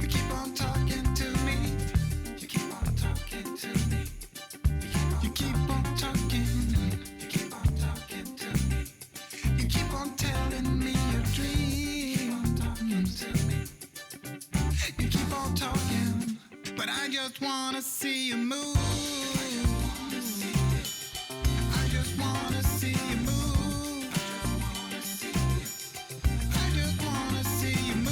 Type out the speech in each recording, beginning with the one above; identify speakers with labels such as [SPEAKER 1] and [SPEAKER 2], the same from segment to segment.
[SPEAKER 1] We keep talking, but I just wanna see you move. I just wanna see you move. I just wanna see you move.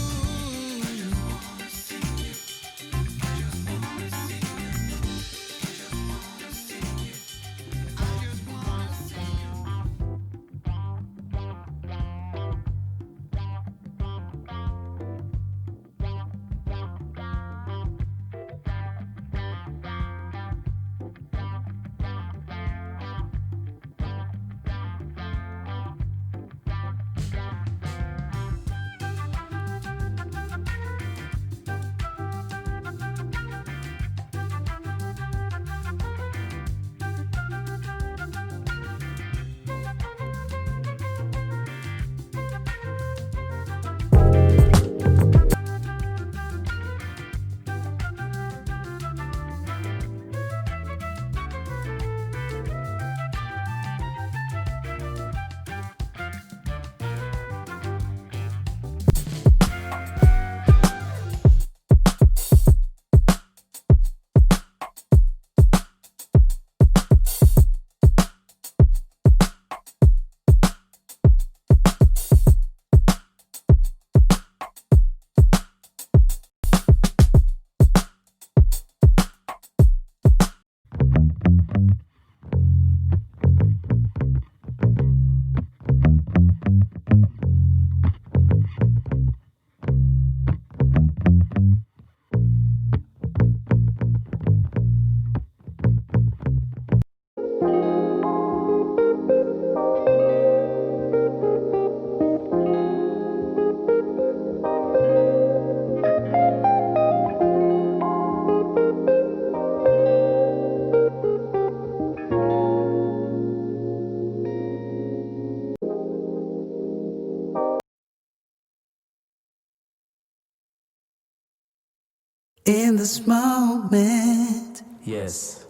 [SPEAKER 2] In this moment,
[SPEAKER 3] Yes.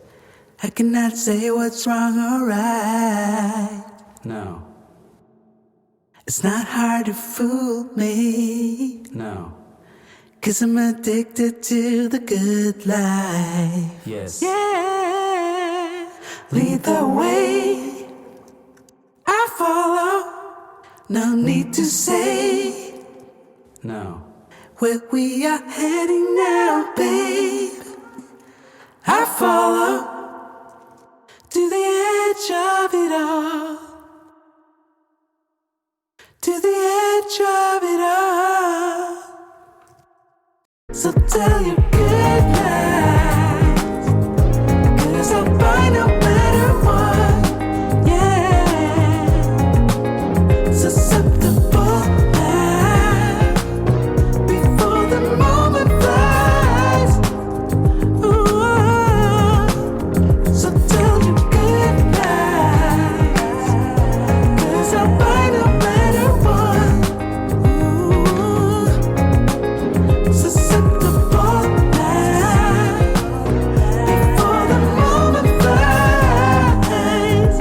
[SPEAKER 2] I cannot say what's wrong or right.
[SPEAKER 3] No.
[SPEAKER 2] It's not hard to fool me,
[SPEAKER 3] No.
[SPEAKER 2] 'cause I'm addicted to the good life.
[SPEAKER 3] Yes.
[SPEAKER 2] Yeah, lead the way, I follow. No need to say
[SPEAKER 3] No.
[SPEAKER 2] where we are heading now, babe. I follow to the edge of it all, to the edge of it all. So tell your good night, 'cause I'll buy no matter what. Yeah, susceptible now, before the moment flies. Ooh, so tell your good night, 'cause I'll buy no matter what. Ooh, susceptible now, before the moment flies.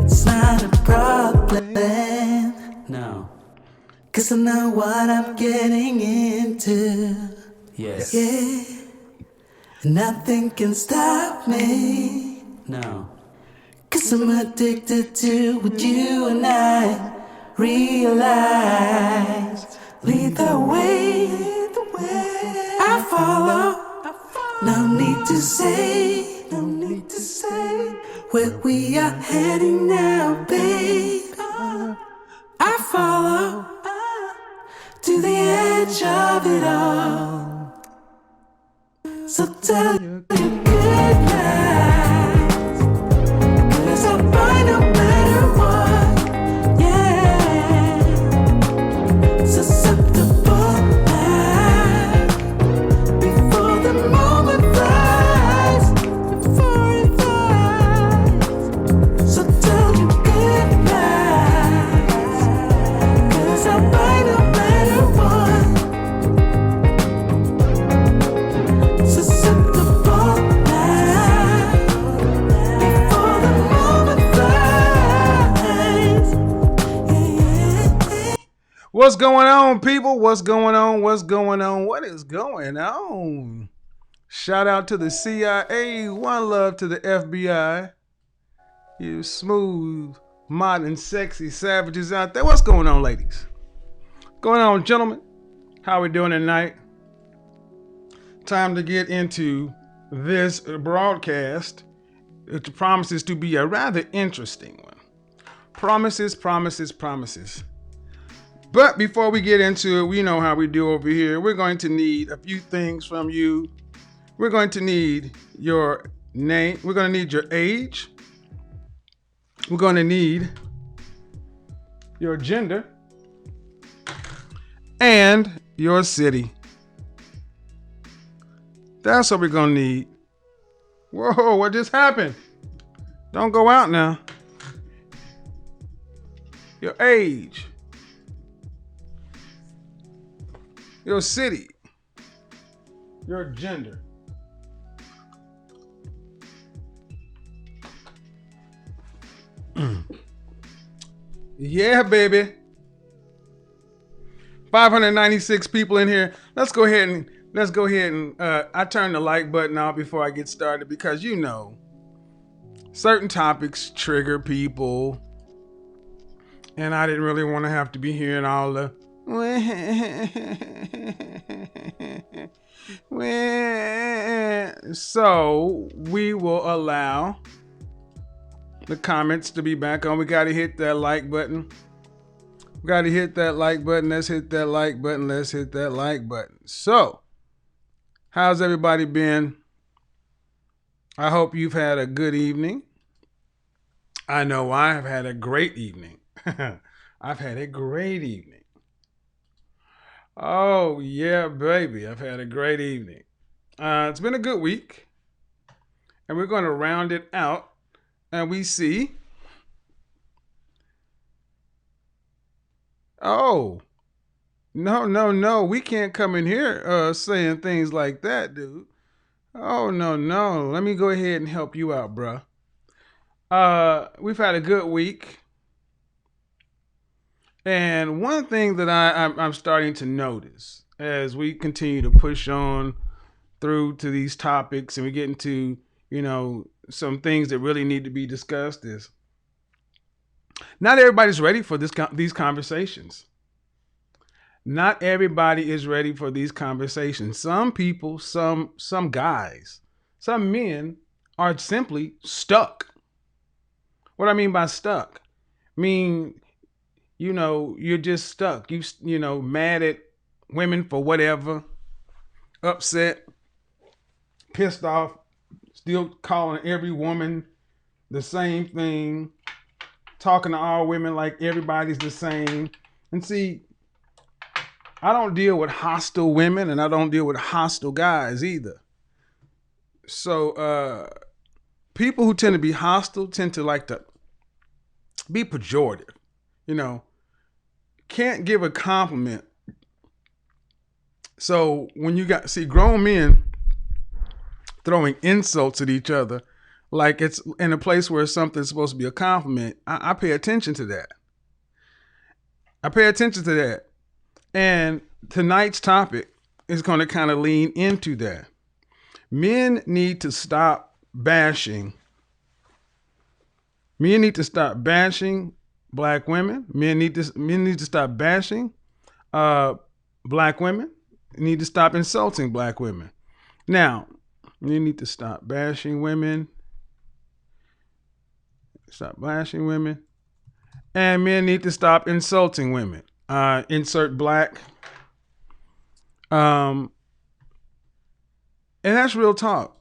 [SPEAKER 2] It's not a problem,
[SPEAKER 3] No.
[SPEAKER 2] 'cause I know what I'm getting into.
[SPEAKER 3] Yes.
[SPEAKER 2] Yeah, nothing can stop me,
[SPEAKER 3] No.
[SPEAKER 2] 'cause I'm addicted to what you and I realize. Lead the way, I follow. No need to say, where we are heading now, babe. I follow to the edge of it all. So tell your good night, 'cause I'll buy no matter what. Yeah, susceptible now, before the moment flies, before it flies. So tell your good night, 'cause I'll buy no matter what. Susceptible now,
[SPEAKER 4] What's going on, people? What's going on? What's going on? What is going on? Shout out to the CIA. One love to the FBI. You smooth, modern, sexy savages out there. What's going on, ladies? Going on, gentlemen? How we doing tonight? Time to get into this broadcast. It promises to be a rather interesting one. Promises, promises, promises. But before we get into it, we know how we do over here. We're going to need a few things from you. We're going to need your name. We're going to need your age. We're going to need your gender and your city. That's what we're going to need. Whoa, what just happened? Don't go out now. Your age. Your city. Your gender. Yeah, baby. 596 people in here. Let's go ahead and I turn the like button off before I get started because you know certain topics trigger people and I didn't really want to have to be hearing all the so we will allow the comments to be back on. We got to hit that like button. We got to hit that like button. Let's hit that like button. Let's hit that like button. So, how's everybody been? I hope you've had a good evening. I know I have had a great evening. I've had a great evening. Oh, yeah, baby. I've had a great evening. It's been a good week. And we're going to round it out. And we see. Oh. No. We can't come in here saying things like that, dude. Oh, no. Let me go ahead and help you out, bruh. We've had a good week. And one thing that I'm starting to notice as we continue to push on through to these topics and we get into, some things that really need to be discussed is not everybody's ready for these conversations. Not everybody is ready for these conversations. Some people, some guys, some men are simply stuck. What I mean by stuck? You're just stuck. You mad at women for whatever, upset, pissed off, still calling every woman the same thing, talking to all women like everybody's the same. And see, I don't deal with hostile women and I don't deal with hostile guys either. So people who tend to be hostile tend to like to be pejorative. Can't give a compliment. So when you see grown men throwing insults at each other, like it's in a place where something's supposed to be a compliment, I pay attention to that. And tonight's topic is going to kind of lean into that. Men need to stop bashing. Men need to stop bashing black women. Men need to stop bashing black women. Need to stop insulting black women. Now, you need to stop bashing women. Stop bashing women. And men need to stop insulting women. Insert black. And that's real talk.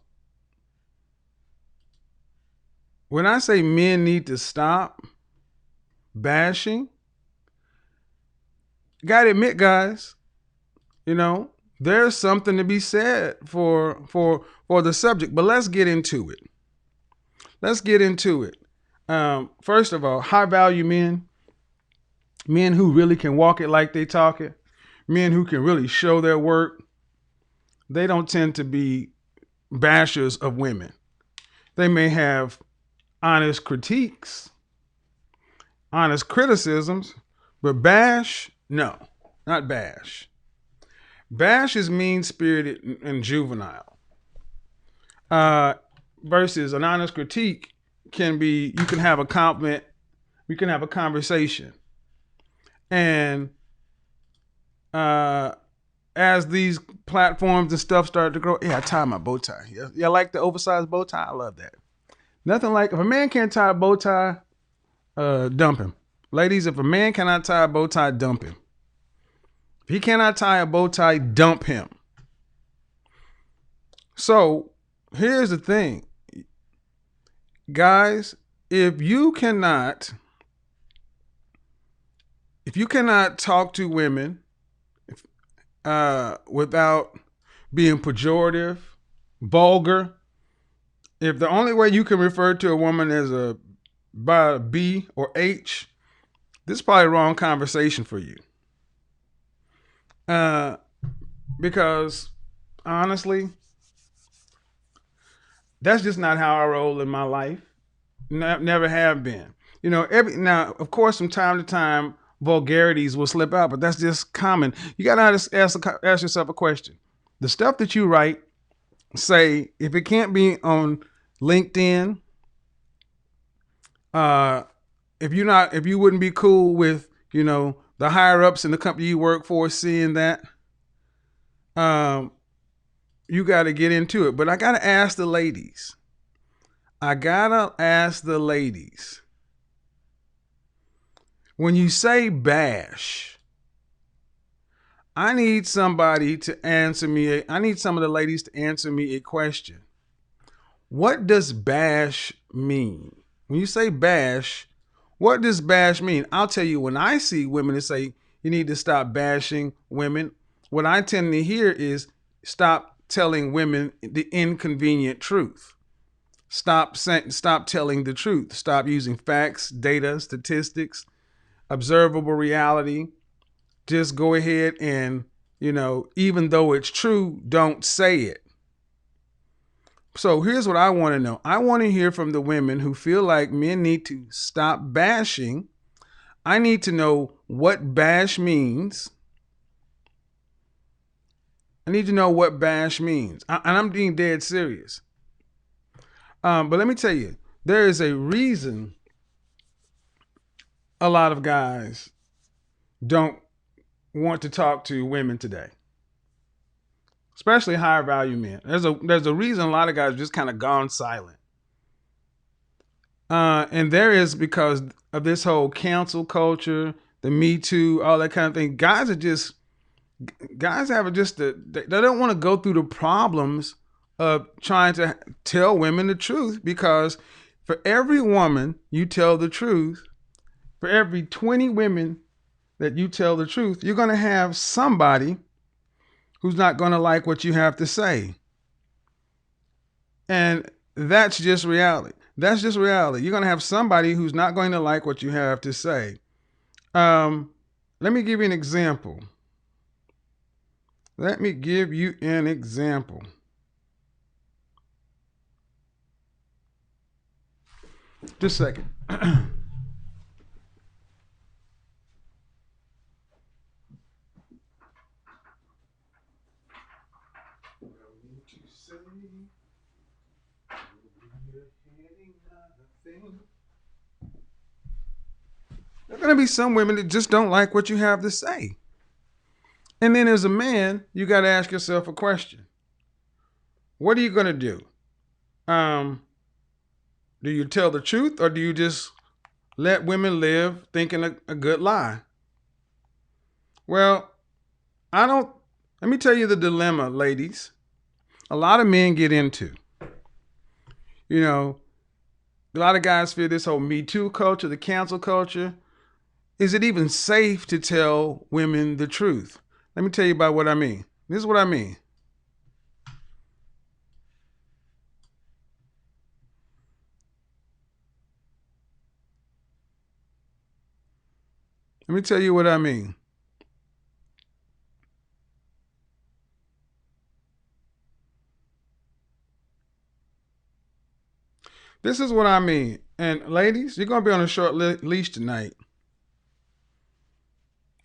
[SPEAKER 4] When I say men need to stop bashing, gotta admit, guys, there's something to be said for the subject. But let's get into it. First of all, high value men who really can walk it like they talk it, men who can really show their work, they don't tend to be bashers of women. They may have honest critiques, honest criticisms, but bash, no. not bash. Bash is mean-spirited and juvenile. Versus an honest critique can be, you can have a compliment, we can have a conversation. And as these platforms and stuff start to grow, I tie my bow tie. Yeah, I like the oversized bow tie. I love that. Nothing like, if a man can't tie a bow tie, dump him. Ladies, if a man cannot tie a bow tie, dump him. If he cannot tie a bow tie, dump him. So here's the thing. Guys, if you cannot talk to women without being pejorative, vulgar, if the only way you can refer to a woman as by a B or H, this is probably the wrong conversation for you. Because honestly, that's just not how I roll in my life. Never have been. Now, of course, from time to time, vulgarities will slip out, but that's just common. You got to ask yourself a question. The stuff that you write, say, if it can't be on LinkedIn, if you wouldn't be cool with, the higher ups in the company you work for seeing that, you got to get into it. But I got to ask the ladies. When you say bash, I need somebody to answer me. I need some of the ladies to answer me a question. What does bash mean? When you say bash, what does bash mean? I'll tell you, when I see women that say you need to stop bashing women, what I tend to hear is stop telling women the inconvenient truth. Stop telling the truth. Stop using facts, data, statistics, observable reality. Just go ahead and, even though it's true, don't say it. So here's what I want to know. I want to hear from the women who feel like men need to stop bashing. I need to know what bash means. And I'm being dead serious. But let me tell you, there is a reason a lot of guys don't want to talk to women today, especially higher value men. There's a reason a lot of guys have just kind of gone silent. And there is, because of this whole cancel culture, the Me Too, all that kind of thing. Guys they don't want to go through the problems of trying to tell women the truth, because for every woman you tell the truth, for every 20 women that you tell the truth, you're going to have somebody who's not going to like what you have to say. And that's just reality. You're going to have somebody who's not going to like what you have to say. Let me give you an example. Just a second. There are going to be some women that just don't like what you have to say. And then as a man, you got to ask yourself a question. What are you going to do? Do you tell the truth, or do you just let women live thinking a good lie? Well, let me tell you the dilemma, ladies. A lot of men get into. A lot of guys feel this whole Me Too culture, the cancel culture. Is it even safe to tell women the truth? Let me tell you about what I mean. This is what I mean. Let me tell you what I mean. This is what I mean. And ladies, you're going to be on a short leash tonight.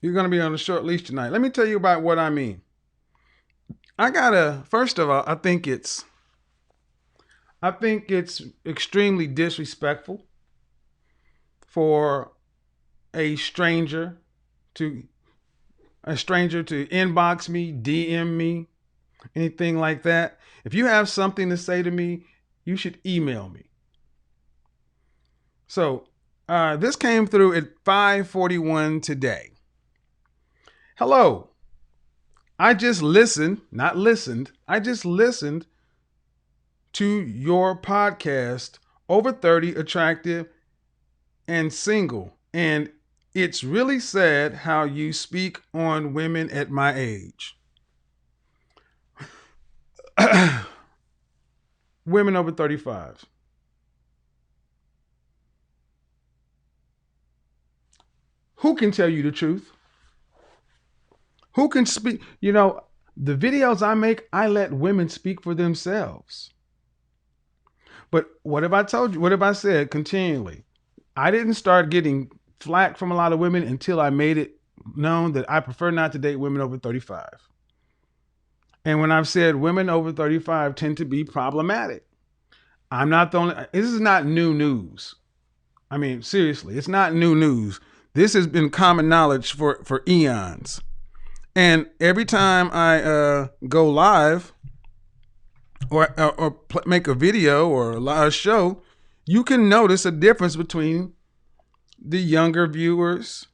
[SPEAKER 4] You're going to be on a short leash tonight. Let me tell you about what I mean. First of all, I think it's extremely disrespectful for a stranger to inbox me, DM me, anything like that. If you have something to say to me, you should email me. So this came through at 5:41 today. Hello. I just listened to your podcast, Over 30, Attractive and Single. And it's really sad how you speak on women at my age. Women over 35. Who can tell you the truth? Who can speak? You know, the videos I make, I let women speak for themselves. But what have I told you? What have I said continually? I didn't start getting flack from a lot of women until I made it known that I prefer not to date women over 35. And when I've said women over 35 tend to be problematic, I'm not the only. This is not new news. I mean, seriously, it's not new news. This has been common knowledge for eons. And every time I go live or make a video or a live show, you can notice a difference between the younger viewers,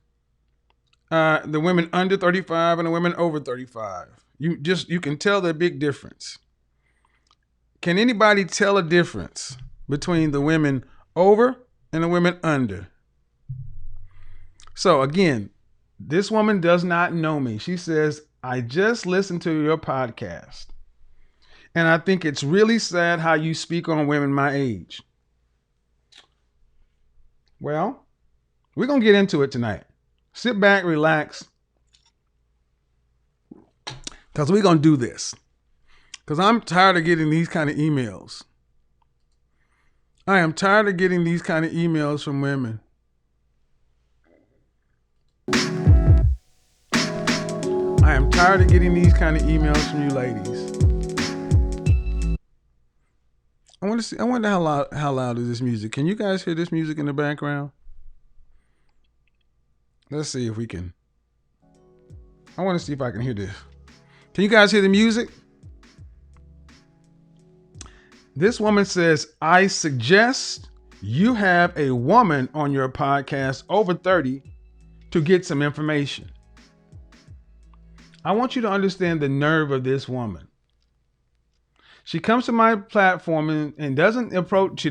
[SPEAKER 4] the women under 35 and the women over 35. You can tell the big difference. Can anybody tell a difference between the women over and the women under? So again, this woman does not know me. She says, I just listened to your podcast. And I think it's really sad how you speak on women my age. Well, we're going to get into it tonight. Sit back, relax. Because we're going to do this. Because I'm tired of getting these kind of emails. I am tired of getting these kind of emails from women. I am tired of getting these kind of emails from you ladies. I wonder how loud is this music? Can you guys hear this music in the background? Let's see if we can. I want to see if I can hear this. Can you guys hear the music? This woman says, I suggest you have a woman on your podcast over 30 to get some information. I want you to understand the nerve of this woman. She comes to my platform and doesn't approach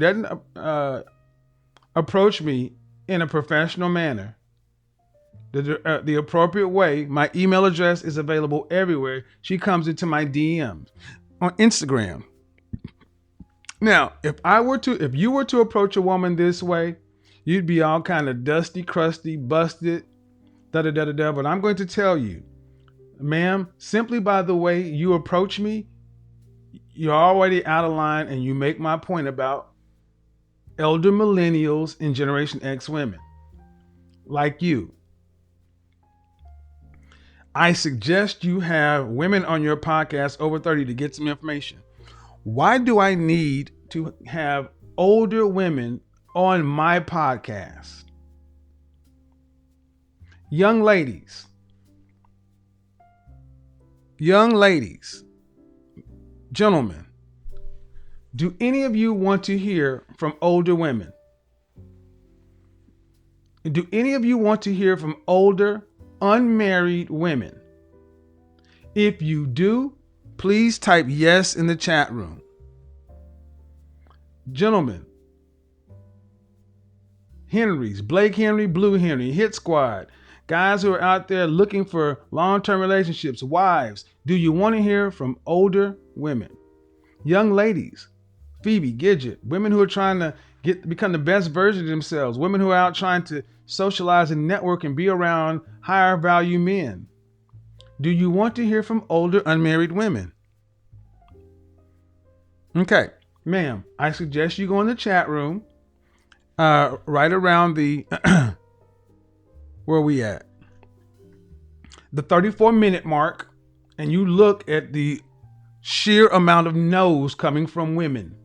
[SPEAKER 4] me in a professional manner. The appropriate way. My email address is available everywhere. She comes into my DMs on Instagram. Now, if you were to approach a woman this way, you'd be all kind of dusty, crusty, busted, But I'm going to tell you, ma'am, simply by the way you approach me, you're already out of line, and you make my point about elder millennials and Generation X women like you. I suggest you have women on your podcast over 30 to get some information. Why do I need to have older women on my podcast? Young ladies, gentlemen, do any of you want to hear from older women? Do any of you want to hear from older, unmarried women? If you do, please type yes in the chat room. Gentlemen, Henrys, Blake Henry, Blue Henry, Hit Squad, guys who are out there looking for long-term relationships, wives, do you want to hear from older women? Young ladies, Phoebe, Gidget, women who are trying to become the best version of themselves, women who are out trying to socialize and network and be around higher value men. Do you want to hear from older unmarried women? Okay, ma'am, I suggest you go in the chat room, right around the, where are we at? the 34-minute mark and you look at the sheer amount of no's coming from women.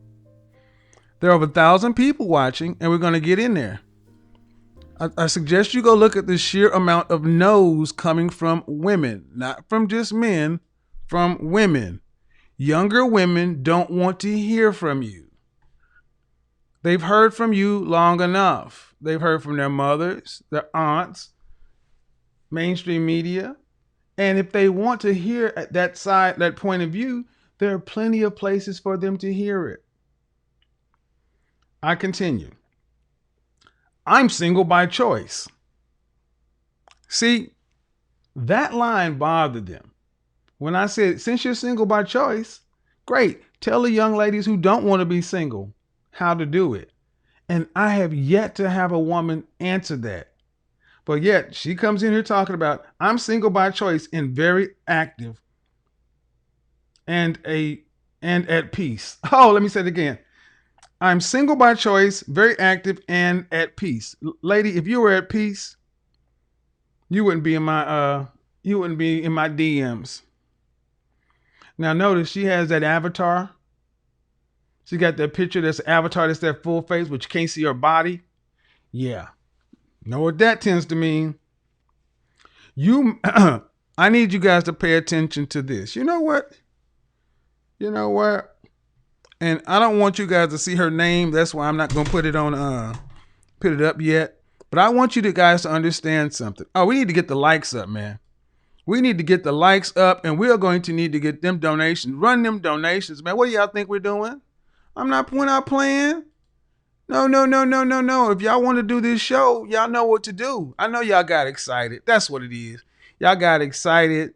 [SPEAKER 4] There are over 1,000 people watching, and we're going to get in there. I suggest you go look at the sheer amount of no's coming from women, not from just men, from women. Younger women don't want to hear from you. They've heard from you long enough. They've heard from their mothers, their aunts, mainstream media. And if they want to hear at that side, that point of view, there are plenty of places for them to hear it. I continue. I'm single by choice. See, that line bothered them. When I said, since you're single by choice, great. Tell the young ladies who don't want to be single how to do it. And I have yet to have a woman answer that. But yet she comes in here talking about, I'm single by choice and very active and at peace. Oh, let me say it again. I'm single by choice, very active, and at peace. Lady, if you were at peace, you wouldn't be in my DMs. Now notice she has that avatar. She got that picture that's an avatar that's that full face, but you can't see her body. Yeah. Know what that tends to mean? I need you guys to pay attention to this. You know what? And I don't want you guys to see her name. That's why I'm not going to put it up yet. But I want you guys to understand something. Oh, we need to get the likes up, man. We need to get the likes up, and we're going to need to get them donations. Run them donations, man. What do y'all think we're doing? We're not playing. No. If y'all want to do this show, y'all know what to do. I know y'all got excited. That's what it is. Y'all got excited.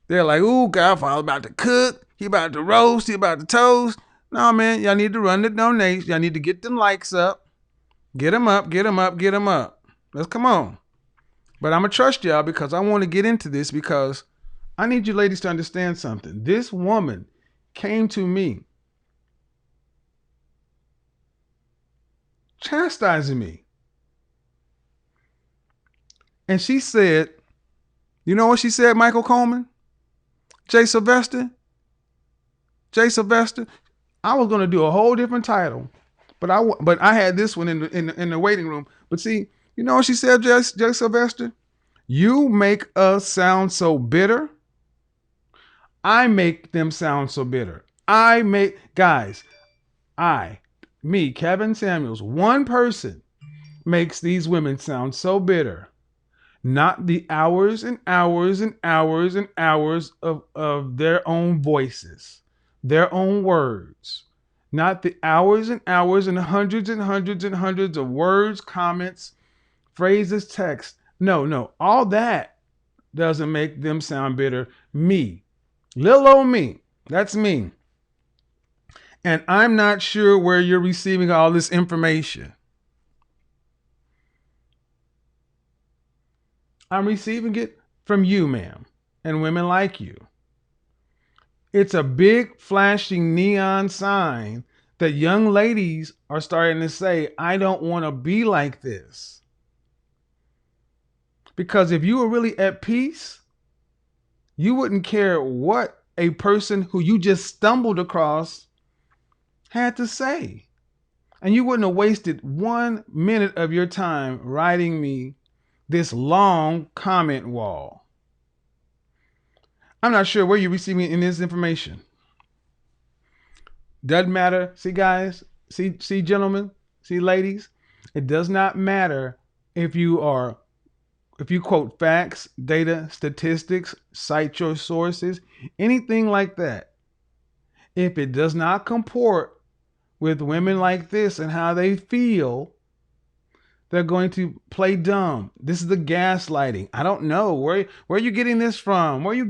[SPEAKER 4] They're like, ooh, Godfather about to cook. He about to roast. He about to toast. No, man, y'all need to run the donations. Y'all need to get them likes up. Get them up. Let's come on. But I'm going to trust y'all because I want to get into this because I need you ladies to understand something. This woman came to me chastising me. And she said, you know what she said, Michael Coleman? Jay Sylvester, I was going to do a whole different title, but I had this one in the waiting room. But see, you know what she said, Jay Sylvester? You make us sound so bitter. I make them sound so bitter. Me, Kevin Samuels, one person makes these women sound so bitter. Not the hours and hours and hours and hours of their own voices, their own words. Not the hours and hours and hundreds and hundreds and hundreds of words, comments, phrases, text. No. All that doesn't make them sound bitter. Me. Little old me. That's me. And I'm not sure where you're receiving all this information. I'm receiving it from you, ma'am, and women like you. It's a big flashing neon sign that young ladies are starting to say, I don't want to be like this. Because if you were really at peace, you wouldn't care what a person who you just stumbled across had to say. And you wouldn't have wasted 1 minute of your time writing me this long comment wall. I'm not sure where you're receiving in this information. Doesn't matter. See, guys, see, gentlemen, see, ladies, it does not matter if you quote facts, data, statistics, cite your sources, anything like that. If it does not comport with women like this and how they feel, they're going to play dumb. This is the gaslighting. I don't know. Where are you getting this from? Then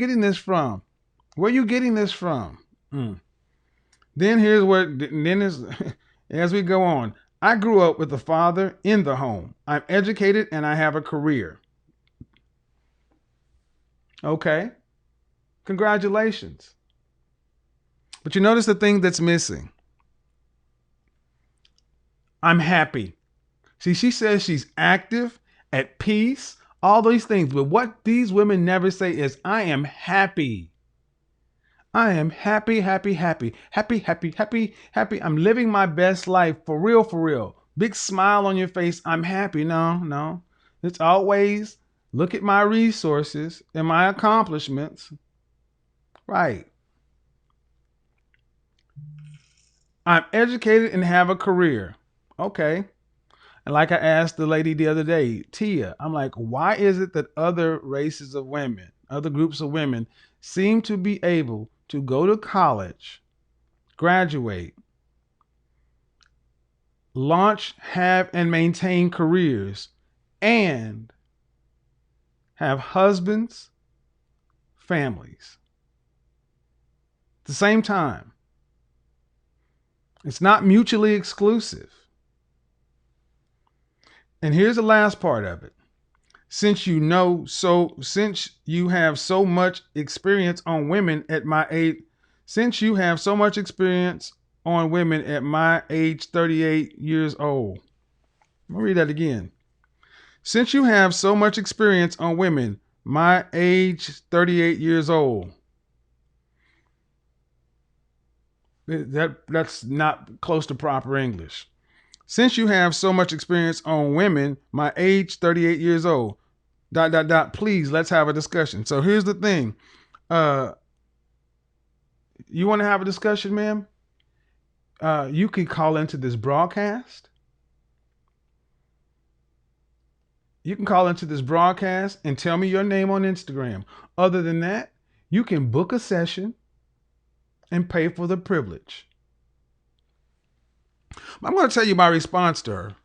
[SPEAKER 4] as we go on, I grew up with a father in the home. I'm educated and I have a career. Okay. Congratulations. But you notice the thing that's missing. I'm happy. See, she says she's active, at peace, all these things. But what these women never say is, I am happy. I am happy, happy, happy, happy, happy, happy, happy. I'm living my best life for real, for real. Big smile on your face. I'm happy. No. It's always look at my resources and my accomplishments. Right. I'm educated and have a career. Okay. And like I asked the lady the other day, Tia, I'm like, why is it that other races of women, other groups of women seem to be able to go to college, graduate, launch, have, and maintain careers, and have husbands, families at the same time? It's not mutually exclusive. And here's the last part of it. Since you have so much experience on women at my age, 38 years old. I'm gonna read that again. Since you have so much experience on women, my age 38 years old. That's not close to proper English. Since you have so much experience on women, my age 38 years old. ... Please, let's have a discussion. So here's the thing. You want to have a discussion, ma'am? You can call into this broadcast. You can call into this broadcast and tell me your name on Instagram. Other than that, you can book a session and pay for the privilege. I'm going to tell you my response to her.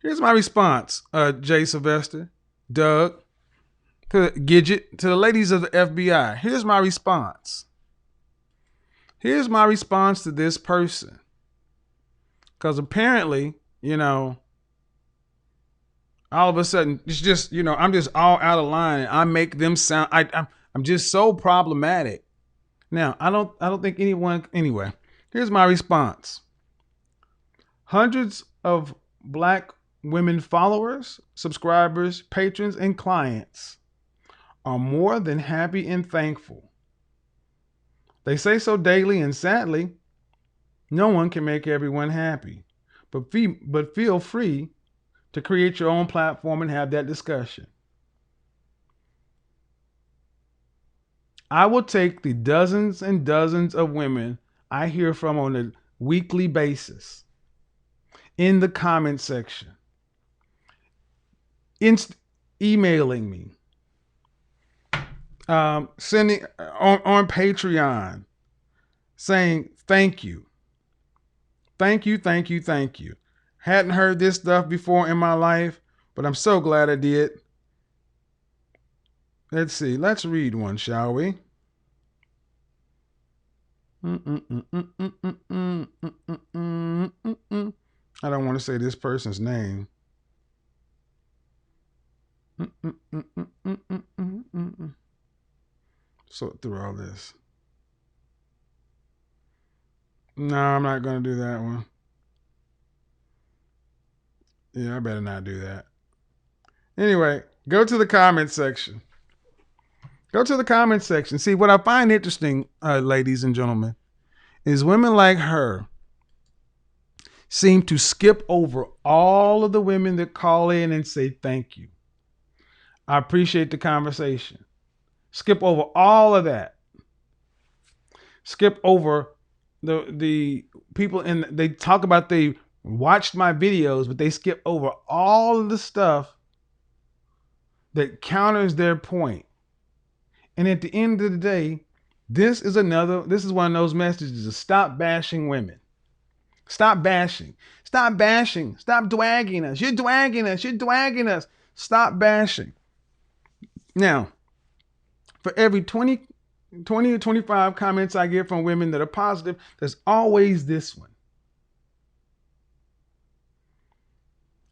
[SPEAKER 4] Here's my response, Jay Sylvester, Doug, to Gidget, to the ladies of the FBI. Here's my response. Here's my response to this person. Because apparently, all of a sudden, it's just, I'm just all out of line. And I make them sound, I'm just so problematic. Now, I don't think anyone, anyway, here's my response. Hundreds of Black women followers, subscribers, patrons, and clients are more than happy and thankful. They say so daily, and sadly, no one can make everyone happy. But feel free to create your own platform and have that discussion. I will take the dozens and dozens of women I hear from on a weekly basis in the comment section, emailing me, sending on Patreon, saying thank you. Thank you, thank you, thank you. Hadn't heard this stuff before in my life, but I'm so glad I did. Let's see. Let's read one, shall we? I don't want to say this person's name. Sort through all this. No, I'm not going to do that one. Yeah, I better not do that. Anyway, go to the comment section. Go to the comment section. See, what I find interesting, ladies and gentlemen, is women like her seem to skip over all of the women that call in and say thank you. I appreciate the conversation. Skip over all of that. Skip over the people, and they talk about they watched my videos, but they skip over all of the stuff that counters their point. And at the end of the day, this is one of those messages to stop bashing women. Stop bashing. Stop bashing. Stop dwagging us. You're dwagging us. You're dwagging us. Stop bashing. Now, for every 20 or 25 comments I get from women that are positive, there's always this one.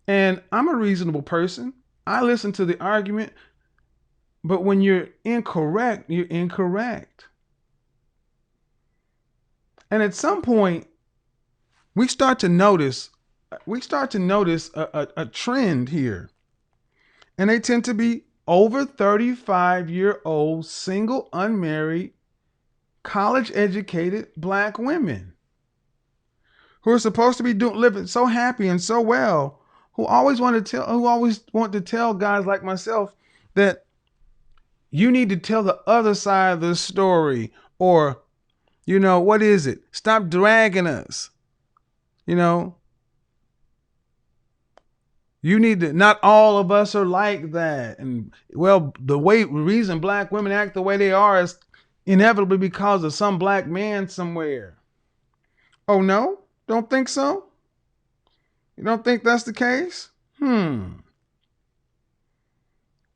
[SPEAKER 4] And I'm a reasonable person. I listen to the argument, but when you're incorrect, you're incorrect. And at some point, we start to notice a trend here. And they tend to be over 35-year-old, single, unmarried, college-educated black women who are supposed to be living so happy and so well, who always want to tell guys like myself that you need to tell the other side of the story, or, what is it? Stop dragging us. You need to, not all of us are like that. And well, the reason black women act the way they are is inevitably because of some black man somewhere. Oh no? Don't think so? You don't think that's the case?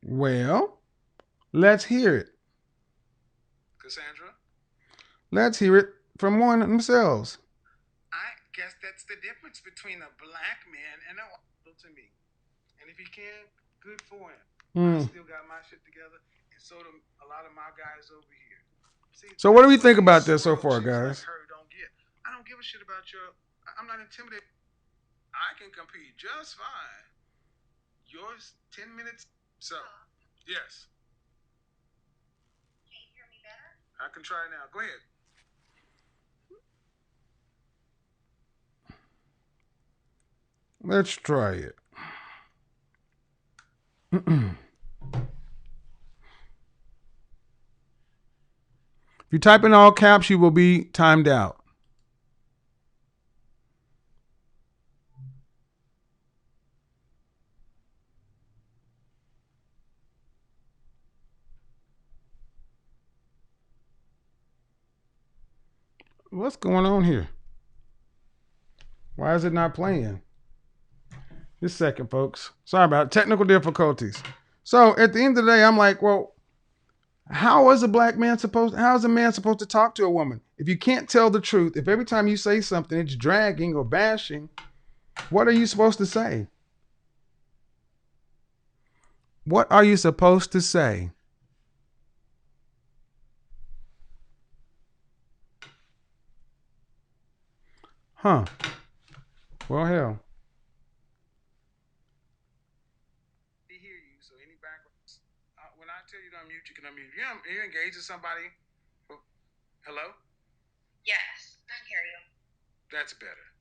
[SPEAKER 4] Well, let's hear it. Cassandra? Let's hear it from one themselves.
[SPEAKER 5] I guess that's the difference between a black man and a white man to me. And if he can, good for him. I still got my shit together, and so do a lot of my guys over here. See,
[SPEAKER 4] so what do we think about this so far, guys?
[SPEAKER 5] I don't give a shit about I'm not intimidated. I can compete just fine. Yours, 10 minutes. So, yes. Can you hear me better? I can try now. Go ahead.
[SPEAKER 4] Let's try it. If you type in all caps, you will be timed out. What's going on here? Why is it not playing? Just a second, folks. Sorry about it. Technical difficulties. So at the end of the day, I'm like, well, how is a man supposed to talk to a woman? If you can't tell the truth, if every time you say something, it's dragging or bashing, what are you supposed to say? What are you supposed to say? Huh. Well, hell.
[SPEAKER 5] They hear you, so any backgrounds. When I tell you to unmute, you can unmute. You're engaged with somebody. Hello?
[SPEAKER 6] Yes, I can hear you.
[SPEAKER 5] That's better.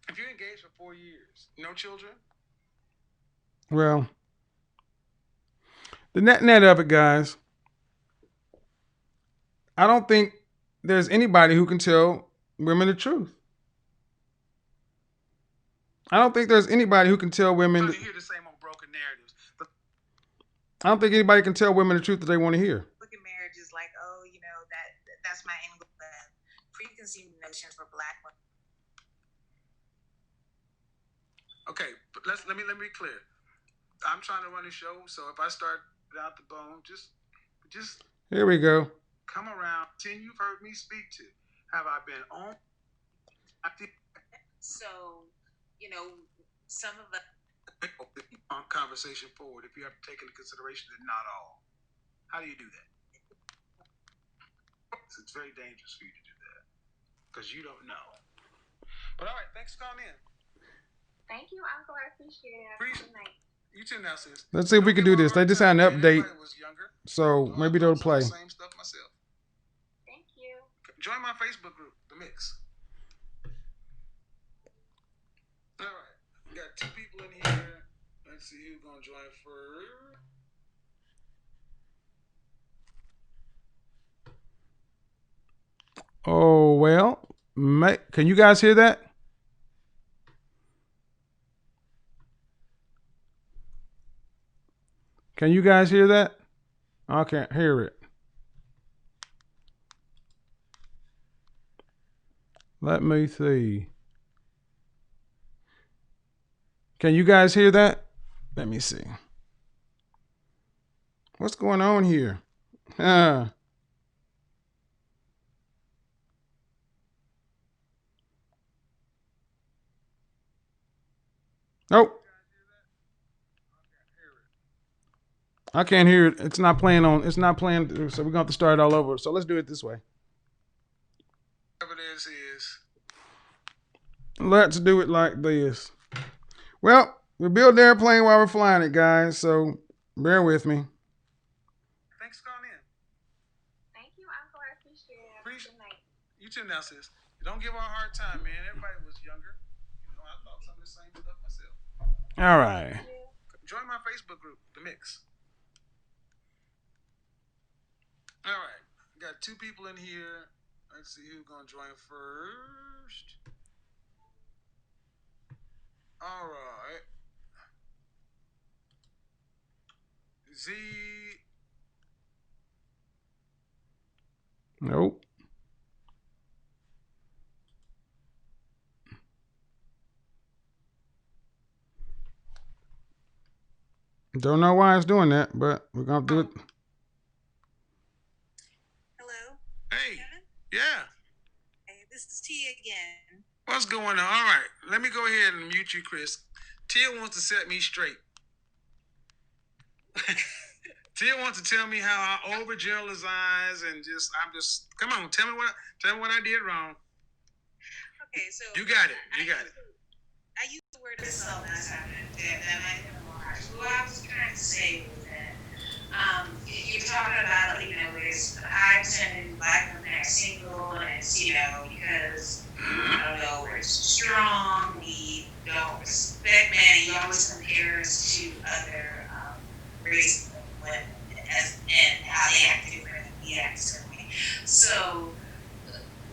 [SPEAKER 5] If you're engaged for 4 years, no children?
[SPEAKER 4] Well, the net of it, guys, I don't think there's anybody who can tell women the truth. I don't think there's anybody who can tell women.
[SPEAKER 5] You hear the same old broken narratives.
[SPEAKER 4] I don't think anybody can tell women the truth that they want to hear.
[SPEAKER 6] Look at marriage is like, oh, that's my English preconceived notions for black women.
[SPEAKER 5] Okay, but let me be clear. I'm trying to run a show, so if I start without the bone, just
[SPEAKER 4] here we go.
[SPEAKER 5] Come around. 10 you've heard me speak to. Have I been on?
[SPEAKER 6] So, some of the
[SPEAKER 5] conversation forward, if you have to take into consideration that not all. How do you do that? It's very dangerous for you to do that because you don't know. But all right, thanks for calling in.
[SPEAKER 6] Thank you, Uncle. I appreciate it. Have a good night.
[SPEAKER 5] You too now, sis.
[SPEAKER 4] Let's see if we can do this. They just had an update, so maybe they'll play.
[SPEAKER 5] Same stuff myself.
[SPEAKER 6] Thank you.
[SPEAKER 5] Join my Facebook group, The Mix. All right, we got 2 people in here. Let's see who's gonna join first.
[SPEAKER 4] Oh well, can you guys hear that? Can you guys hear that? I can't hear it. Let me see. Can you guys hear that? Let me see. What's going on here? Nope. I can't hear it. It's not playing, so we're going to have to start it all over. So let's do it this way.
[SPEAKER 5] Whatever it is.
[SPEAKER 4] Let's do it like this. Well, We built the airplane while we're flying it, guys. So bear with me.
[SPEAKER 5] Thanks for calling in.
[SPEAKER 6] Thank you, Uncle. I appreciate it.
[SPEAKER 5] Appreciate-
[SPEAKER 6] Good night.
[SPEAKER 5] You too now, sis. Don't give her a hard time, man. Everybody was younger. I thought some of the same stuff myself.
[SPEAKER 4] All right.
[SPEAKER 5] Join my Facebook group, The Mix. All right. We got 2 people in here. Let's see who's going to join first. All right. Z.
[SPEAKER 4] Nope. Don't know why it's doing that, but we're going to do it.
[SPEAKER 6] Hello,
[SPEAKER 5] Hey.
[SPEAKER 6] Kevin.
[SPEAKER 5] Yeah.
[SPEAKER 6] Hey, this is Tia again.
[SPEAKER 5] What's going on? All right. Let me go ahead and mute you, Chris. Tia wants to set me straight. Tia wants to tell me how I overgeneralize and come on, tell me what I did wrong.
[SPEAKER 6] Okay, so
[SPEAKER 5] You got it.
[SPEAKER 6] I use the word assault last time, that might have been more harsh. What I was trying to say was that you're talking about, there's a high percentage of black women that are single, and it's, because, I don't know, we're strong, we don't respect men, and you always compare us to other races of women and how they act different and we act differently. So,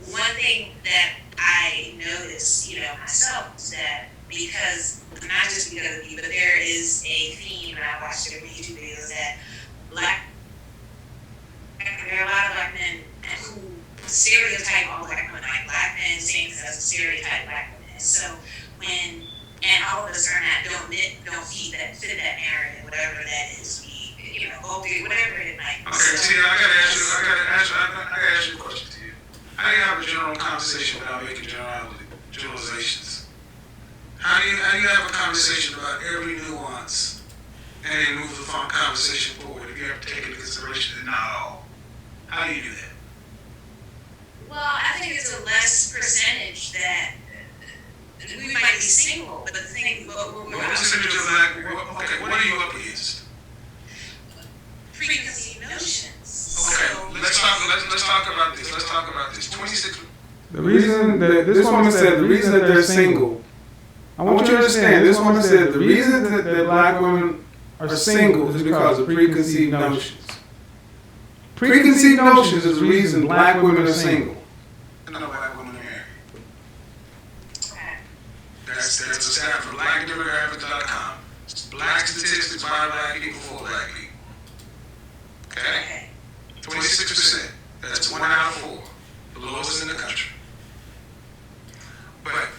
[SPEAKER 6] one thing that I noticed, myself, is that because, not just because of you, but there is a theme, and I watched different YouTube videos, that there are a lot of black men who stereotype all black women, like black men saying as a stereotype black women. So and all of us are not, don't fit that narrative, whatever that is, whatever it might be.
[SPEAKER 5] Okay, Tia, I gotta ask you a question, Tia. How do you have a general conversation without making generalizations? How do you have a conversation about every nuance and then move the conversation forward if you have to take into consideration that not all? How do you do that?
[SPEAKER 6] Well, I think it's a less percentage that we might be single, but we're
[SPEAKER 5] What percentage of what are you up against?
[SPEAKER 6] preconceived notions.
[SPEAKER 5] Okay, let's talk about this. 26.
[SPEAKER 4] The reason that this woman said the reason that they're single, I want you to understand, this woman said the reason that black women are single is because of preconceived notions. Preconceived notions is the reason black women are single.
[SPEAKER 5] No black women are married.
[SPEAKER 6] Okay.
[SPEAKER 5] That's a stat from blackdemographics.com. Black statistics by black people for black people. Okay? 26%. That's 1 out of 4. The lowest in the country. But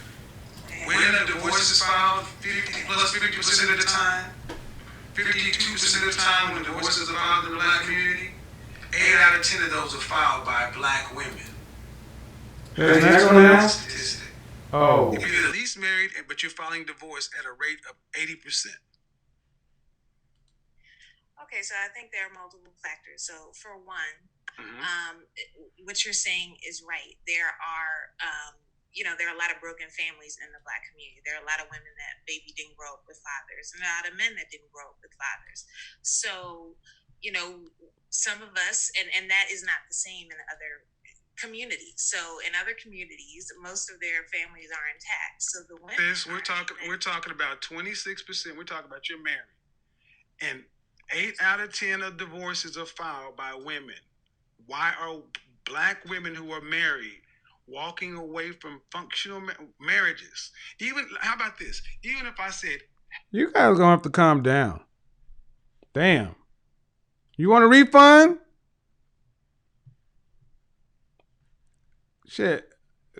[SPEAKER 5] when a divorce is filed, 50% of the time, 52% of the time when divorces are filed in the black community, 8 out of 10 of those are filed by black women.
[SPEAKER 4] There's next one now?
[SPEAKER 5] Statistic.
[SPEAKER 4] Oh.
[SPEAKER 5] If you're at least married, but you're filing divorce at a rate of 80%.
[SPEAKER 6] Okay, so I think there are multiple factors. So for one, what you're saying is right. There are, there are a lot of broken families in the black community. There are a lot of women that maybe didn't grow up with fathers, and a lot of men that didn't grow up with fathers. So, some of us, and that is not the same in other communities. So in other communities, most of their families are intact. So the women.
[SPEAKER 5] We're talking about 26%. We're talking about you're married, and 8 out of 10 of divorces are filed by women. Why are black women who are married walking away from functional marriages? How about this? Even if I said, you guys are gonna have to calm down. Damn. You want a refund? Shit.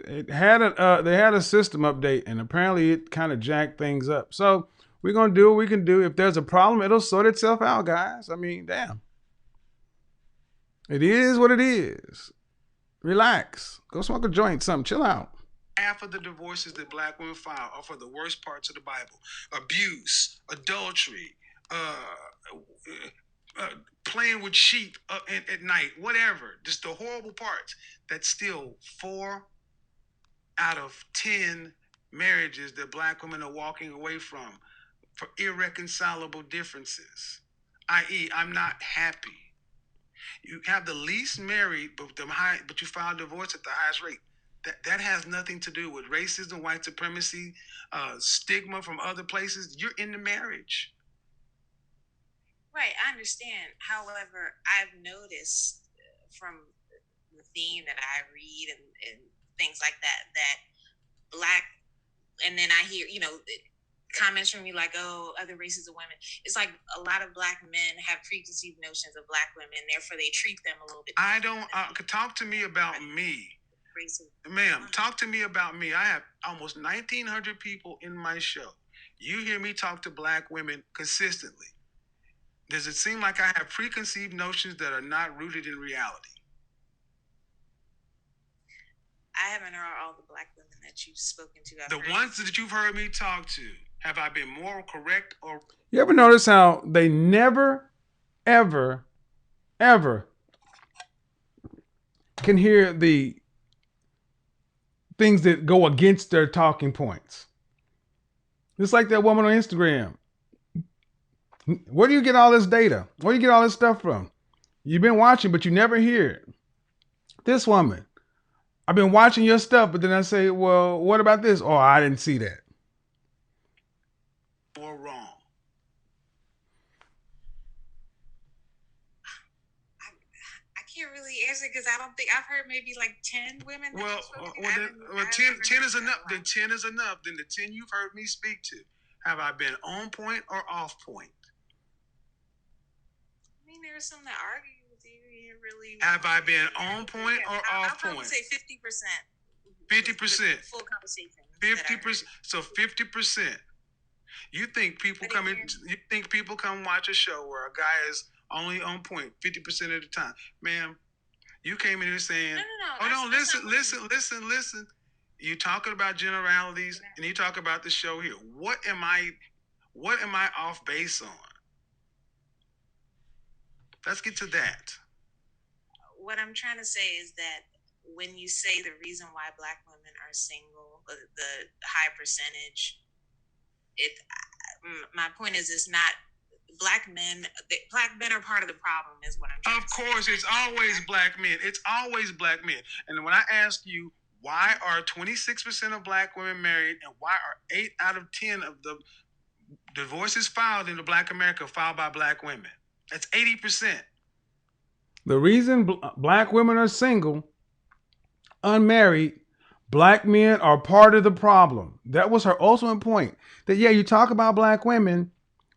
[SPEAKER 5] They had a system update, and apparently it kind of jacked things up. So we're gonna do what we can do. If there's a problem, it'll sort itself out, guys. I mean, damn. It is what it is. Relax. Go smoke a joint, something. Chill out. Half of the divorces that black women file are for the worst parts of the Bible: abuse, adultery, playing with sheep at night, whatever. Just the horrible parts. That's still 4 out of 10 marriages that black women are walking away from for irreconcilable differences, i.e., I'm not happy. You have the least married, but you file divorce at the highest rate. That has nothing to do with racism, white supremacy, stigma from other places. You're in the marriage.
[SPEAKER 6] Right, I understand. However, I've noticed from the theme that I read and things like that, that black, and then I hear, comments from you like, oh, other races of women. It's like a lot of black men have preconceived notions of black women, therefore they treat them a little bit.
[SPEAKER 5] I don't, talk to me about me. Ma'am, talk to me about me. I have almost 1,900 people in my show. You hear me talk to black women consistently. Does it seem like I have preconceived notions that are not rooted in reality?
[SPEAKER 6] I haven't heard all the black women that you've spoken to.
[SPEAKER 5] The ones that you've heard me talk to, have I been moral correct or?
[SPEAKER 4] You ever notice how they never, ever, ever can hear the things that go against their talking points? Just like that woman on Instagram. Where do you get all this data? Where do you get all this stuff from? You've been watching, but you never hear it. This woman, I've been watching your stuff, but then I say, well, what about this? Oh, I didn't see that.
[SPEAKER 5] Or wrong?
[SPEAKER 6] I can't really answer because I don't think I've heard maybe like 10 women.
[SPEAKER 5] Well, 10 is enough. Then 10 is enough. Then the 10 you've heard me speak to, have I been on point or off point?
[SPEAKER 6] I mean, there's some that argue with you. You really.
[SPEAKER 5] Have I been on point or off
[SPEAKER 6] point?
[SPEAKER 5] point?
[SPEAKER 6] I'll say 50%.
[SPEAKER 5] 50%.
[SPEAKER 6] Full conversation.
[SPEAKER 5] 50%. So 50%. You think people come in? You think people come watch a show where a guy is only on point 50% of the time, ma'am? You came in here saying,
[SPEAKER 6] No.
[SPEAKER 5] "Oh no, listen. You talking about generalities, and you talk about the show here. What am I off base on? Let's get to that."
[SPEAKER 6] What I'm trying to say is that when you say the reason why black women are single, the high percentage, my point is it's not black men. Black men are part of the problem, is what I'm trying to say.
[SPEAKER 5] Of course, it's always black men. It's always black men. And when I ask you, why are 26% of black women married, and why are 8 out of 10 of the divorces filed in Black America filed by black women? That's 80%.
[SPEAKER 4] The reason black women are single, unmarried, black men are part of the problem. That was her ultimate point. That, yeah, you talk about black women,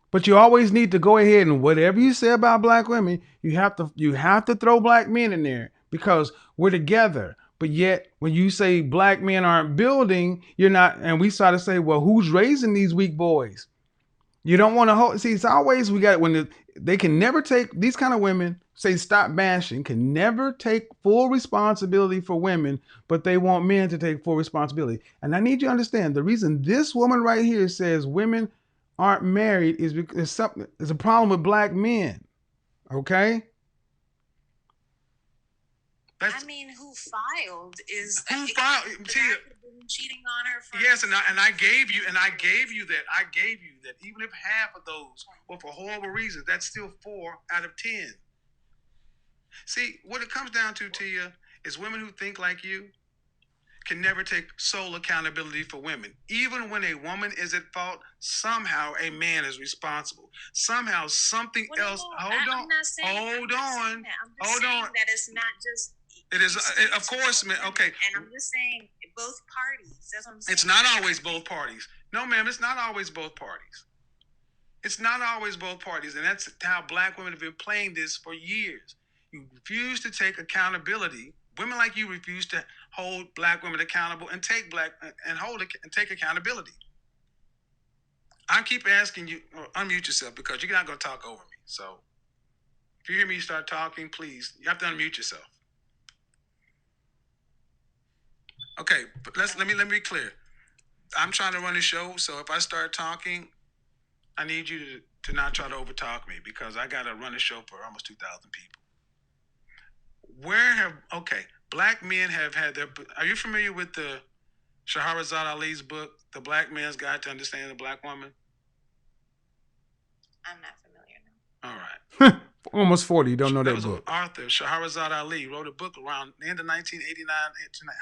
[SPEAKER 4] but you always need to go ahead and whatever you say about black women, you have to throw black men in there because we're together. But yet, when you say black men aren't building, you're not. And we start to say, well, who's raising these weak boys? You don't want to hold. See, it's always they can never take these kind of women. Say stop bashing. Can never take full responsibility for women, but they want men to take full responsibility. And I need you to understand the reason this woman right here says women aren't married is because there's a problem with black men. Okay.
[SPEAKER 6] I mean, who filed is
[SPEAKER 5] who filed?
[SPEAKER 6] Cheating on her.
[SPEAKER 5] Yes, and I gave you that. I gave you that. Even if half of those were for horrible reasons, that's still 4 out of 10. See, what it comes down to, Tia, is women who think like you can never take sole accountability for women. Even when a woman is at fault, somehow a man is responsible. Somehow something else. Hold on.
[SPEAKER 6] That it's not just.
[SPEAKER 5] It is, of course, man. Okay.
[SPEAKER 6] And I'm just saying both parties. That's what I'm saying.
[SPEAKER 5] It's not always both parties. No, ma'am, it's not always both parties. It's not always both parties. And that's how black women have been playing this for years. You refuse to take accountability. Women like you refuse to hold black women accountable and take accountability. I keep asking you, unmute yourself because you're not going to talk over me. So if you hear me start talking, please, you have to unmute yourself. Okay, but let me be clear. I'm trying to run a show, so if I start talking, I need you to not try to overtalk me because I got to run a show for almost 2,000 people. Black men have had their. Are you familiar with the Shahrazad Ali's book, The Black Man's Guide to Understanding the Black Woman?
[SPEAKER 6] I'm not familiar now.
[SPEAKER 5] All right.
[SPEAKER 4] Almost 40. You don't know that
[SPEAKER 5] was
[SPEAKER 4] book.
[SPEAKER 5] Arthur Shahrazad Ali wrote a book around the end of 1989.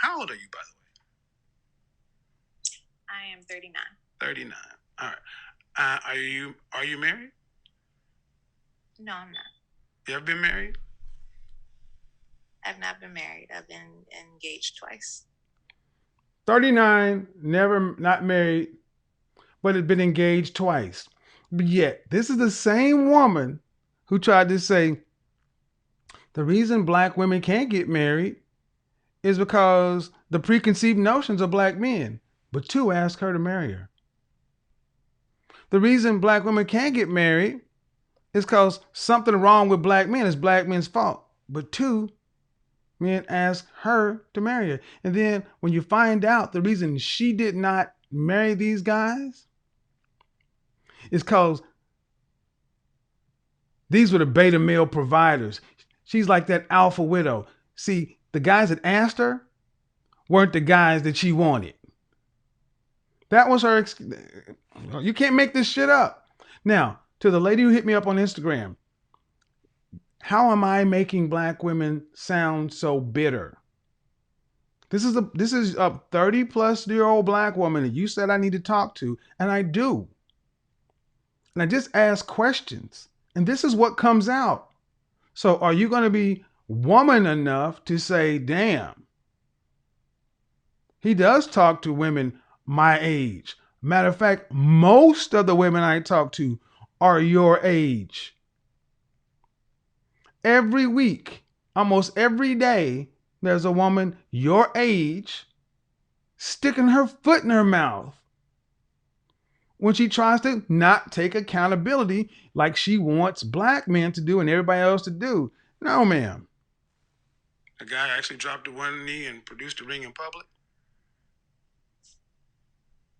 [SPEAKER 5] How old are you, by the way?
[SPEAKER 6] I am 39.
[SPEAKER 5] 39. All right. Are you married?
[SPEAKER 6] No, I'm not.
[SPEAKER 5] You ever been married?
[SPEAKER 6] I've not been married. I've been engaged twice.
[SPEAKER 4] 39, not married, but had been engaged twice. But yet, this is the same woman who tried to say the reason black women can't get married is because the preconceived notions of black men. But two asked her to marry her. The reason black women can't get married is because something wrong with black men is black men's fault. But two men asked her to marry her. And then when you find out the reason she did not marry these guys is because these were the beta male providers. She's like that alpha widow. See, the guys that asked her weren't the guys that she wanted. That was her. You can't make this shit up. Now, to the lady who hit me up on Instagram, how am I making black women sound so bitter? This is a 30-plus-year-old black woman that you said I need to talk to, and I do. And I just ask questions, and this is what comes out. So are you going to be woman enough to say, damn, he does talk to women my age. Matter of fact, most of the women I talk to are your age. Every week, almost every day, there's a woman your age sticking her foot in her mouth when she tries to not take accountability like she wants black men to do and everybody else to do. No, ma'am.
[SPEAKER 5] A guy actually dropped to one knee and produced a ring in public?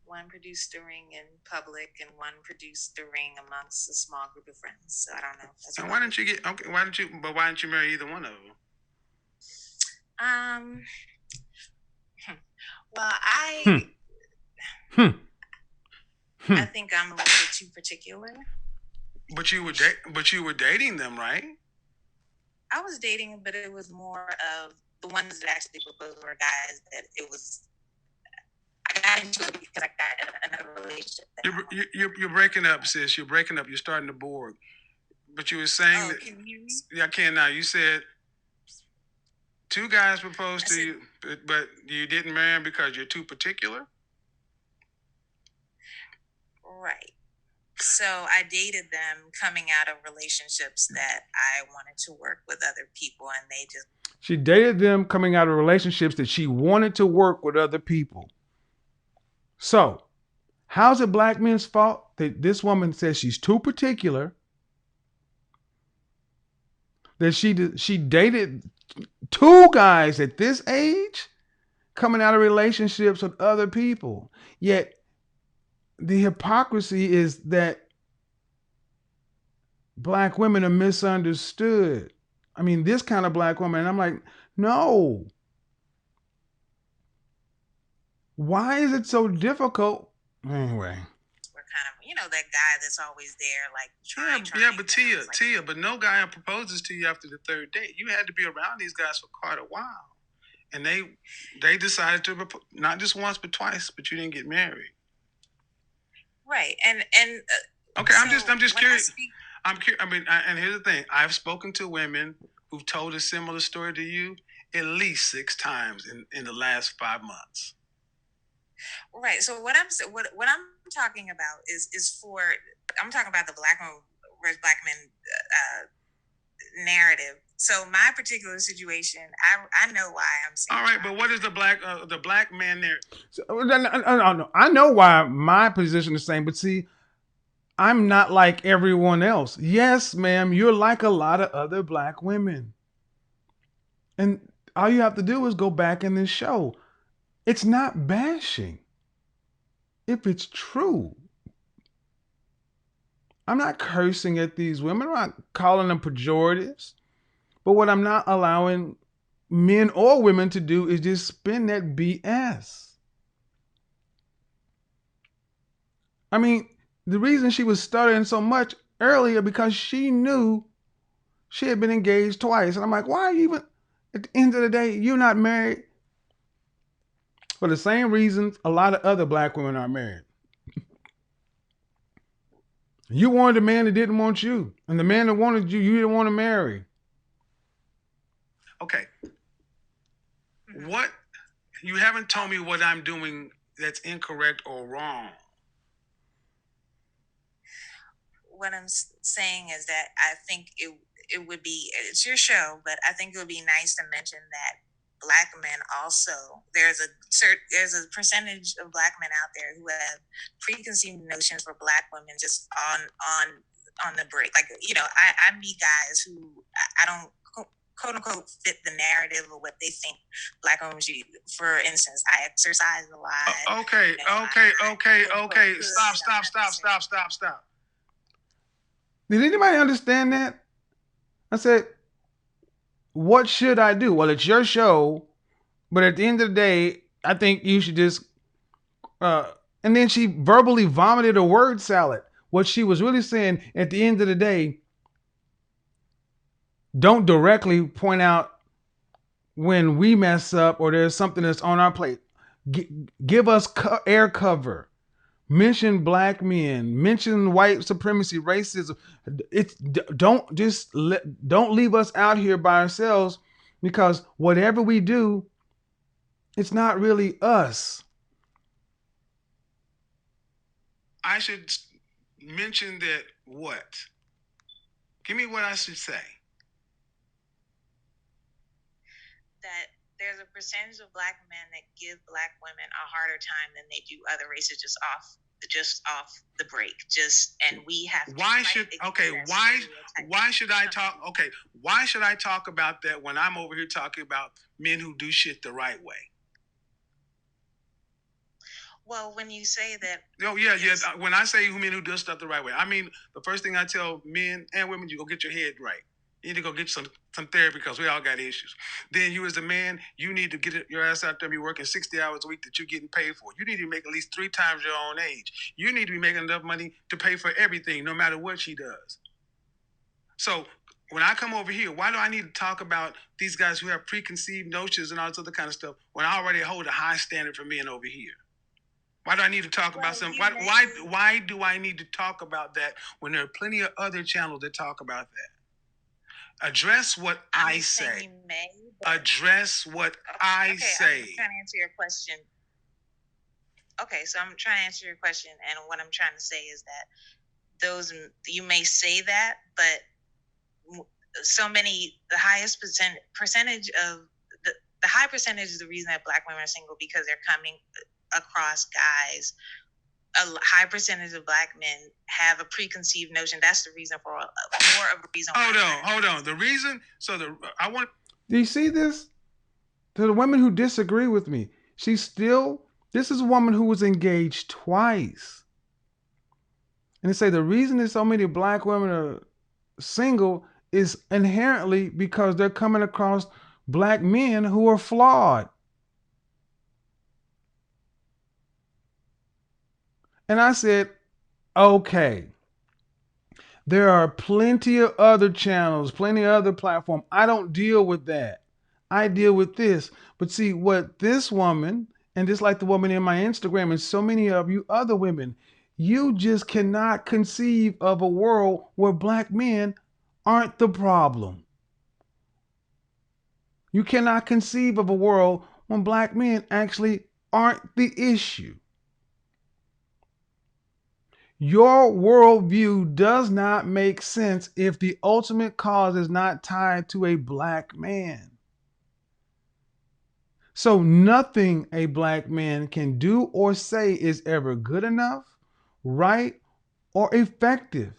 [SPEAKER 6] One produced a ring in public and one produced a ring amongst a small group of friends. So I don't know.
[SPEAKER 5] And why didn't you marry either one of them?
[SPEAKER 6] Well, I think I'm a little bit too particular.
[SPEAKER 5] But you were dating them, right?
[SPEAKER 6] I was dating, but it was more of the ones that actually proposed were guys that it was. I got into it because I got another relationship.
[SPEAKER 5] You're breaking up, sis. You're breaking up. You're starting to bore. But you were saying that.
[SPEAKER 6] Can you hear me?
[SPEAKER 5] Yeah, I can now. You said two guys proposed to you, but you didn't marry them because you're too particular?
[SPEAKER 6] Right. So I dated them coming out of relationships that I wanted to work with other people, and they just...
[SPEAKER 4] She dated them coming out of relationships that she wanted to work with other people. So, how's it black men's fault that this woman says she's too particular, that she dated two guys at this age coming out of relationships with other people? Yet, the hypocrisy is that black women are misunderstood. I mean, this kind of black woman, and I'm like, no. Why is it so difficult? Anyway.
[SPEAKER 6] We're kind of, that guy that's always there, like trying.
[SPEAKER 5] But Tia, but no guy proposes to you after the third date. You had to be around these guys for quite a while, and they decided to not just once but twice. But you didn't get married,
[SPEAKER 6] right? And
[SPEAKER 5] okay, so I'm just curious. I'm curious. I mean, and here's the thing: I've spoken to women who've told a similar story to you at least 6 times in the last 5 months.
[SPEAKER 6] Right. So what I'm talking about is I'm talking about the black men whereas black men narrative. So my particular situation, I know why I'm saying.
[SPEAKER 5] All right, but what is the black man narrative?
[SPEAKER 4] So, no. I know why my position is the same, but see, I'm not like everyone else. Yes, ma'am, you're like a lot of other black women. And all you have to do is go back in this show. It's not bashing. If it's true. I'm not cursing at these women. I'm not calling them pejoratives. But what I'm not allowing men or women to do is just spin that BS. I mean, the reason she was stuttering so much, earlier because she knew she had been engaged twice. And I'm like, why are you even, at the end of the day, you're not married? For the same reasons a lot of other black women are married. You wanted a man that didn't want you. And the man that wanted you, you didn't want to marry.
[SPEAKER 5] Okay. What, you haven't told me what I'm doing that's incorrect or wrong.
[SPEAKER 6] What I'm saying is that I think it would be, it's your show, but I think it would be nice to mention that Black men also, there's a percentage of Black men out there who have preconceived notions for Black women just on the break. Like, you know, I meet guys who I don't quote unquote fit the narrative of what they think Black women should do. For instance, I exercise a lot.
[SPEAKER 5] Okay,
[SPEAKER 6] you know,
[SPEAKER 5] okay. Stop.
[SPEAKER 4] Did anybody understand that? I said, what should I do? Well, it's your show, but at the end of the day, I think you should just, and then she verbally vomited a word salad. What she was really saying at the end of the day, don't directly point out when we mess up or there's something that's on our plate. Give us air cover. Mention Black men. Mention white supremacy, racism. Don't leave us out here by ourselves, because whatever we do, it's not really us.
[SPEAKER 5] I should mention that what? Give me what I should say.
[SPEAKER 6] That there's a percentage of Black men that give Black women a harder time than they do other races just off the break. And we have to
[SPEAKER 5] why should I talk about that when I'm over here talking about men who do shit the right way?
[SPEAKER 6] Well, when you say that,
[SPEAKER 5] when I say men who do stuff the right way, I mean the first thing I tell men and women, you go get your head right. You need to go get some therapy, because we all got issues. Then you as a man, you need to get your ass out there and be working 60 hours a week that you're getting paid for. You need to make at least 3 times your own age. You need to be making enough money to pay for everything, no matter what she does. So when I come over here, why do I need to talk about these guys who have preconceived notions and all this other kind of stuff when I already hold a high standard for men over here? Why do I need to talk about some? Why do I need to talk about that when there are plenty of other channels that talk about that? Address what I say. Address what I say.
[SPEAKER 6] I'm trying to answer your question. Okay, so I'm trying to answer your question, and what I'm trying to say is that you may say that, but the highest percentage of the high percentage is the reason that Black women are single, because they're coming across guys. A high percentage of Black men have a preconceived notion. That's the reason for more of a reason.
[SPEAKER 5] Hold on. The reason.
[SPEAKER 4] Do you see this? To the women who disagree with me, this is a woman who was engaged twice. And they say the reason that so many Black women are single is inherently because they're coming across Black men who are flawed. And I said, okay, there are plenty of other channels, plenty of other platforms. I don't deal with that. I deal with this. But see, what this woman, and just like the woman in my Instagram and so many of you other women, you just cannot conceive of a world where Black men aren't the problem. You cannot conceive of a world when Black men actually aren't the issue. Your worldview does not make sense if the ultimate cause is not tied to a Black man. So nothing a Black man can do or say is ever good enough, right, or effective.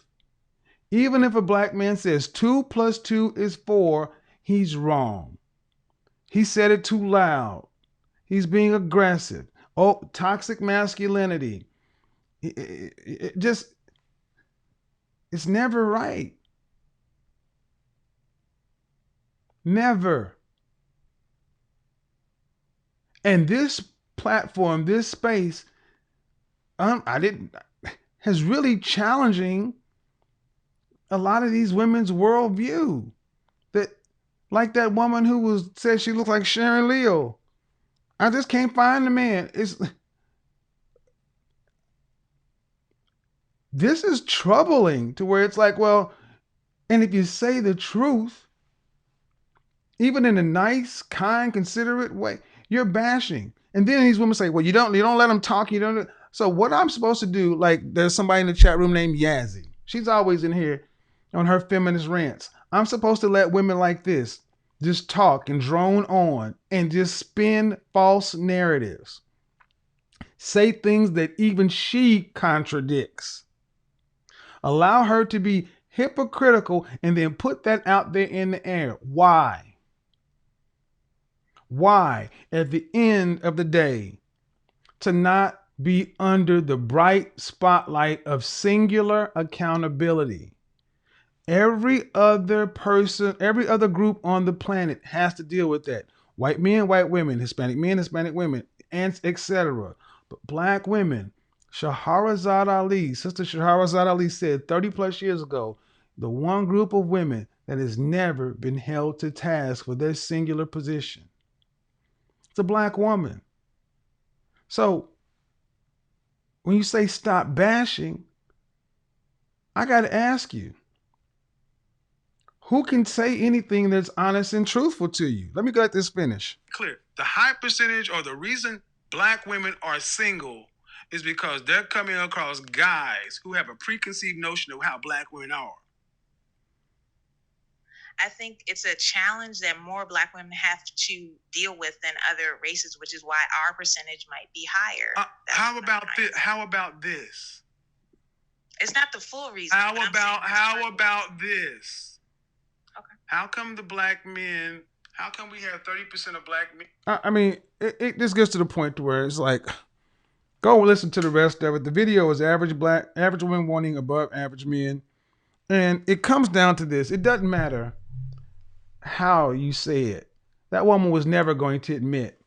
[SPEAKER 4] Even if a Black man says 2 + 2 is 4, he's wrong. He said it too loud. He's being aggressive. Oh, toxic masculinity. It's never right. Never. And this platform, this space, has really challenging a lot of these women's worldview. That, like that woman who said she looked like Sharon Leo. I just can't find the man. This is troubling to where it's like, well, and if you say the truth, even in a nice, kind, considerate way, you're bashing. And then these women say, well, you don't let them talk. You don't. So what I'm supposed to do, like there's somebody in the chat room named Yazzie. She's always in here on her feminist rants. I'm supposed to let women like this just talk and drone on and just spin false narratives. Say things that even she contradicts. Allow her to be hypocritical and then put that out there in the air. Why? Why, at the end of the day, to not be under the bright spotlight of singular accountability? Every other person, every other group on the planet has to deal with that. White men, white women, Hispanic men, Hispanic women, and etc. But black women, Shahrazad Ali, Sister Shahrazad Ali said 30 plus years ago, the one group of women that has never been held to task for their singular position. It's a black woman. So when you say stop bashing, I got to ask you, who can say anything that's honest and truthful to you? Let me let this finish.
[SPEAKER 5] Clear. The high percentage or the reason black women are single is because they're coming across guys who have a preconceived notion of how black women are.
[SPEAKER 6] I think it's a challenge that more black women have to deal with than other races, which is why our percentage might be higher.
[SPEAKER 5] How about this? How about this?
[SPEAKER 6] It's not the full reason.
[SPEAKER 5] How about this?
[SPEAKER 6] Okay.
[SPEAKER 5] How come the black men? How come we have 30% of black men?
[SPEAKER 4] I mean, it just gets to the point to where it's like, go listen to the rest of it. The video is average women wanting above average men. And it comes down to this. It doesn't matter how you say it. That woman was never going to admit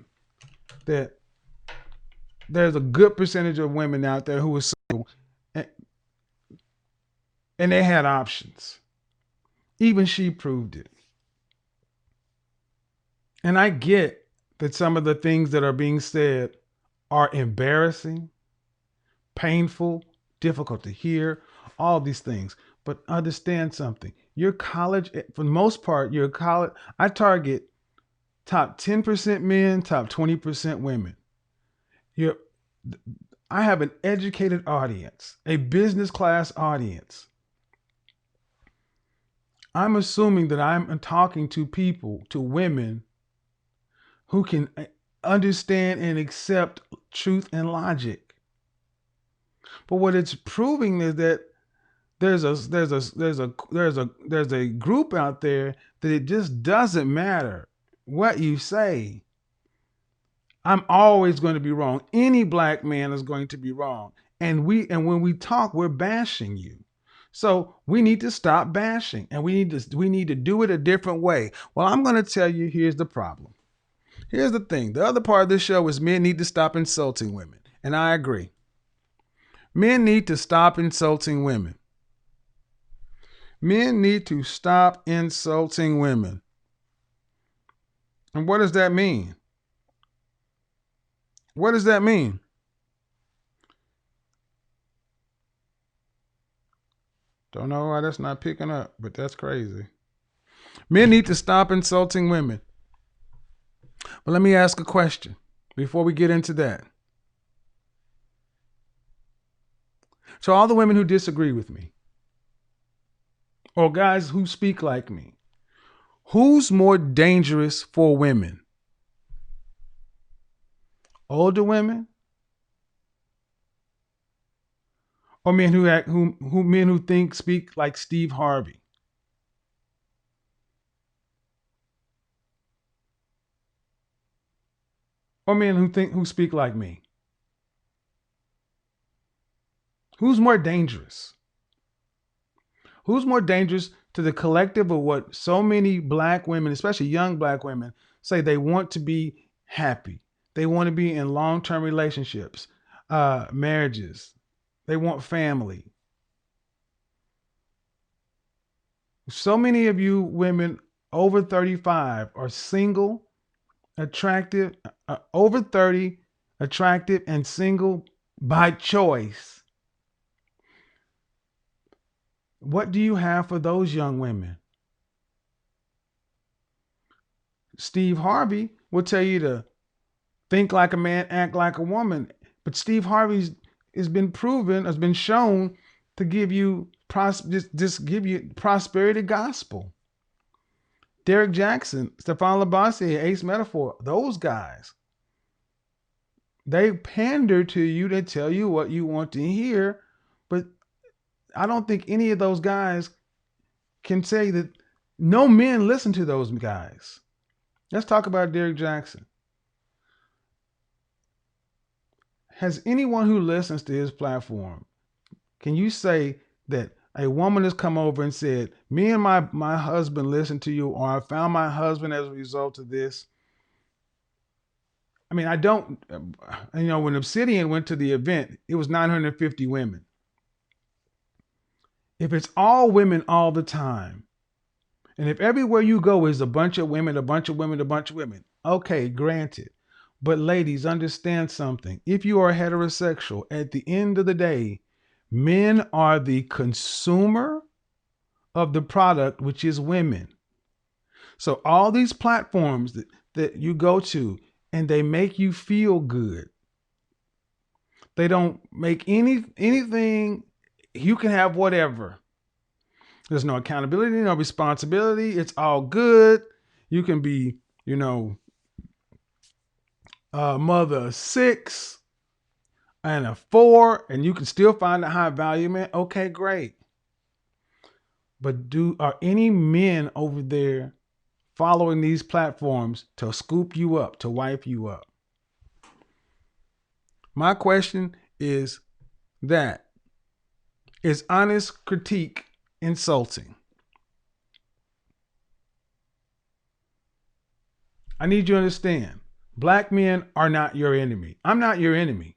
[SPEAKER 4] that there's a good percentage of women out there who were single and they had options. Even she proved it. And I get that some of the things that are being said are embarrassing, painful, difficult to hear, all these things. But understand something. Your college, for the most part, I target top 10% men, top 20% women. I have an educated audience, a business class audience. I'm assuming that I'm talking to people, to women who can understand and accept truth and logic. But what it's proving is that there's a group out there that it just doesn't matter what you say. I'm always going to be wrong. Any black man is going to be wrong. And when we talk, we're bashing you. So we need to stop bashing, and we need to do it a different way. Well, I'm going to tell you, here's the problem. Here's the thing. The other part of this show is men need to stop insulting women. And I agree. Men need to stop insulting women. Men need to stop insulting women. And what does that mean? What does that mean? Don't know why that's not picking up, but that's crazy. Men need to stop insulting women. But let me ask a question before we get into that. So all the women who disagree with me, or guys who speak like me, who's more dangerous for women? Older women, or men who speak like Steve Harvey? Or men who speak like me? Who's more dangerous? Who's more dangerous to the collective of what so many black women, especially young black women, say they want to be happy? They want to be in long-term relationships, marriages. They want family. So many of you women over 35 are single, attractive, over 30, attractive, and single by choice. What do you have for those young women? Steve Harvey will tell you to think like a man, act like a woman. But Steve Harvey's has been proven, has been shown to give you just give you prosperity gospel. Derek Jackson, Stefan Labassi, Ace Metaphor, those guys, they pander to you. They tell you what you want to hear, but I don't think any of those guys can say that no men listen to those guys. Let's talk about Derek Jackson. Has anyone who listens to his platform, can you say that a woman has come over and said, me and my husband listened to you, or I found my husband as a result of this? I mean, I don't, when Obsidian went to the event, it was 950 women. If it's all women all the time, and if everywhere you go is a bunch of women, a bunch of women, a bunch of women, okay, granted. But ladies, understand something. If you are heterosexual, at the end of the day, men are the consumer of the product, which is women. So all these platforms that you go to, and they make you feel good. They don't make anything, you can have whatever. There's no accountability, no responsibility. It's all good. You can be, mother of 6 and a 4, and you can still find a high value man. Okay, great. But are any men over there following these platforms to scoop you up, to wipe you up? My question is that, is honest critique insulting? I need you to understand, black men are not your enemy. I'm not your enemy.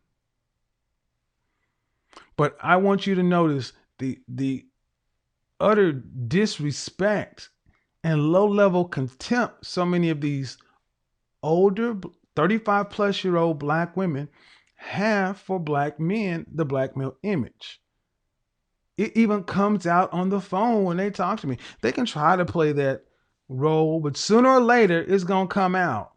[SPEAKER 4] But I want you to notice the utter disrespect and low-level contempt so many of these older 35-plus-year-old black women have for black men, the black male image. It even comes out on the phone when they talk to me. They can try to play that role, but sooner or later, it's going to come out.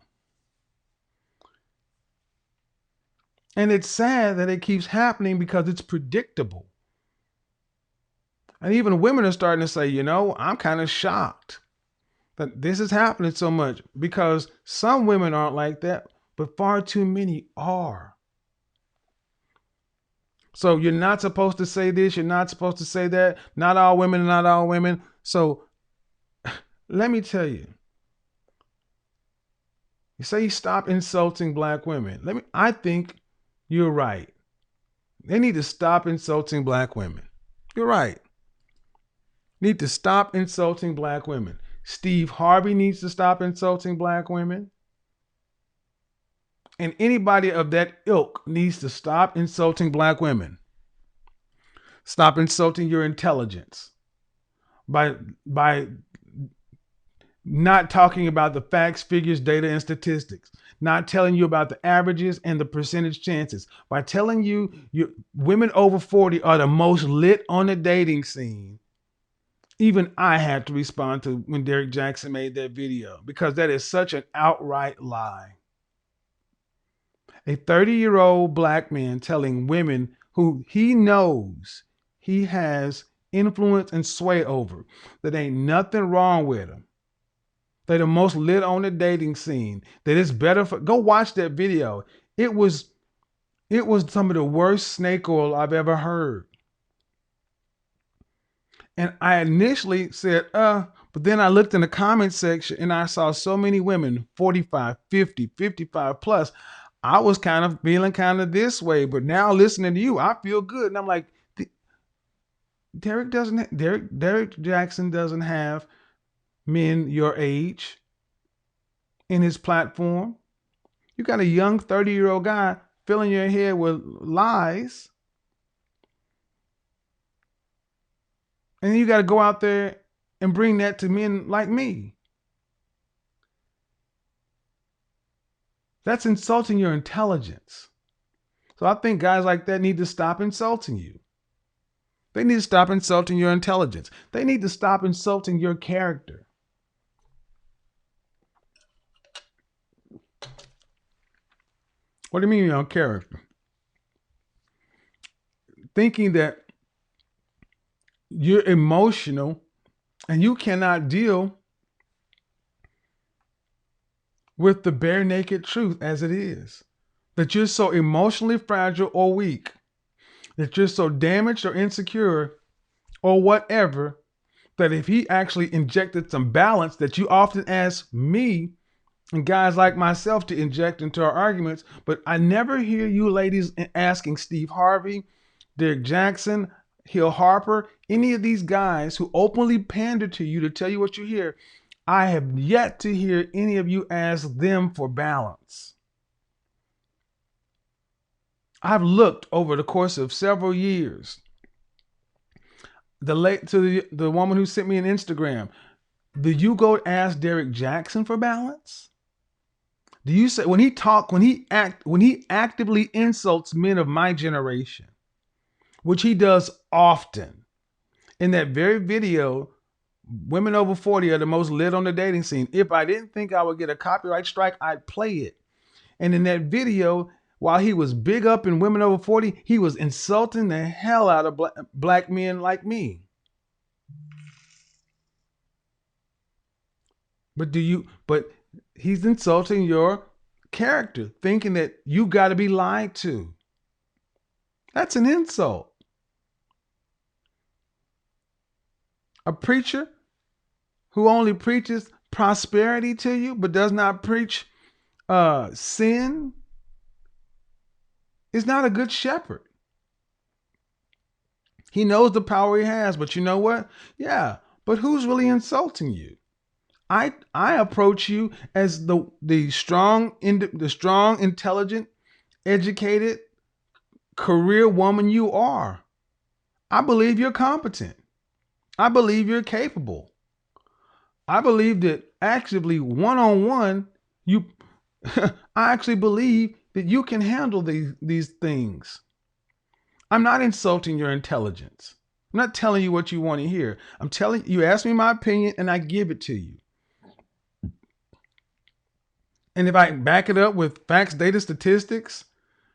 [SPEAKER 4] And it's sad that it keeps happening because it's predictable. And even women are starting to say, I'm kind of shocked that this is happening so much, because some women aren't like that, but far too many are. So you're not supposed to say this, you're not supposed to say that. Not all women, not all women. So let me tell you. You say stop insulting black women. I think you're right. They need to stop insulting black women. You're right. Need to stop insulting black women. Steve Harvey needs to stop insulting black women. And anybody of that ilk needs to stop insulting black women. Stop insulting your intelligence by not talking about the facts, figures, data, and statistics. Not telling you about the averages and the percentage chances. By telling you women over 40 are the most lit on the dating scene. Even I had to respond to when Derek Jackson made that video, because that is such an outright lie. A 30-year-old black man telling women who he knows he has influence and sway over that ain't nothing wrong with them. They're the most lit on the dating scene. That it's better for, go watch that video. It was some of the worst snake oil I've ever heard. And I initially said, but then I looked in the comment section and I saw so many women, 45, 50, 55 plus. I was kind of feeling kind of this way, but now listening to you, I feel good. And I'm like, Derek Jackson doesn't have men your age in his platform. You got a young 30-year-old guy filling your head with lies. And then you got to go out there and bring that to men like me. That's insulting your intelligence. So I think guys like that need to stop insulting you. They need to stop insulting your intelligence. They need to stop insulting your character. What do you mean your character? Thinking that you're emotional and you cannot deal with the bare naked truth as it is. That you're so emotionally fragile or weak, that you're so damaged or insecure or whatever, that if he actually injected some balance that you often ask me and guys like myself to inject into our arguments, but I never hear you ladies asking Steve Harvey, Derek Jackson, Hill Harper, any of these guys who openly pander to you to tell you what you hear. I have yet to hear any of you ask them for balance. I've looked over the course of several years. The woman who sent me an Instagram, do you go ask Derek Jackson for balance? Do you say when he actively insults men of my generation, which he does often? In that very video, women over 40 are the most lit on the dating scene. If I didn't think I would get a copyright strike, I'd play it. And in that video, while he was big up in women over 40, he was insulting the hell out of black men like me. But he's insulting your character, thinking that you got to be lied to. That's an insult. A preacher who only preaches prosperity to you, but does not preach sin, is not a good shepherd. He knows the power he has, but you know what? Yeah, but who's really insulting you? I approach you as the strong, intelligent, educated, career woman you are. I believe you're competent. I believe you're capable. I believe that actually one-on-one, I actually believe that you can handle these things. I'm not insulting your intelligence. I'm not telling you what you want to hear. I'm telling you, ask me my opinion and I give it to you. And if I back it up with facts, data, statistics,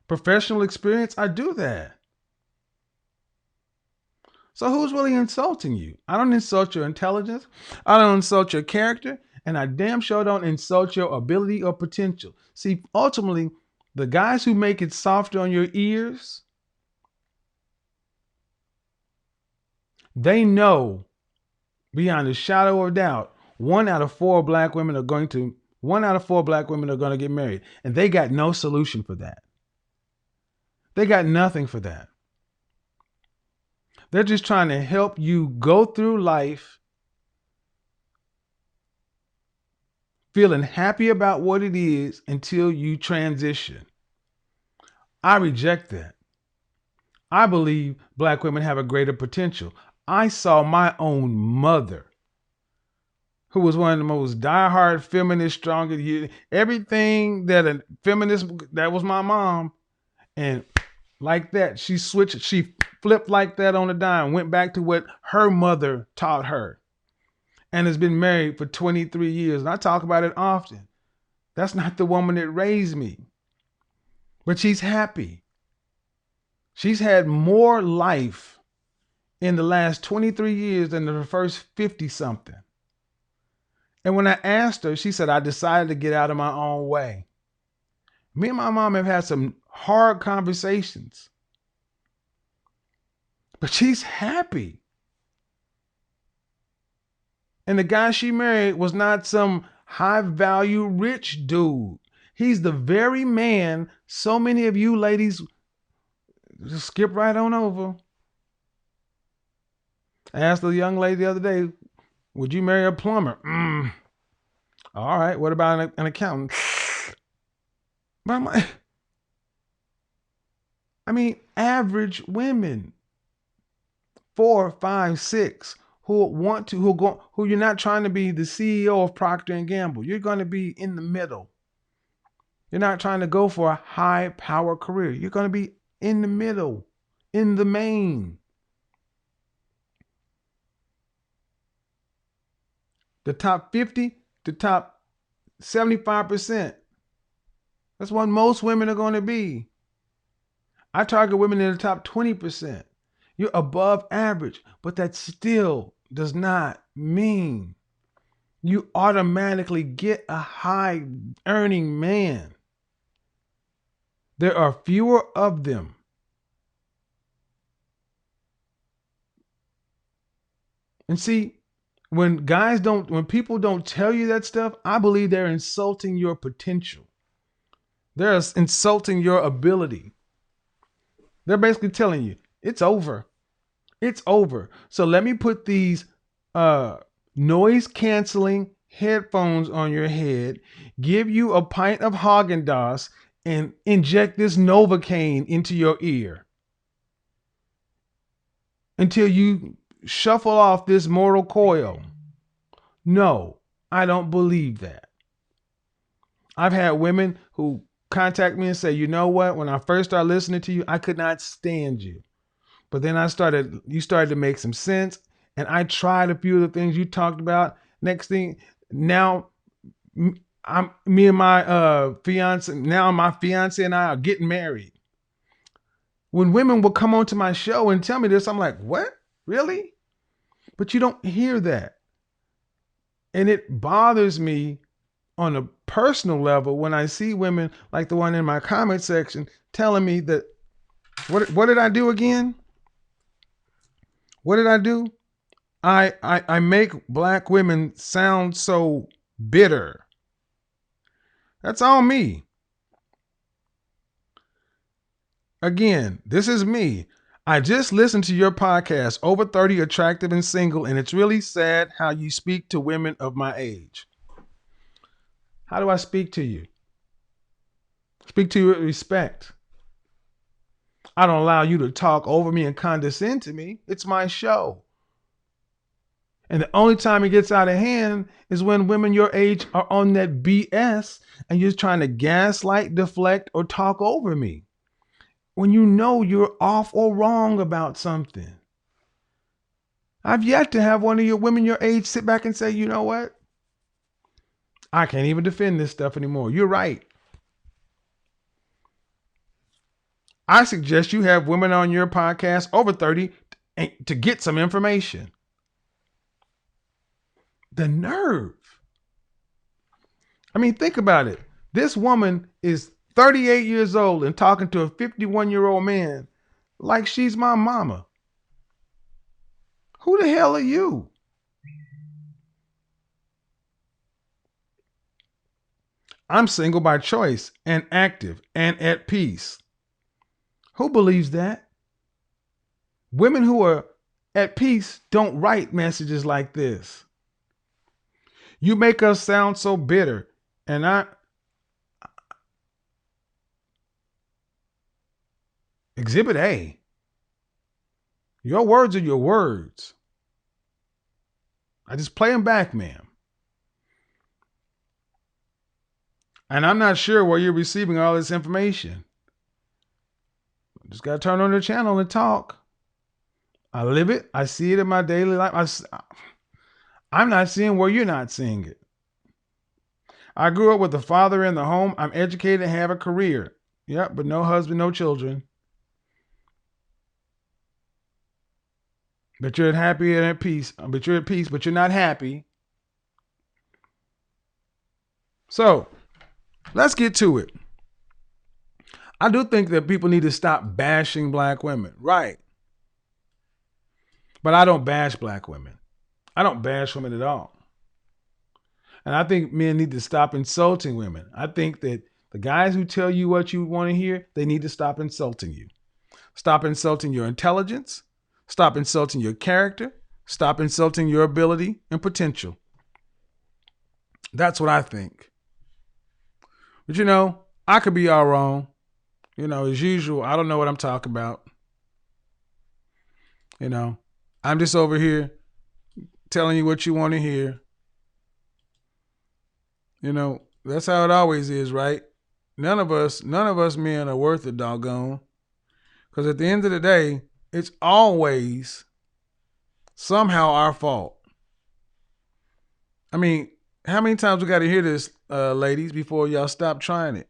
[SPEAKER 4] professional experience, I do that. So who's really insulting you? I don't insult your intelligence. I don't insult your character. And I damn sure don't insult your ability or potential. See, ultimately, the guys who make it softer on your ears, they know beyond a shadow of doubt, one out of four black women are going to get married. And they got no solution for that. They got nothing for that. They're just trying to help you go through life feeling happy about what it is until you transition. I reject that. I believe black women have a greater potential. I saw my own mother, who was one of the most diehard feminist, strongest, everything that a feminist, that was my mom. And like that, she flipped like that on a dime, went back to what her mother taught her, and has been married for 23 years. And I talk about it often. That's not the woman that raised me, but she's happy. She's had more life in the last 23 years than the first 50 something. And when I asked her, she said, I decided to get out of my own way. Me and my mom have had some hard conversations, but she's happy. And the guy she married was not some high value rich dude. He's the very man so many of you ladies just skip right on over. I asked a young lady the other day, would you marry a plumber? All right, what about an accountant? But average women, 4, 5, 6, who you're not trying to be the CEO of Procter and Gamble. You're going to be in the middle. You're not trying to go for a high power career. You're going to be in the middle, in the main. The top 50, the top 75%. That's what most women are going to be. I target women in the top 20%. You're above average, but that still does not mean you automatically get a high earning man. There are fewer of them. And see, when people don't tell you that stuff, I believe they're insulting your potential. They're insulting your ability. They're basically telling you, it's over. It's over. So let me put these noise canceling headphones on your head, give you a pint of Haagen-Dazs, and inject this Novocaine into your ear until you shuffle off this mortal coil. No, I don't believe that. I've had women who contact me and say, you know what? When I first started listening to you, I could not stand you. But then you started to make some sense. And I tried a few of the things you talked about. Next thing, now my fiance and I are getting married. When women will come onto my show and tell me this, I'm like, what? Really? But you don't hear that. And it bothers me on a personal level when I see women like the one in my comment section telling me that, what did I do again? What did I do? I make black women sound so bitter. That's all me. Again, this is me. I just listened to your podcast, Over 30, Attractive and Single, and it's really sad how you speak to women of my age. How do I speak to you? Speak to you with respect. I don't allow you to talk over me and condescend to me. It's my show. And the only time it gets out of hand is when women your age are on that BS and you're trying to gaslight, deflect, or talk over me. When you know you're off or wrong about something. I've yet to have one of your women your age sit back and say, you know what? I can't even defend this stuff anymore. You're right. I suggest you have women on your podcast over 30 to get some information. The nerve. I mean, think about it. This woman is 38 years old and talking to a 51-year-old man like she's my mama. Who the hell are you? I'm single by choice and active and at peace. Who believes that? Women who are at peace don't write messages like this. You make us sound so bitter. And Exhibit A. Your words are your words. I just play them back, ma'am. And I'm not sure where you're receiving all this information. Just got to turn on the channel and talk. I live it. I see it in my daily life. I'm not seeing where you're not seeing it. I grew up with a father in the home. I'm educated and have a career. Yep, but no husband, no children. But you're happy and at peace. But you're at peace, but you're not happy. So let's get to it. I do think that people need to stop bashing black women. Right. But I don't bash black women. I don't bash women at all. And I think men need to stop insulting women. I think that the guys who tell you what you want to hear, they need to stop insulting you. Stop insulting your intelligence. Stop insulting your character. Stop insulting your ability and potential. That's what I think. But I could be all wrong. As usual, I don't know what I'm talking about. I'm just over here telling you what you want to hear. You know, that's how it always is, right? None of us men are worth a doggone. Because at the end of the day, it's always somehow our fault. I mean, how many times we got to hear this, ladies, before y'all stop trying it?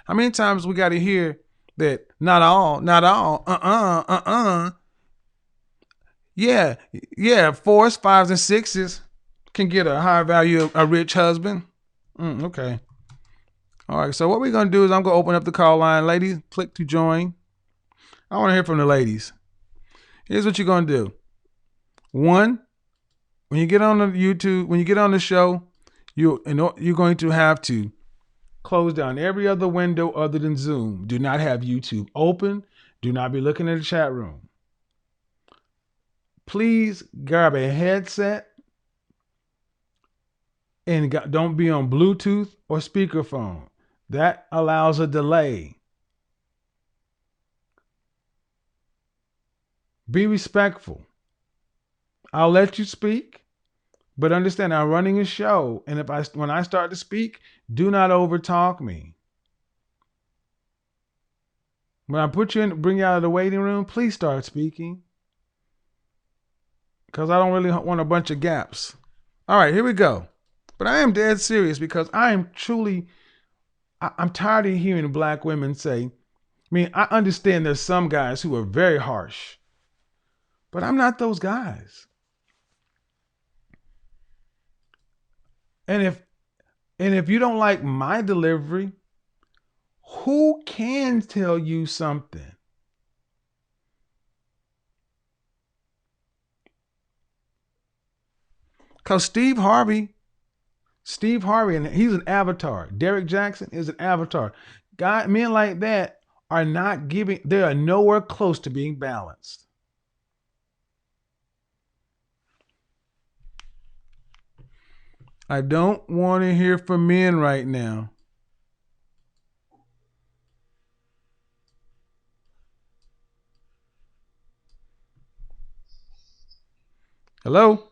[SPEAKER 4] How many times we got to hear that not all, yeah, fours, fives, and sixes can get a high value, a rich husband. Okay. All right, so what we're going to do is I'm going to open up the call line. Ladies, click to join. I want to hear from the ladies. Here's what you're going to do. One, when you get on the YouTube, when you get on the show, you're going to have to close down every other window other than Zoom. Do not have YouTube open. Do not be looking at the chat room. Please grab a headset and don't be on Bluetooth or speakerphone. That allows a delay. Be respectful. I'll let you speak, but understand I'm running a show, and when I start to speak, do not overtalk me. When I bring you out of the waiting room, please start speaking, because I don't really want a bunch of gaps. All right, here we go. But I am dead serious because I'm tired of hearing black women say, I mean, I understand there's some guys who are very harsh, but I'm not those guys. And if you don't like my delivery, who can tell you something? Because Steve Harvey, and he's an avatar. Derek Jackson is an avatar. Men like that are they are nowhere close to being balanced. I don't want to hear from men right now. Hello?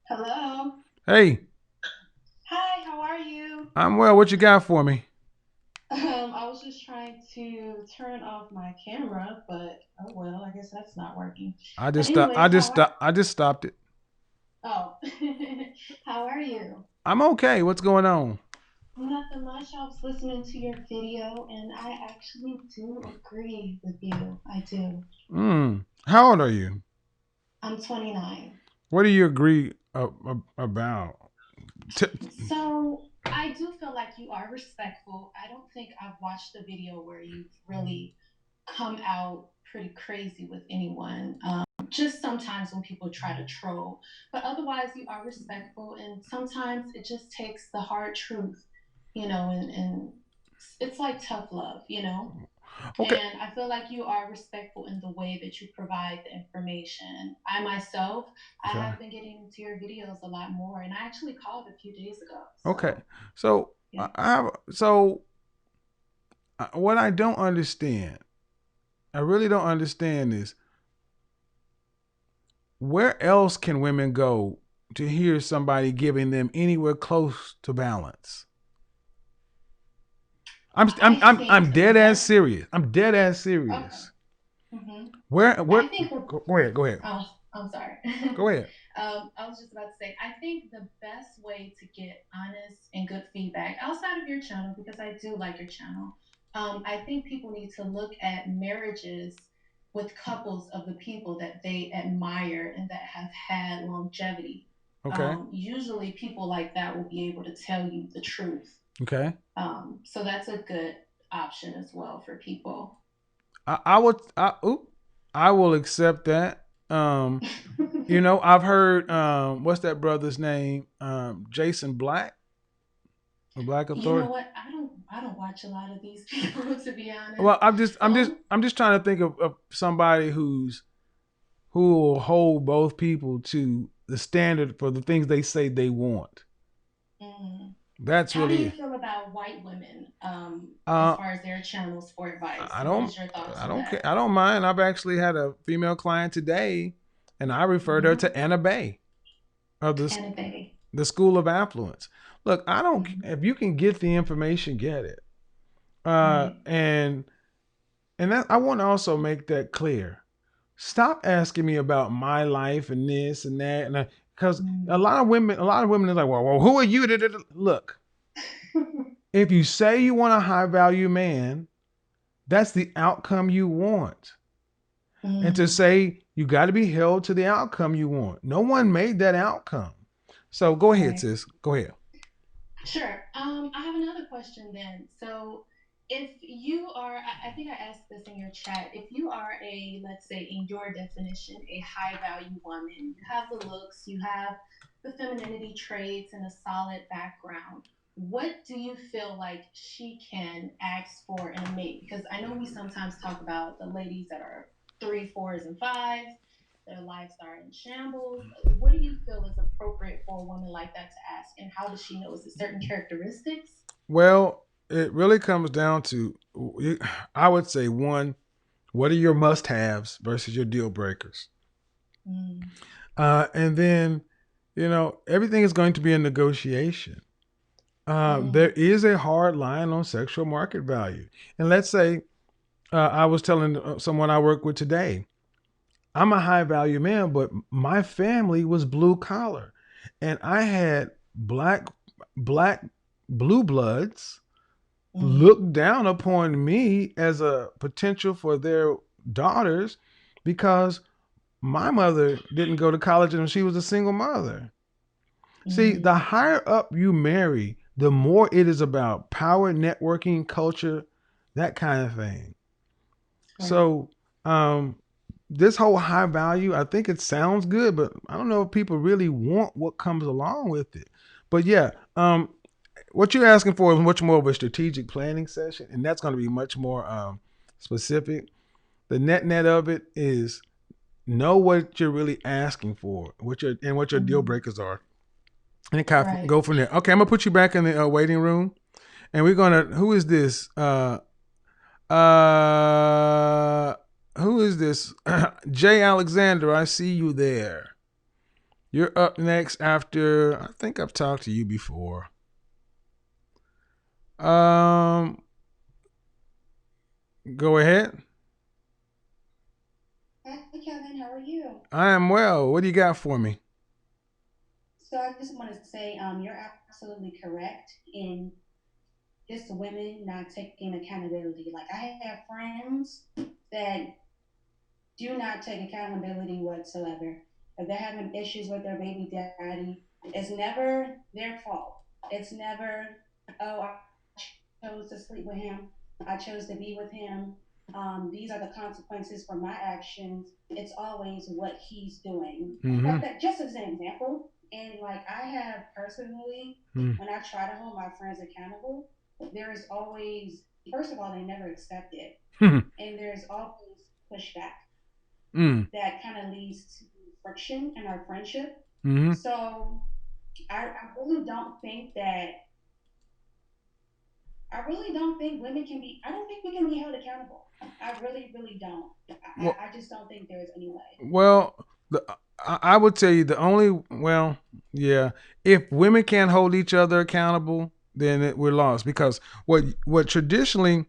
[SPEAKER 6] Hello.
[SPEAKER 4] Hey.
[SPEAKER 6] Hi, how are you?
[SPEAKER 4] I'm well. What you got for me?
[SPEAKER 6] I was just trying to turn off my camera, but oh well, I guess that's not working.
[SPEAKER 4] I
[SPEAKER 6] But
[SPEAKER 4] just stopped.
[SPEAKER 6] anyways,
[SPEAKER 4] I just stopped it.
[SPEAKER 6] Oh, how are you?
[SPEAKER 4] I'm okay. What's going on?
[SPEAKER 6] Nothing much. I was listening to your video, and I actually do agree with you. I do.
[SPEAKER 4] How old are you?
[SPEAKER 6] I'm 29.
[SPEAKER 4] What do you agree about?
[SPEAKER 6] So I do feel like you are respectful. I don't think I've watched a video where you've really come out pretty crazy with anyone. Just sometimes when people try to troll, but otherwise you are respectful, and sometimes it just takes the hard truth, and it's like tough love,
[SPEAKER 4] Okay.
[SPEAKER 6] And I feel like you are respectful in the way that you provide the information. I myself, I have been getting into your videos a lot more, and I actually called a few days ago.
[SPEAKER 4] Okay. So
[SPEAKER 6] Yeah.
[SPEAKER 4] What I don't understand, I really don't understand is where else can women go to hear somebody giving them anywhere close to balance? I'm dead ass serious. I'm dead ass serious.
[SPEAKER 6] Okay. Mm-hmm.
[SPEAKER 4] Where
[SPEAKER 6] I think
[SPEAKER 4] go ahead.
[SPEAKER 6] Oh, I'm sorry.
[SPEAKER 4] Go ahead.
[SPEAKER 6] I was just about to say, I think the best way to get honest and good feedback outside of your channel, because I do like your channel, I think people need to look at marriages with couples of the people that they admire and that have had longevity.
[SPEAKER 4] Okay.
[SPEAKER 6] Usually, people like that will be able to tell you the truth.
[SPEAKER 4] Okay.
[SPEAKER 6] So that's a good option as well for people.
[SPEAKER 4] I will accept that. I've heard what's that brother's name? Jason Black. Black Authority.
[SPEAKER 6] You know what? I don't watch a lot of these people, to be honest.
[SPEAKER 4] Well, I'm just trying to think of somebody who will hold both people to the standard for the things they say they want.
[SPEAKER 6] Mm.
[SPEAKER 4] That's
[SPEAKER 6] How
[SPEAKER 4] really.
[SPEAKER 6] do you feel about white women as far as their channels for advice? What is your thoughts on that?
[SPEAKER 4] I don't mind. I've actually had a female client today, and I referred her to Anna Bay. of
[SPEAKER 7] And a baby.
[SPEAKER 4] the school of affluence. Look, I don't. If you can get the information, get it. And that I want to also make that clear. Stop asking me about my life and this and that, and because a lot of women are like, well, who are you? Look, if you say you want a high value man, that's the outcome you want. And to say you got to be held to the outcome you want. No one made that outcome. So go ahead, sis. Go ahead.
[SPEAKER 7] Sure. I have another question then. So, if you are, I think I asked this in your chat. If you are let's say, in your definition, a high value woman, you have the looks, you have the femininity traits, and a solid background. What do you feel like she can ask for in a mate? Because I know we sometimes talk about the ladies that are 3, 4s, and 5s. Their lives are in shambles. What do you feel is appropriate for a woman like that to ask? And how does she know? Is it certain characteristics?
[SPEAKER 4] Well, it really comes down to, I would say, one, what are your must haves versus your deal breakers? And then, everything is going to be a negotiation. There is a hard line on sexual market value. And let's say I was telling someone I work with today, I'm a high value man, but my family was blue collar, and I had black blue bloods look down upon me as a potential for their daughters because my mother didn't go to college and she was a single mother. See, the higher up you marry, the more it is about power, networking, culture, that kind of thing. So, this whole high value, I think it sounds good, but I don't know if people really want what comes along with it. But yeah, what you're asking for is much more of a strategic planning session, and that's going to be much more specific. The net of it is know what you're really asking for, what your deal breakers are, and kind of go from there. Okay, I'm gonna put you back in the waiting room, and we're gonna. Who is this? Who is this? Jay Alexander, I see you there. You're up next after, I think I've talked to you before. Go ahead.
[SPEAKER 8] Hi, Kevin. How are you?
[SPEAKER 4] I am well. What do you got for me?
[SPEAKER 8] So I just want to say, you're absolutely correct in just women not taking accountability. Like I have friends that do not take accountability whatsoever. If they're having issues with their baby daddy, it's never their fault. It's never, oh, I chose to sleep with him. I chose to be with him. These are the consequences for my actions. It's always what he's doing. That just as an example. And like I have personally, when I try to hold my friends accountable, there is always, first of all, they never accept it. And there's always pushback that kind of leads to friction in our friendship. So I really don't think that I really don't think women can be. I don't think we can be held accountable. I really, really don't. I just don't think there's any way.
[SPEAKER 4] Well, I would tell you the only. Well, yeah. If women can't hold each other accountable, then we're lost because what traditionally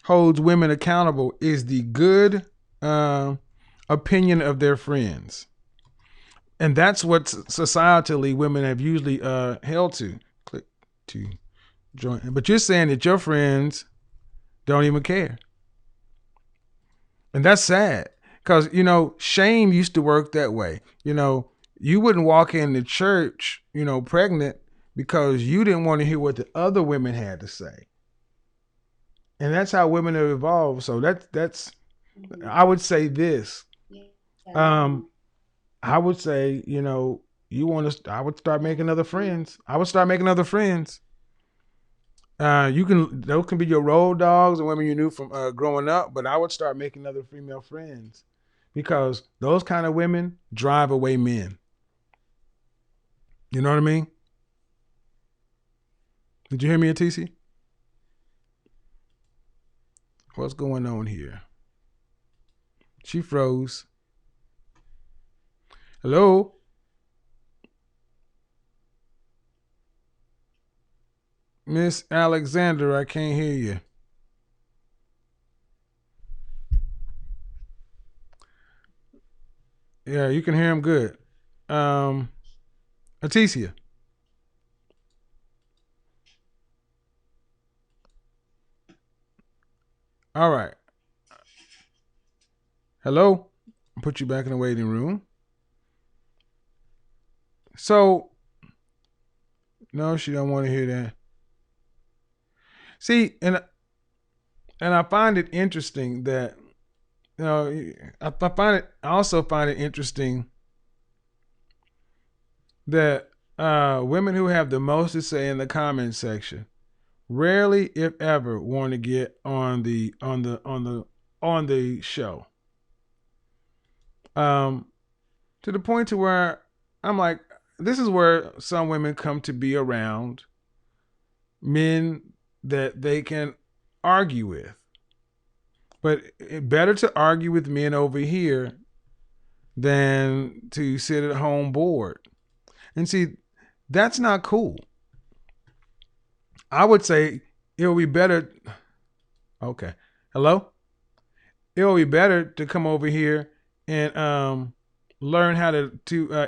[SPEAKER 4] holds women accountable is the good opinion of their friends, and that's what societally women have usually held to. Click to join, but you're saying that your friends don't even care, and that's sad because shame used to work that way. You wouldn't walk into church pregnant because you didn't want to hear what the other women had to say, and that's how women have evolved. So that's I would say this. I would say you want to. I would start making other friends. Those can be your road dogs and women you knew from growing up, but I would start making other female friends because those kind of women drive away men. You know what I mean? Did you hear me, TC? What's going on here? She froze. Hello? Miss Alexander, I can't hear you. Yeah, you can hear him good. Aticia. All right. Hello? Put you back in the waiting room. So, no, she don't want to hear that. See, and I find it interesting that I also find it interesting that women who have the most to say in the comment section rarely, if ever, want to get on the show. To the point to where I'm like, this is where some women come to be around men that they can argue with. But it's better to argue with men over here than to sit at home bored. And see, that's not cool. I would say it would be better. Okay. Hello? It would be better to come over here and learn how to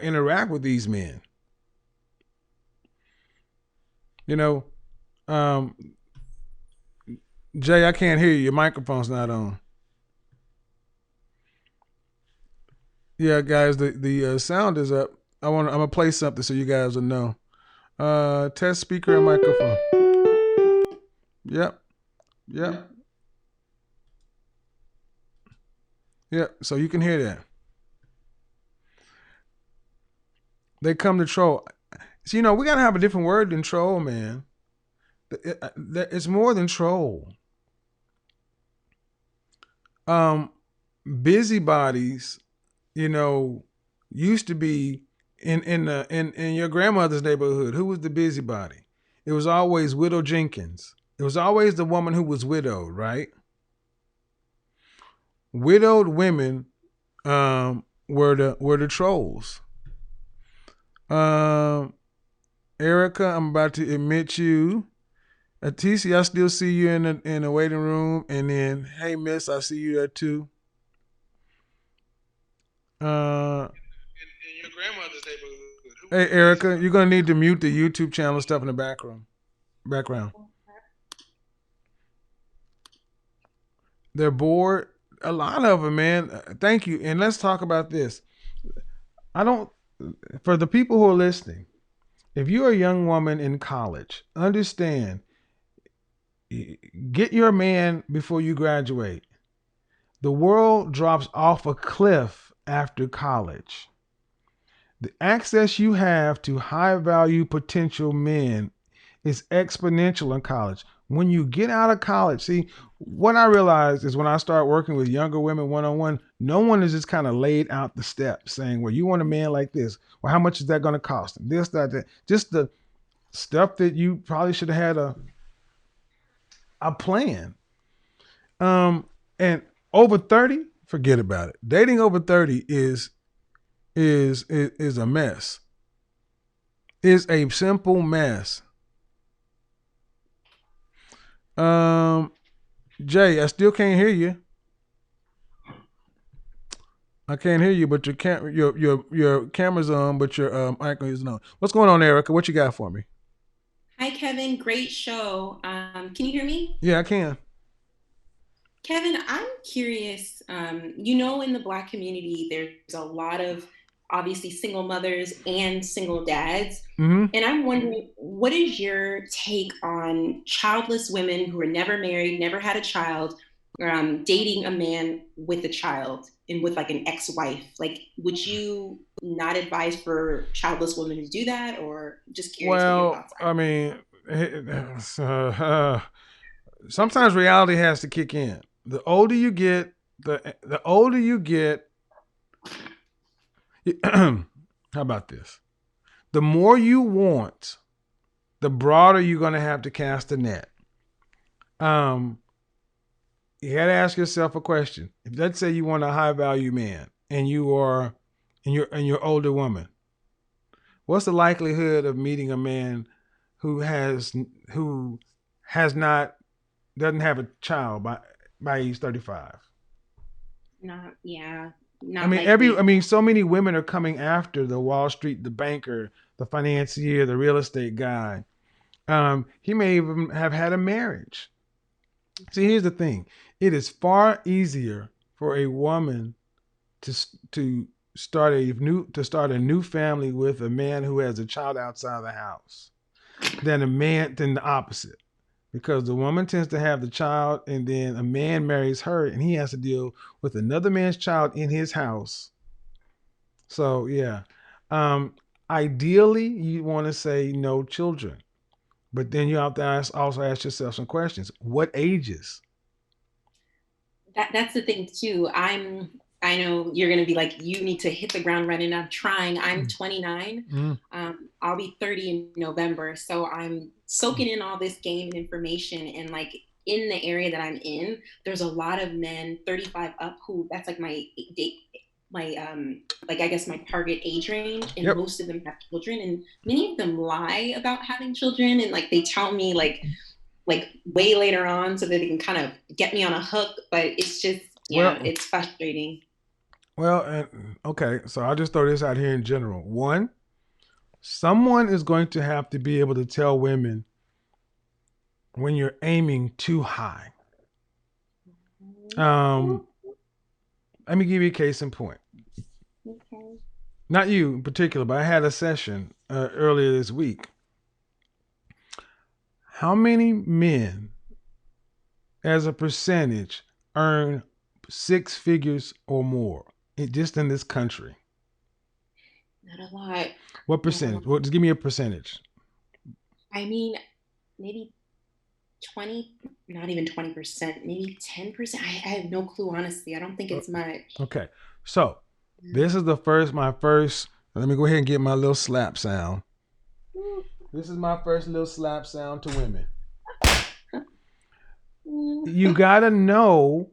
[SPEAKER 4] interact with these men. You know, Jay, I can't hear you. Your microphone's not on. Yeah, guys, the sound is up. I'm gonna play something so you guys will know. Test speaker and microphone. Yep. Yep. So you can hear that. They come to troll. So, we gotta have a different word than troll, man. It's more than troll. Busybodies, used to be in your grandmother's neighborhood. Who was the busybody? It was always Widow Jenkins. It was always the woman who was widowed, right? Widowed women were the trolls. Erica, I'm about to admit you. Aticia, I still see you in the waiting room. And then, hey, miss, I see you there too. In your grandmother's neighborhood. Hey, Erica, you're going to need to mute the YouTube channel stuff in the background. They're bored. A lot of them, man. Thank you. And let's talk about this. For the people who are listening, if you're a young woman in college, understand, get your man before you graduate. The world drops off a cliff after college. The access you have to high value potential men is exponential in college. When you get out of college, see, what I realized is when I start working with younger women one-on-one, no one is just kind of laid out the steps saying, well, you want a man like this. Well, how much is that going to cost? This, that. Just the stuff that you probably should have had a plan. And over 30, forget about it. Dating over 30 is a mess. Is a simple mess. Jay, I still can't hear you. I can't hear you, but your camera's on, but your icon isn't on. What's going on, Erica? What you got for me?
[SPEAKER 9] Hi, Kevin. Great show. Can you hear me?
[SPEAKER 4] Yeah, I can.
[SPEAKER 9] Kevin, I'm curious. In the Black community, there's a lot of obviously single mothers and single dads.
[SPEAKER 4] Mm-hmm.
[SPEAKER 9] And I'm wondering, what is your take on childless women who are never married, never had a child, dating a man with a child and with like an ex-wife? Like, would you not advise for childless women to do that, or just curious what your thoughts are?
[SPEAKER 4] I mean, sometimes reality has to kick in. The older you get, the older you get. How about this? The more you want, the broader you're going to have to cast the net. You got to ask yourself a question. If let's say you want a high value man and you're older woman, what's the likelihood of meeting a man who has not doesn't have a child by age 35.
[SPEAKER 9] Not
[SPEAKER 4] I mean,
[SPEAKER 9] likely.
[SPEAKER 4] so many women are coming after the Wall Street, the banker, the financier, the real estate guy. He may even have had a marriage. See, here's the thing: it is far easier for a woman to start a new family with a man who has a child outside of the house than the opposite. Because the woman tends to have the child, and then a man marries her, and he has to deal with another man's child in his house. So yeah, ideally you want to say no children, but then you have to also ask yourself some questions. What ages?
[SPEAKER 9] That's the thing too. I know you're gonna be like, you need to hit the ground running. I'm trying. I'm 29.
[SPEAKER 4] Mm.
[SPEAKER 9] I'll be 30 in November. So I'm soaking in all this game and information, and like in the area that I'm in, there's a lot of men 35 up who that's like my date like I guess my target age range, and
[SPEAKER 4] Yep.
[SPEAKER 9] most of them have children, and many of them lie about having children, and like they tell me like way later on so that they can kind of get me on a hook, but it's just it's frustrating.
[SPEAKER 4] Well, okay, so I'll just throw this out here in general. One, someone is going to have to be able to tell women when you're aiming too high. Let me give you a case in point.
[SPEAKER 9] Okay.
[SPEAKER 4] Not you in particular, but I had a session earlier this week. How many men, as a percentage, earn six figures or more just in this country?
[SPEAKER 9] Not a lot.
[SPEAKER 4] What percentage? Well, just give me a percentage.
[SPEAKER 9] I mean, maybe 20, not even 20%, maybe 10%. I have no clue, honestly. I don't think it's much.
[SPEAKER 4] Okay. So this is my first, let me go ahead and get my little slap sound. This is my first little slap sound to women. You gotta know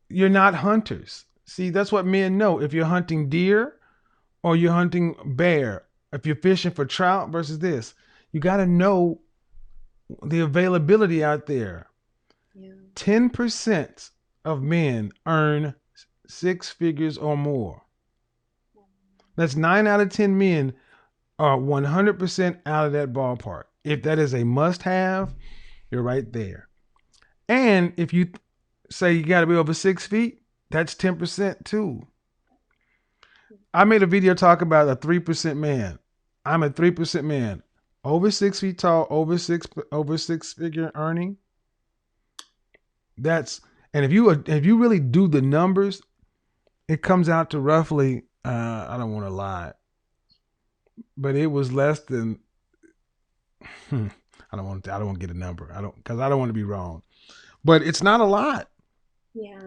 [SPEAKER 4] you're not hunters. See, that's what men know. If you're hunting deer or you're hunting bear, if you're fishing for trout versus this, you gotta know the availability out there. 10% of men earn six figures or more. That's 9 out of 10 men are 100% out of that ballpark. If that is a must have, you're right there. And if you say you got to be over 6 feet, that's 10% too. I made a video talking about a 3% man. I'm a 3% man. Over 6 feet tall, over six figure earning. And if you really do the numbers, it comes out to roughly, I don't want to lie, but it was less than I don't want to get a number. Because I don't want to be wrong. But it's not a lot.
[SPEAKER 9] Yeah.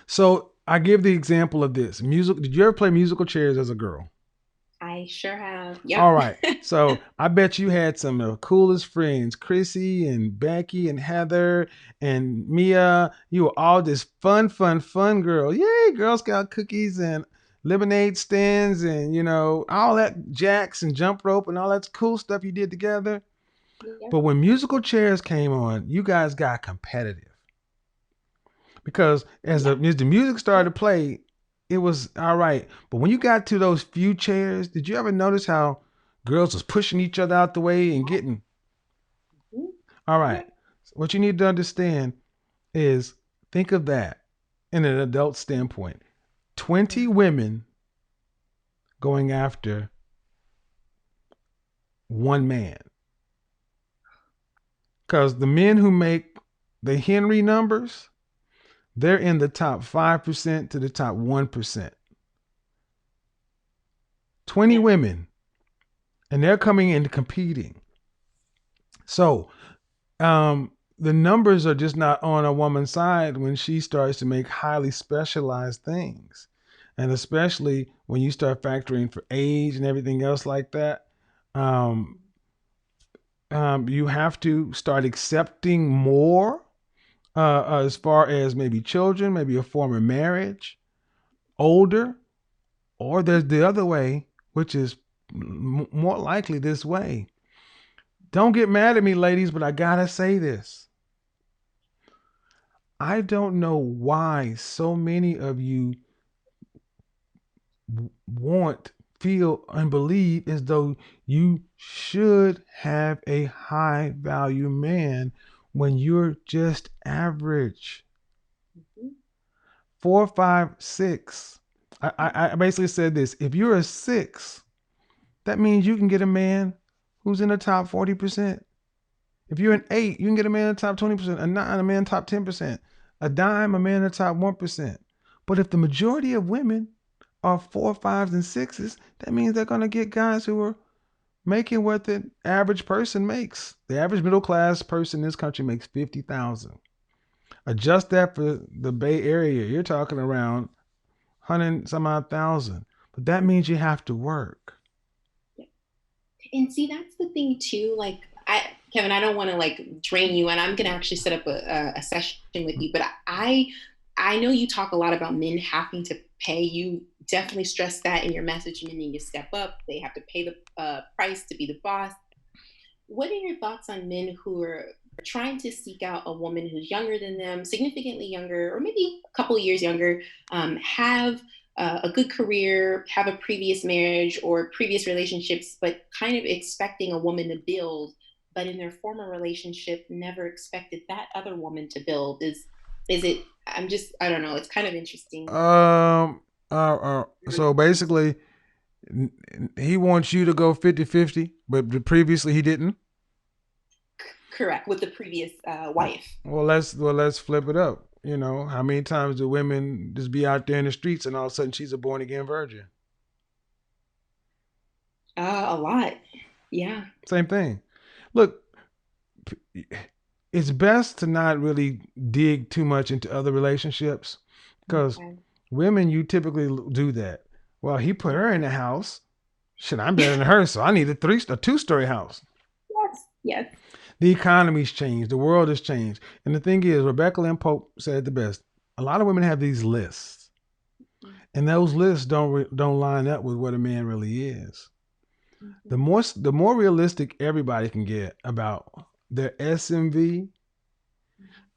[SPEAKER 4] So I give the example of this. Did you ever play musical chairs as a girl?
[SPEAKER 9] I sure have. Yep.
[SPEAKER 4] All right. So I bet you had some of the coolest friends, Chrissy and Becky and Heather and Mia. You were all this fun girl. Yay, Girl Scout cookies and lemonade stands and, all that jacks and jump rope and all that cool stuff you did together. But when musical chairs came on, you guys got competitive. Because as the music started to play, it was all right. But when you got to those few chairs, did you ever notice how girls was pushing each other out the way and getting? All right. What you need to understand is think of that in an adult standpoint. 20 women going after one man. Because the men who make the Henry numbers, they're in the top 5% to the top 1%. 20 women, and they're coming in competing. So the numbers are just not on a woman's side when she starts to make highly specialized things. And especially when you start factoring for age and everything else like that, you have to start accepting more as far as maybe children, maybe a former marriage, older, or there's the other way, which is more likely this way. Don't get mad at me, ladies, but I gotta say this. I don't know why so many of you feel, and believe as though you should have a high value man when you're just average. 4, 5, 6. I basically said this. If you're a 6, that means you can get a man who's in the top 40%. If you're an 8, you can get a man in the top 20%, a 9, a man in the top 10%, a dime, a man in the top 1%. But if the majority of women are 4, 5s, and 6s, that means they're going to get guys who are making what the average person makes. The average middle class person in this country makes $50,000. Adjust that for the Bay Area, you're talking around 100 some odd thousand. But that means you have to work.
[SPEAKER 9] And see, that's the thing too. Like, Kevin, I don't want to like drain you, and I'm gonna actually set up a session with you. But I know you talk a lot about men having to pay. You definitely stress that in your message. Men need to step up. They have to pay the price to be the boss. What are your thoughts on men who are trying to seek out a woman who's younger than them, significantly younger, or maybe a couple of years younger, have a good career, have a previous marriage or previous relationships, but kind of expecting a woman to build, but in their former relationship never expected that other woman to build? Is it? I don't know. It's kind of interesting.
[SPEAKER 4] So basically, he wants you to go 50-50, but previously he didn't.
[SPEAKER 9] Correct, with the previous wife.
[SPEAKER 4] Well, let's flip it up. You know, how many times do women just be out there in the streets and all of a sudden she's a born again virgin?
[SPEAKER 9] A lot. Yeah.
[SPEAKER 4] Same thing. Look, it's best to not really dig too much into other relationships because women, you typically do that. Well, he put her in the house. Shit, I'm better than her, so I need a 2-story house.
[SPEAKER 9] Yes. Yes.
[SPEAKER 4] The economy's changed. The world has changed. And the thing is, Rebecca Lynn Pope said it the best. A lot of women have these lists. And those lists don't line up with what a man really is. The more realistic everybody can get about their SMV,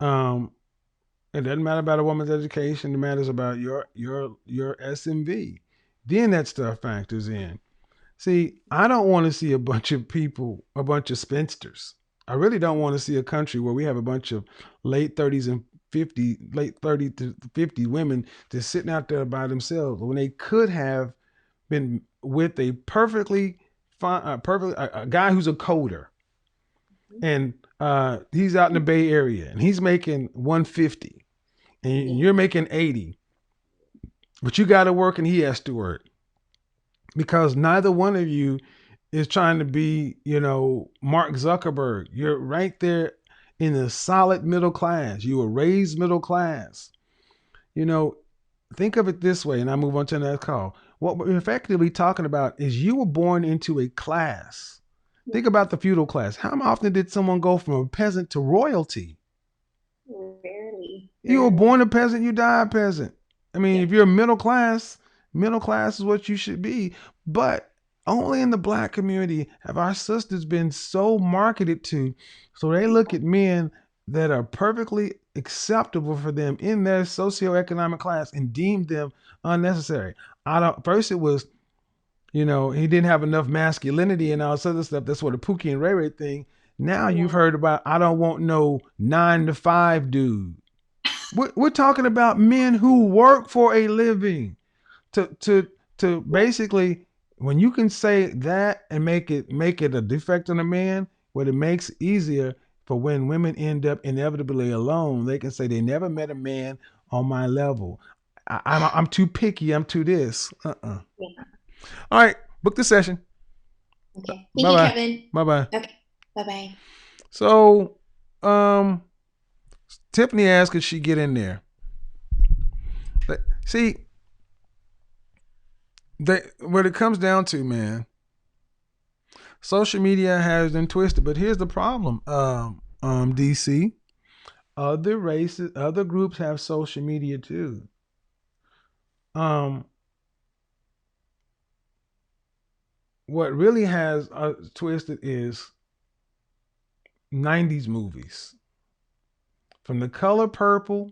[SPEAKER 4] it doesn't matter about a woman's education. It matters about your SMV. Then that stuff factors in. See, I don't want to see a bunch of spinsters. I really don't want to see a country where we have a bunch of late 30s and 50, late 30 to 50 women just sitting out there by themselves when they could have been with a perfectly fine, a guy who's a coder, and he's out in the Bay Area and he's making 150, and you're making 80, but you got to work and he has to work because neither one of you is trying to be, Mark Zuckerberg. You're right there in the solid middle class. You were raised middle class. Think of it this way, and I move on to the next call. What we're effectively talking about is you were born into a class. Think about the feudal class. How often did someone go from a peasant to royalty?
[SPEAKER 9] Rarely.
[SPEAKER 4] You were born a peasant, you die a peasant. I mean, if you're middle class is what you should be. But only in the Black community have our sisters been so marketed to, so they look at men that are perfectly acceptable for them in their socioeconomic class and deem them unnecessary. First it was, he didn't have enough masculinity and all this other stuff. That's what the Pookie and Ray Ray thing. Now you've heard about, I don't want no 9-to-5 dude. We're talking about men who work for a living to basically, when you can say that and make it a defect on a man, what it makes easier for when women end up inevitably alone, they can say they never met a man on my level. I'm too picky. I'm too this. Yeah. All right, book the session.
[SPEAKER 9] Okay. Thank you, Kevin.
[SPEAKER 4] Bye-bye.
[SPEAKER 9] Okay. Bye-bye.
[SPEAKER 4] So, Tiffany asked, could she get in there? See, what it comes down to, man, social media has been twisted. But here's the problem, DC. Other races, other groups have social media too. What really has twisted is '90s movies, from The Color Purple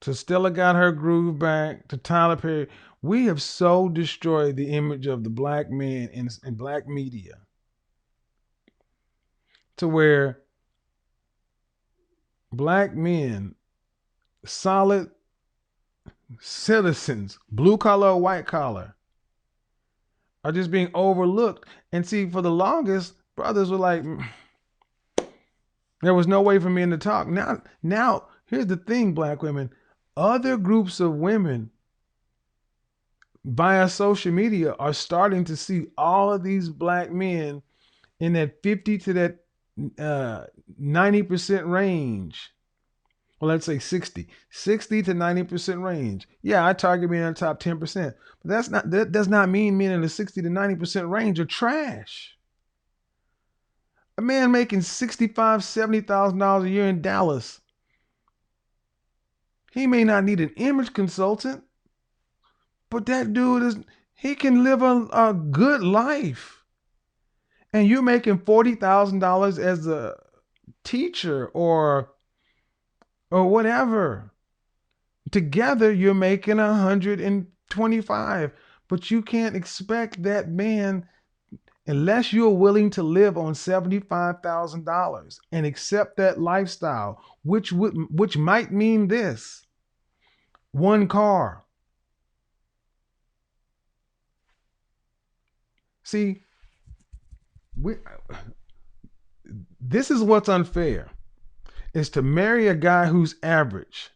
[SPEAKER 4] to Stella Got Her Groove Back to Tyler Perry. We have so destroyed the image of the black man in black media to where black men, solid citizens, blue collar or white collar, are just being overlooked. And see, for the longest, brothers were like, there was no way for men to talk. Now, here's the thing, black women. Other groups of women via social media are starting to see all of these black men in that 50 to that 90% range. Well, let's say 60 to 90% range. Yeah, I target being in the top 10%, but that does not mean men in the 60 to 90% range are trash. A man making $65,000, $70,000 a year in Dallas, he may not need an image consultant, but that dude he can live a good life. And you're making $40,000 as a teacher or whatever. Together you're making 125, but you can't expect that man, unless you're willing to live on $75,000 and accept that lifestyle, which might mean this: one car. See, this is what's unfair, is to marry a guy who's average,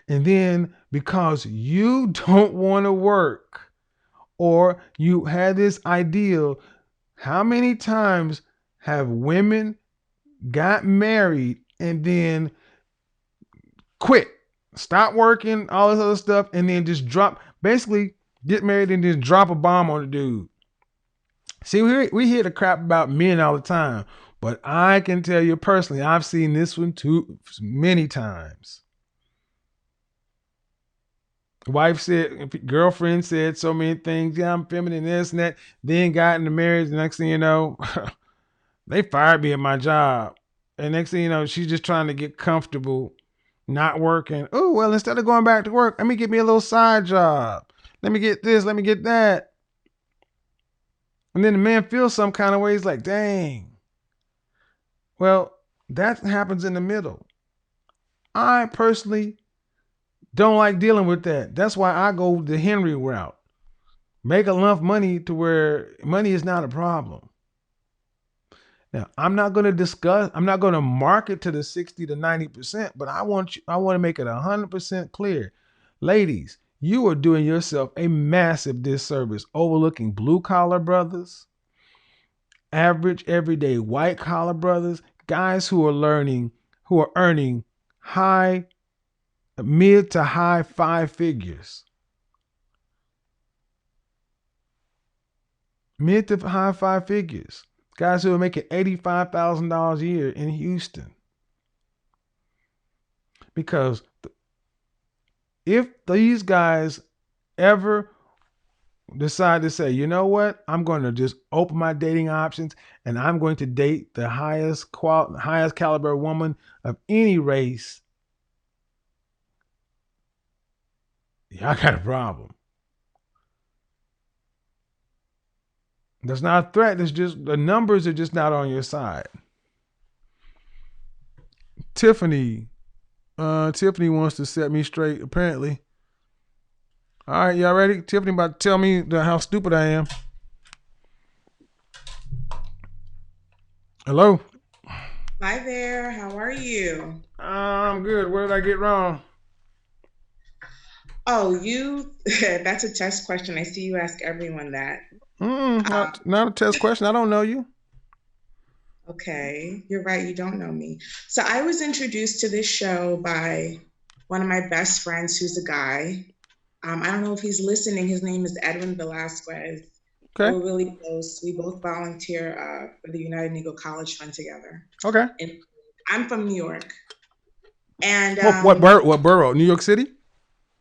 [SPEAKER 4] and then because you don't want to work or you had this ideal. How many times have women got married and then quit, stop working, all this other stuff, and then just basically get married and just drop a bomb on the dude? See, we hear the crap about men all the time, but I can tell you personally, I've seen this one too many times. Girlfriend said so many things. Yeah, I'm feminine, this and that. Then got into marriage. The next thing you know, they fired me at my job. And next thing you know, she's just trying to get comfortable, not working. Oh, well, instead of going back to work, let me get me a little side job. Let me get this, let me get that. And then the man feels some kind of way. He's like, dang. Well, that happens in the middle. I personally don't like dealing with that. That's why I go the Henry route. Make enough money to where money is not a problem. Now, I'm not going to market to the 60 to 90%, but I want to make it 100% clear. Ladies, you are doing yourself a massive disservice overlooking blue collar brothers, average everyday white collar brothers, guys who are earning mid to high five figures. Mid to high five figures. Guys who are making $85,000 a year in Houston. Because if these guys ever decide to say, you know what, I'm going to just open my dating options and I'm going to date the highest caliber woman of any race, y'all got a problem. That's not a threat. It's just the numbers are just not on your side. Tiffany wants to set me straight, apparently. All right, y'all ready? Tiffany about to tell me how stupid I am. Hello?
[SPEAKER 10] Hi there. How are you?
[SPEAKER 4] I'm good. What did I get wrong?
[SPEAKER 10] Oh, that's a test question. I see you ask everyone that.
[SPEAKER 4] Not a test question. I don't know you.
[SPEAKER 10] Okay, you're right. You don't know me. So I was introduced to this show by one of my best friends who's a guy. I don't know if he's listening. His name is Edwin Velasquez.
[SPEAKER 4] Okay.
[SPEAKER 10] We're really close. We both volunteer for the United Negro College Fund together.
[SPEAKER 4] Okay.
[SPEAKER 10] And I'm from New York. And
[SPEAKER 4] what borough? New York City?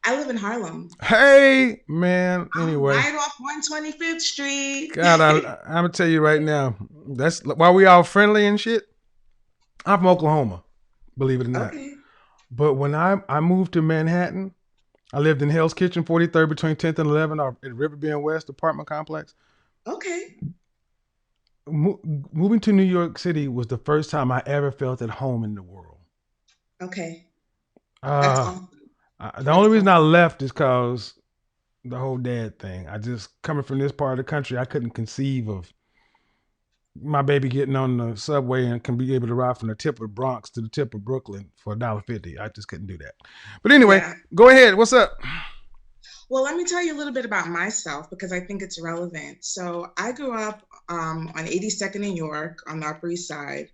[SPEAKER 10] I live in Harlem.
[SPEAKER 4] Hey, man. Anyway.
[SPEAKER 10] I'm right off 125th Street.
[SPEAKER 4] God, I'm going to tell you right now. That's why we all friendly and shit. I'm from Oklahoma, believe it or not.
[SPEAKER 10] Okay.
[SPEAKER 4] But when I moved to Manhattan, I lived in Hell's Kitchen, 43rd between 10th and 11th at Riverbend West apartment complex.
[SPEAKER 10] Okay.
[SPEAKER 4] Moving to New York City was the first time I ever felt at home in the world.
[SPEAKER 10] Okay. That's awesome.
[SPEAKER 4] The only reason I left is because the whole dad thing. I just, coming from this part of the country, I couldn't conceive of my baby getting on the subway and can be able to ride from the tip of Bronx to the tip of Brooklyn for $1.50. I just couldn't do that. But anyway, Go ahead. What's up?
[SPEAKER 10] Well, let me tell you a little bit about myself because I think it's relevant. So I grew up on 82nd in York on the Upper East Side.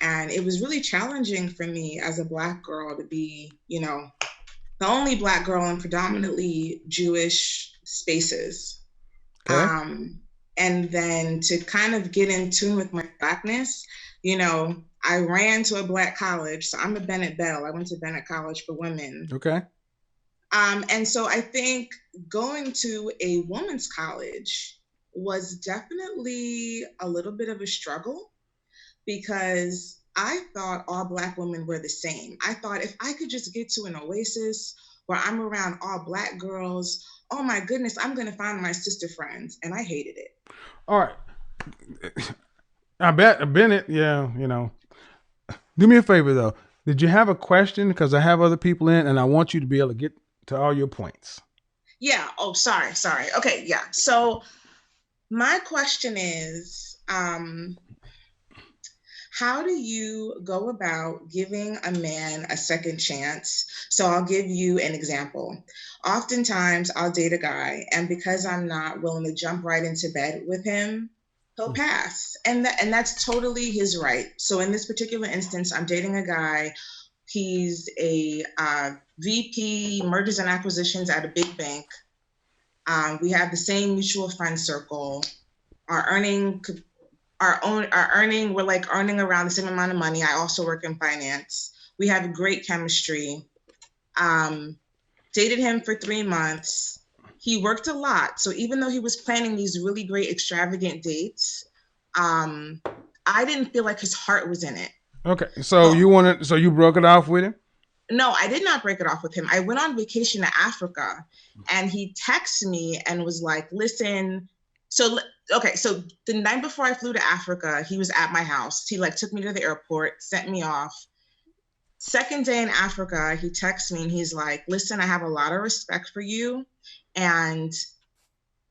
[SPEAKER 10] And it was really challenging for me as a Black girl to be, you know, the only Black girl in predominantly Jewish spaces.
[SPEAKER 4] Okay.
[SPEAKER 10] And then to kind of get in tune with my Blackness, you know, I ran to a Black college. So I'm a Bennett Belle. I went to Bennett College for Women.
[SPEAKER 4] Okay.
[SPEAKER 10] And so I think going to a women's college was definitely a little bit of a struggle because I thought all Black women were the same. I thought if I could just get to an oasis where I'm around all Black girls, oh my goodness, I'm going to find my sister friends. And I hated it.
[SPEAKER 4] All right. I bet Bennett, yeah, you know. Do me a favor, though. Did you have a question? Because I have other people in, and I want you to be able to get to all your points.
[SPEAKER 10] Yeah. Oh, sorry. Okay. Yeah. So my question is, how do you go about giving a man a second chance? So I'll give you an example. Oftentimes I'll date a guy, and because I'm not willing to jump right into bed with him, he'll pass. And that's totally his right. So in this particular instance, I'm dating a guy. He's a VP mergers and acquisitions at a big bank. We have the same mutual friend circle. Our earning, we're like earning around the same amount of money. I also work in finance. We have great chemistry. Dated him for 3 months. He worked a lot. So even though he was planning these really great extravagant dates, I didn't feel like his heart was in it.
[SPEAKER 4] Okay. So you broke it off with him?
[SPEAKER 10] No, I did not break it off with him. I went on vacation to Africa and he texted me and was like, listen, so the night before I flew to Africa, he was at my house. He like took me to the airport, sent me off. Second day in Africa, he texts me and he's like, listen, I have a lot of respect for you. And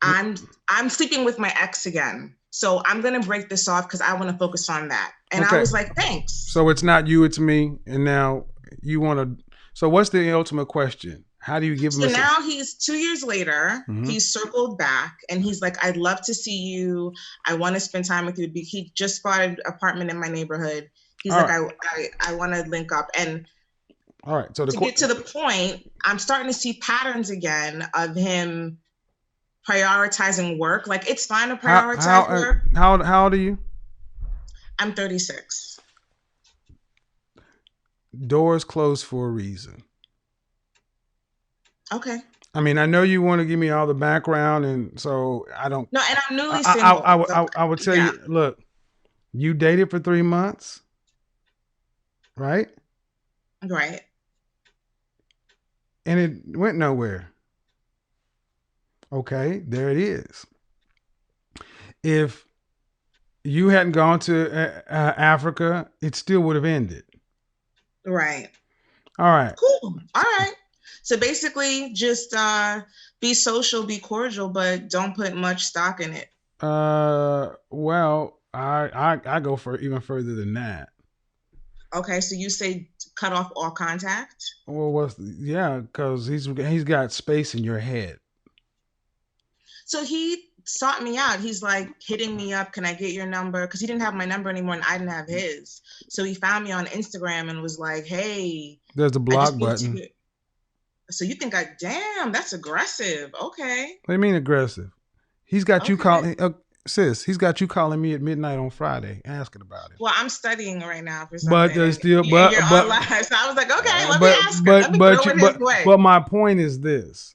[SPEAKER 10] I'm sleeping with my ex again. So I'm going to break this off because I want to focus on that. And I was like, thanks.
[SPEAKER 4] So it's not you, it's me. And now you want to, so what's the ultimate question? How do you give him
[SPEAKER 10] So now he's 2 years later,
[SPEAKER 4] Mhm.
[SPEAKER 10] He's circled back and he's like, I'd love to see you. I want to spend time with you. He just bought an apartment in my neighborhood. He's
[SPEAKER 4] All
[SPEAKER 10] like, I want to link up. And
[SPEAKER 4] all right. So
[SPEAKER 10] to get to the point, I'm starting to see patterns again of him prioritizing work. Like it's fine to prioritize work.
[SPEAKER 4] How old are you?
[SPEAKER 10] I'm 36.
[SPEAKER 4] Doors closed for a reason.
[SPEAKER 10] Okay.
[SPEAKER 4] I mean, I know you want to give me all the background, and so I don't.
[SPEAKER 10] No, and I'm newly single.
[SPEAKER 4] I would tell you, look, you dated for 3 months, right?
[SPEAKER 10] Right.
[SPEAKER 4] And it went nowhere. Okay, there it is. If you hadn't gone to Africa, it still would have ended.
[SPEAKER 10] Right.
[SPEAKER 4] All right.
[SPEAKER 10] Cool. All right. So basically, just be social, be cordial, but don't put much stock in it.
[SPEAKER 4] Well, I go for even further than that.
[SPEAKER 10] Okay, so you say cut off all contact?
[SPEAKER 4] Well, because he's got space in your head.
[SPEAKER 10] So he sought me out. He's like hitting me up. Can I get your number? Because he didn't have my number anymore and I didn't have his. So he found me on Instagram and was like, hey.
[SPEAKER 4] There's a block button.
[SPEAKER 10] So you think damn, that's aggressive. Okay.
[SPEAKER 4] What do you mean aggressive? He's got you calling, sis, he's got you calling me at midnight on Friday asking about it.
[SPEAKER 10] Well, I'm studying right now for something.
[SPEAKER 4] But there's still,
[SPEAKER 10] you're on live. So I was like, okay, let me ask him. Let me throw it his way.
[SPEAKER 4] But my point is this.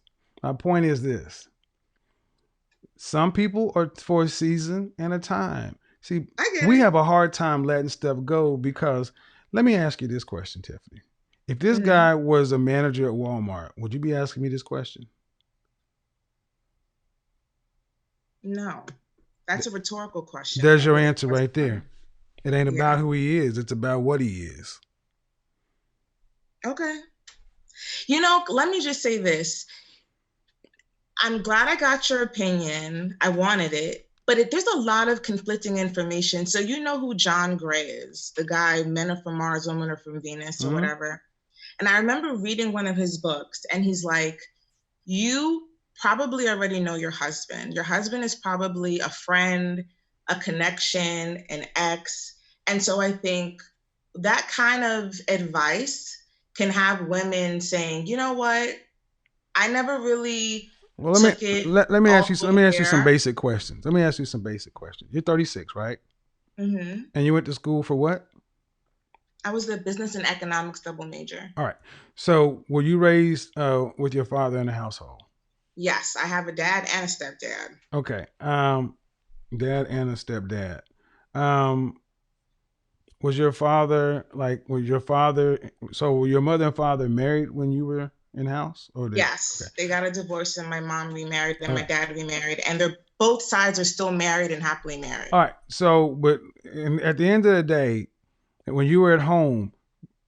[SPEAKER 4] Some people are for a season and a time. See, we have a hard time letting stuff go because Let me ask you this question, Tiffany. If this guy was a manager at Walmart, would you be asking me this question?
[SPEAKER 10] No, that's a rhetorical question.
[SPEAKER 4] There's
[SPEAKER 10] That
[SPEAKER 4] your
[SPEAKER 10] really
[SPEAKER 4] answer
[SPEAKER 10] wasn't
[SPEAKER 4] right there. It ain't about who he is. It's about what he is.
[SPEAKER 10] Okay. Let me just say this. I'm glad I got your opinion. I wanted it. But there's a lot of conflicting information. So you know who John Gray is, the guy, Men Are From Mars, Women Are From Venus, or whatever. And I remember reading one of his books, and he's like, you probably already know your husband. Your husband is probably a friend, a connection, an ex. And so I think that kind of advice can have women saying, you know what? I never really
[SPEAKER 4] Well,
[SPEAKER 10] took it
[SPEAKER 4] let me
[SPEAKER 10] all
[SPEAKER 4] ask you.
[SPEAKER 10] the
[SPEAKER 4] Let
[SPEAKER 10] way
[SPEAKER 4] me ask you some
[SPEAKER 10] there.
[SPEAKER 4] basic questions. Let me ask you some basic questions. You're 36, right?
[SPEAKER 10] Mm-hmm.
[SPEAKER 4] And you went to school for what?
[SPEAKER 10] I was a business and economics double major.
[SPEAKER 4] All right. So, were you raised with your father in the household?
[SPEAKER 10] Yes, I have a dad and a stepdad.
[SPEAKER 4] Okay. Dad and a stepdad. Was your father so were your mother and father married when you were in the house?
[SPEAKER 10] Yes, they got a divorce and my mom remarried and my
[SPEAKER 4] right.
[SPEAKER 10] dad remarried, and they're both sides are still married and happily married.
[SPEAKER 4] All right. So, but at the end of the day, when you were at home,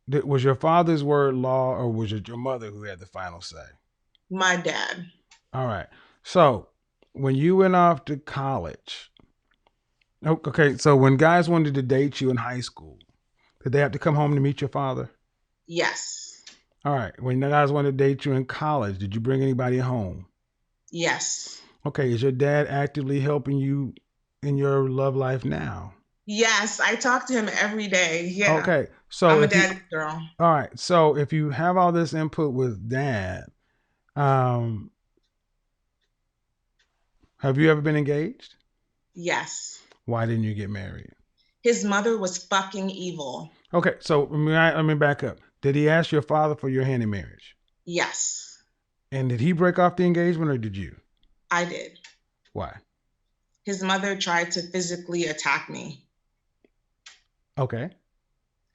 [SPEAKER 4] was your father's word law, or was it your mother who had the final say?
[SPEAKER 10] My dad.
[SPEAKER 4] All right. So, when you went off to college, okay, so when guys wanted to date you in high school, did they have to come home to meet your father?
[SPEAKER 10] Yes.
[SPEAKER 4] All right. When the guys wanted to date you in college, did you bring anybody home?
[SPEAKER 10] Yes.
[SPEAKER 4] Okay. Is your dad actively helping you in your love life now?
[SPEAKER 10] Yes, I talk to him every day. Yeah.
[SPEAKER 4] Okay. So
[SPEAKER 10] I'm a
[SPEAKER 4] if you,
[SPEAKER 10] daddy girl.
[SPEAKER 4] all right. So if you have all this input with dad, have you ever been engaged?
[SPEAKER 10] Yes.
[SPEAKER 4] Why didn't you get married?
[SPEAKER 10] His mother was fucking evil.
[SPEAKER 4] Okay. So let me back up. Did he ask your father for your hand in marriage?
[SPEAKER 10] Yes.
[SPEAKER 4] And did he break off the engagement, or did you?
[SPEAKER 10] I did.
[SPEAKER 4] Why?
[SPEAKER 10] His mother tried to physically attack me.
[SPEAKER 4] Okay.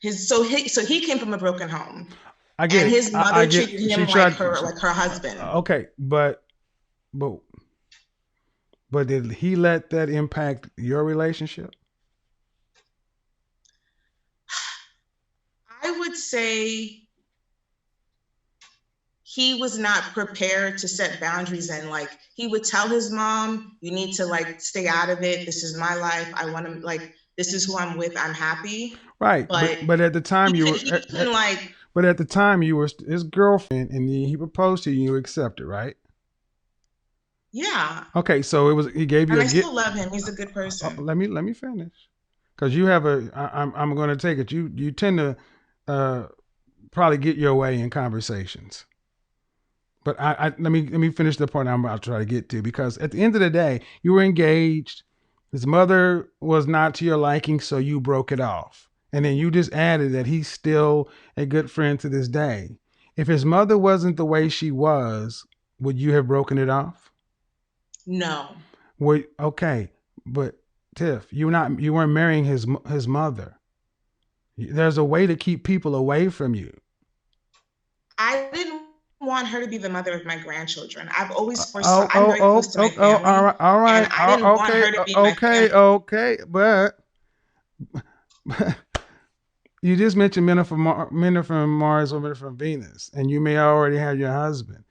[SPEAKER 10] So he came from a broken home.
[SPEAKER 4] I get
[SPEAKER 10] and
[SPEAKER 4] it.
[SPEAKER 10] his mother treated him like her husband.
[SPEAKER 4] Okay, but did he let that impact your relationship?
[SPEAKER 10] I would say he was not prepared to set boundaries, and like he would tell his mom, you need to like stay out of it. This is my life. I want to like this is who I'm with. I'm happy.
[SPEAKER 4] Right. But at the time
[SPEAKER 10] he couldn't like
[SPEAKER 4] but at the time you were his girlfriend, and he proposed to you and you accepted, right?
[SPEAKER 10] Yeah.
[SPEAKER 4] Okay, so he gave you
[SPEAKER 10] and
[SPEAKER 4] a
[SPEAKER 10] I
[SPEAKER 4] gift.
[SPEAKER 10] still love him. He's a good person.
[SPEAKER 4] Let me finish. Cuz you have I'm going to take it. You tend to probably get your way in conversations. But let me finish the point I'm about to try to get to, because at the end of the day, you were engaged. His mother was not to your liking, so you broke it off. And then you just added that he's still a good friend to this day. If his mother wasn't the way she was, would you have broken it off?
[SPEAKER 10] No.
[SPEAKER 4] Okay, but Tiff, you weren't marrying his mother. There's a way to keep people away from you.
[SPEAKER 10] I didn't want her to be the mother of my grandchildren. I've always forced her. I'm very close to my family.
[SPEAKER 4] All right.
[SPEAKER 10] And I didn't want her to be my family.
[SPEAKER 4] Okay, but you just mentioned men are from Mars, women are from Venus, and you may already have your husband.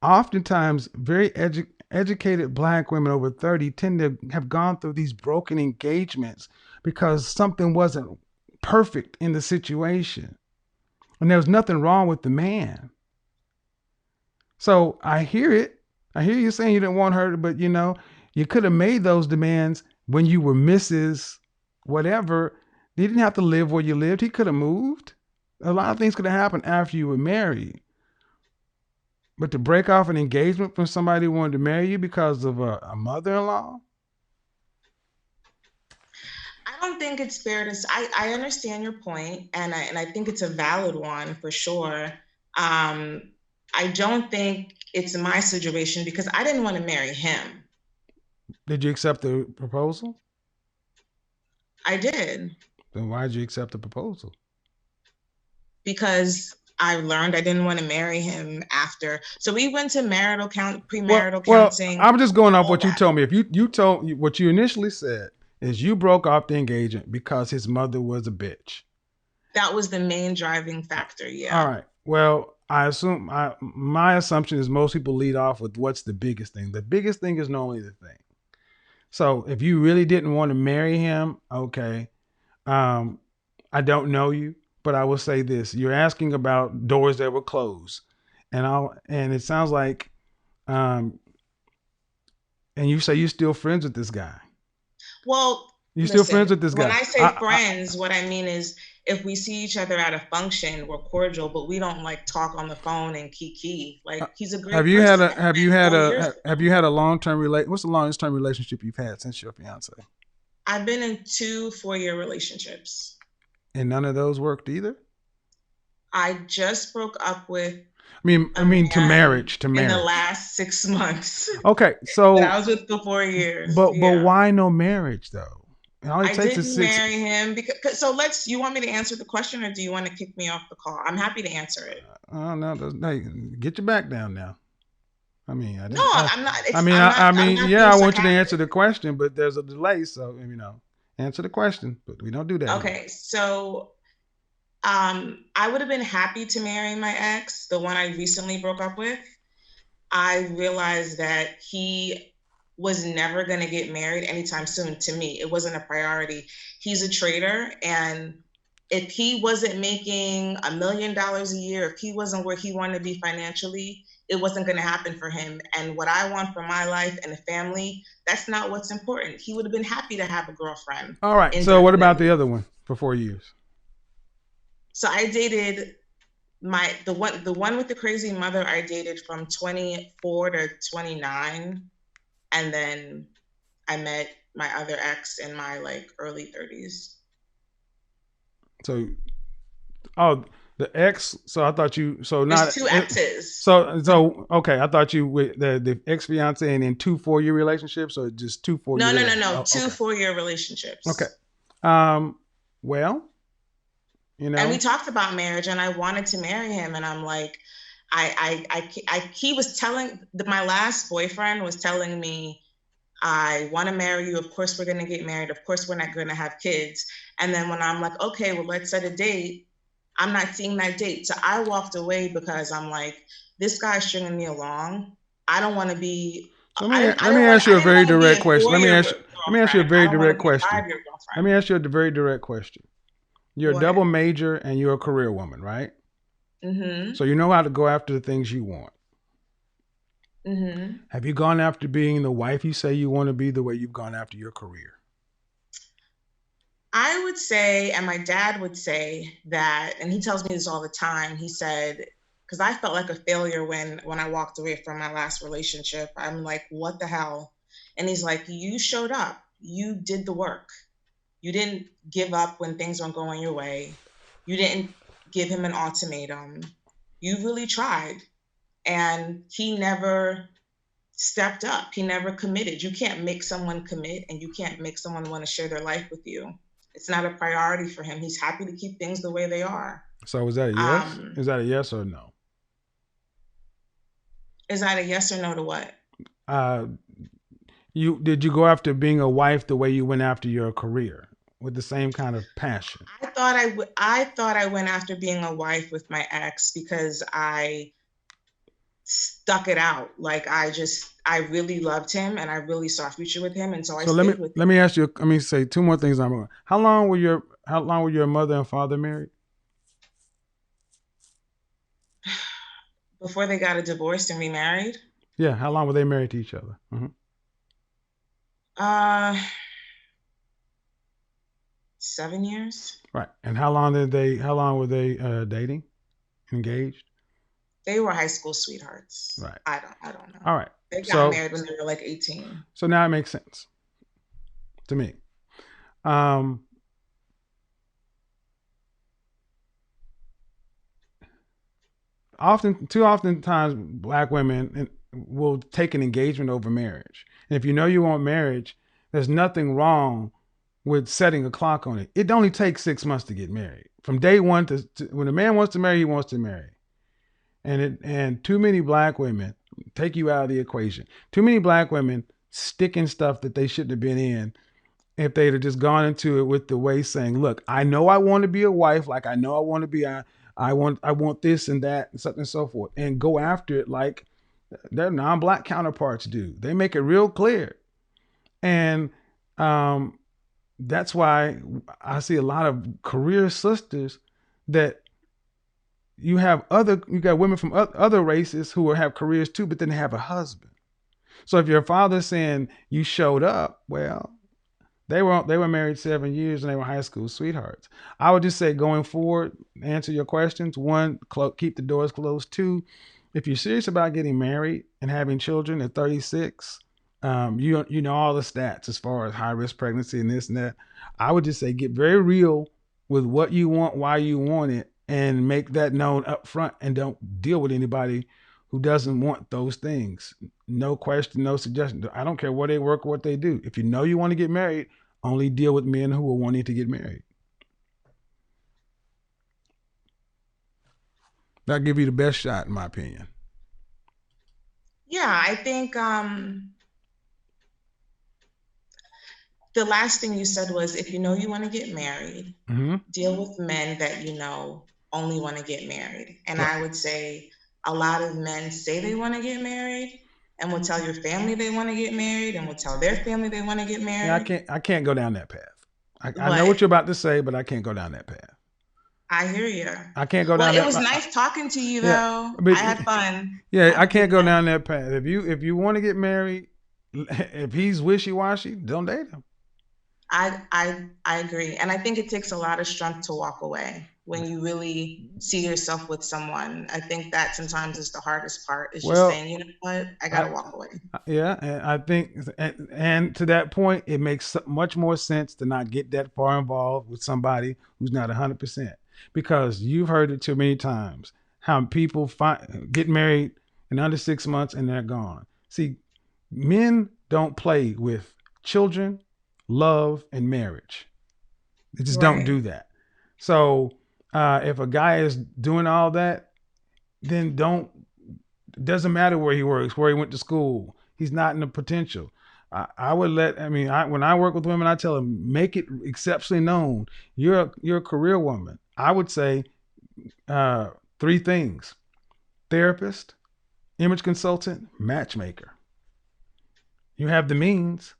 [SPEAKER 4] Oftentimes, very educated Black women over 30 tend to have gone through these broken engagements because something wasn't perfect in the situation. And there was nothing wrong with the man. So I hear it. I hear you saying you didn't want her, but you could have made those demands when you were Mrs. Whatever. He didn't have to live where you lived. He could have moved. A lot of things could have happened after you were married. But to break off an engagement from somebody who wanted to marry you because of a mother-in-law?
[SPEAKER 10] I don't think it's fair to say. I understand your point, and I think it's a valid one for sure. I don't think it's my situation because I didn't want to marry him.
[SPEAKER 4] Did you accept the proposal?
[SPEAKER 10] I did.
[SPEAKER 4] Then why did you accept the proposal?
[SPEAKER 10] because I learned I didn't want to marry him after. So we went to premarital
[SPEAKER 4] Well,
[SPEAKER 10] counseling.
[SPEAKER 4] I'm just going off
[SPEAKER 10] all
[SPEAKER 4] what you
[SPEAKER 10] that.
[SPEAKER 4] told me. If you told what you initially said is you broke off the engagement because his mother was a bitch.
[SPEAKER 10] That was the main driving factor. Yeah.
[SPEAKER 4] All right. Well, my assumption is most people lead off with what's the biggest thing. The biggest thing is normally the thing. So if you really didn't want to marry him, okay. I don't know you, but I will say this: you're asking about doors that were closed, and it sounds like, and you say you're still friends with this guy.
[SPEAKER 10] Well,
[SPEAKER 4] You still friends with this guy?
[SPEAKER 10] When I say friends, what I mean is if we see each other at a function, we're cordial, but we don't like talk on the phone and kiki. Like he's a great
[SPEAKER 4] Have you had
[SPEAKER 10] person.
[SPEAKER 4] a have you had a long-term what's the longest-term relationship you've had since your fiance?
[SPEAKER 10] I've been in 2 4-year relationships.
[SPEAKER 4] And none of those worked either?
[SPEAKER 10] I just broke up with
[SPEAKER 4] I mean to marriage.
[SPEAKER 10] in the last 6 months.
[SPEAKER 4] Okay, so
[SPEAKER 10] that I was with for 4 years.
[SPEAKER 4] But why no marriage though?
[SPEAKER 10] I didn't marry him because. So you want me to answer the question, or do you want to kick me off the call? I'm happy to answer it.
[SPEAKER 4] No, get your back down now. I mean,
[SPEAKER 10] I'm not.
[SPEAKER 4] I want you to answer the question, but there's a delay, so answer the question. But we don't do that.
[SPEAKER 10] Okay, so, I would have been happy to marry my ex, the one I recently broke up with. I realized that he was never going to get married anytime soon. To me, it wasn't a priority. He's a trader, and if he wasn't making $1 million a year, if he wasn't where he wanted to be financially, it wasn't going to happen for him. And what I want for my life and a family, that's not what's important. He would have been happy to have a girlfriend.
[SPEAKER 4] All right. So what about the other one for 4 years?
[SPEAKER 10] So I dated the one with the crazy mother. I dated from 24 to 29. And then I met my other ex in my early 30s.
[SPEAKER 4] So, the ex. So I thought you. So
[SPEAKER 10] There's
[SPEAKER 4] not
[SPEAKER 10] 2 exes.
[SPEAKER 4] So okay. I thought you with the ex fiance and in 2 4-year relationships, or just 2 4 years.
[SPEAKER 10] No. 2 4-year relationships.
[SPEAKER 4] Okay. Well,
[SPEAKER 10] And we talked about marriage, and I wanted to marry him, and I'm like, he was telling my last boyfriend was telling me, I want to marry you. Of course, we're going to get married. Of course, we're not going to have kids. And then when I'm like, okay, well, let's set a date, I'm not seeing that date. So I walked away because I'm like, this guy's stringing me along. I don't want to be.
[SPEAKER 4] So let me ask you a very direct question. Let me ask you a very direct question. Let me ask you a very direct question. You're a double major and you're a career woman, right?
[SPEAKER 10] Mm-hmm.
[SPEAKER 4] So you know how to go after the things you want.
[SPEAKER 10] Mm-hmm.
[SPEAKER 4] Have you gone after being the wife you say you want to be the way you've gone after your career?
[SPEAKER 10] I would say, and my dad would say that, and he tells me this all the time. He said, because I felt like a failure when I walked away from my last relationship. I'm like, what the hell? And he's like, you showed up. You did the work. You didn't give up when things weren't going your way. You didn't give him an ultimatum. You really tried. And he never stepped up. He never committed. You can't make someone commit, and you can't make someone want to share their life with you. It's not a priority for him. He's happy to keep things the way they are.
[SPEAKER 4] So is that a yes? Is that a yes or no?
[SPEAKER 10] Is that a yes or no to what?
[SPEAKER 4] Did you go after being a wife the way you went after your career with the same kind of passion?
[SPEAKER 10] I thought I went after being a wife with my ex because I stuck it out. Like I really loved him and I really saw a future with him, and so I stayed with him.
[SPEAKER 4] Let me ask you. Let me say 2 more things. How long were your mother and father married?
[SPEAKER 10] Before they got a divorce and remarried.
[SPEAKER 4] Yeah, how long were they married to each other? Mm-hmm.
[SPEAKER 10] 7 years.
[SPEAKER 4] Right. And how long were they dating? Engaged?
[SPEAKER 10] They were high school sweethearts.
[SPEAKER 4] Right.
[SPEAKER 10] I don't know.
[SPEAKER 4] All right.
[SPEAKER 10] They got married when they were like 18.
[SPEAKER 4] So now it makes sense to me. Oftentimes Black women will take an engagement over marriage. And if you know you want marriage, there's nothing wrong with setting a clock on it. It only takes 6 months to get married. From day one to when a man wants to marry, he wants to marry. And too many black women take you out of the equation. Too many black women stick in stuff that they shouldn't have been in if they'd have just gone into it with the way saying, look, I know I want to be a wife, like I know I want to be I want this and that and something and so forth, and go after it like their non-black counterparts do. They make it real clear. And that's why I see a lot of career sisters that you got women from other races who have careers too, but then they have a husband. So if your father's saying you showed up, well, they were married 7 years and they were high school sweethearts. I would just say going forward, answer your questions. One, keep the doors closed. Two, if you're serious about getting married and having children at 36, you know all the stats as far as high risk pregnancy and this and that. I would just say get very real with what you want, why you want it, and make that known up front, and don't deal with anybody who doesn't want those things. No question, no suggestion. I don't care where they work or what they do. If you know you want to get married, only deal with men who are wanting to get married. That'll give you the best shot, in my opinion.
[SPEAKER 10] Yeah, I think the last thing you said was, if you know you want to get married, deal with men that you know only want to get married. And I would say a lot of men say they want to get married and will tell your family they want to get married and will tell their family they want to get married.
[SPEAKER 4] Yeah, I can't go down that path. I know what you're about to say, but I can't go down that path.
[SPEAKER 10] I hear you.
[SPEAKER 4] I can't go down that path.
[SPEAKER 10] It was nice talking to you, though. I had fun.
[SPEAKER 4] Yeah, I can't go down that path. If you want to get married, if he's wishy-washy, don't date him.
[SPEAKER 10] I agree. And I think it takes a lot of strength to walk away when you really see yourself with someone. I think that sometimes is the hardest part, is just saying, you know what, I got to walk away.
[SPEAKER 4] Yeah, and I think, and to that point, it makes much more sense to not get that far involved with somebody who's not 100%. Because you've heard it too many times, how people get married in under 6 months and they're gone. See, men don't play with children, love, and marriage. They just don't do that. So if a guy is doing all that, then it doesn't matter where he works, where he went to school. He's not in the potential. When I work with women, I tell them, make it exceptionally known. You're a career woman. I would say 3 things: therapist, image consultant, matchmaker. You have the means.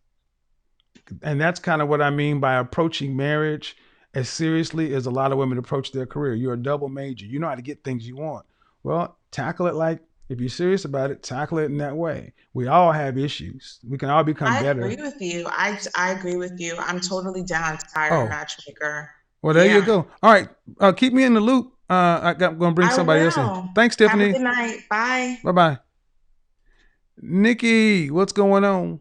[SPEAKER 4] And that's kind of what I mean by approaching marriage as seriously as a lot of women approach their career. You're a double major. You know how to get things you want. Well, tackle it like, if you're serious about it, tackle it in that way. We all have issues. We can all become better.
[SPEAKER 10] I agree with you. I agree with you. I'm totally down to hire a matchmaker.
[SPEAKER 4] Well, there you go. All right. Keep me in the loop. I'm going to bring somebody else in. Thanks, Tiffany.
[SPEAKER 10] Have a good night. Bye.
[SPEAKER 4] Bye-bye. Nikki, what's going on?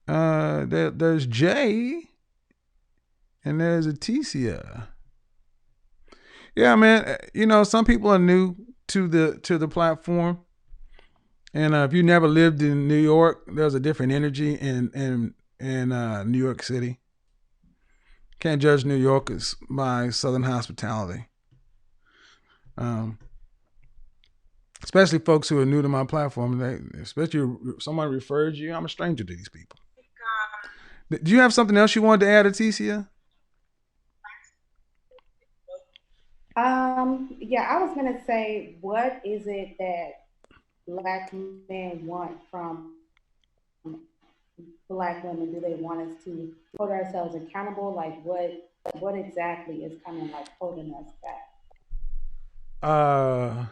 [SPEAKER 4] There's Jay and there's Aticia. Yeah, man. You know, some people are new to the platform, and if you never lived in New York, there's a different energy in New York City. Can't judge New Yorkers by Southern hospitality. Especially folks who are new to my platform. Especially if someone referred you. I'm a stranger to these people. Do you have something else you wanted to add, Aticia?
[SPEAKER 8] Yeah, I was gonna say, what is it that Black men want from Black women? Do they want us to hold ourselves accountable? Like, what exactly is kind of like holding us back?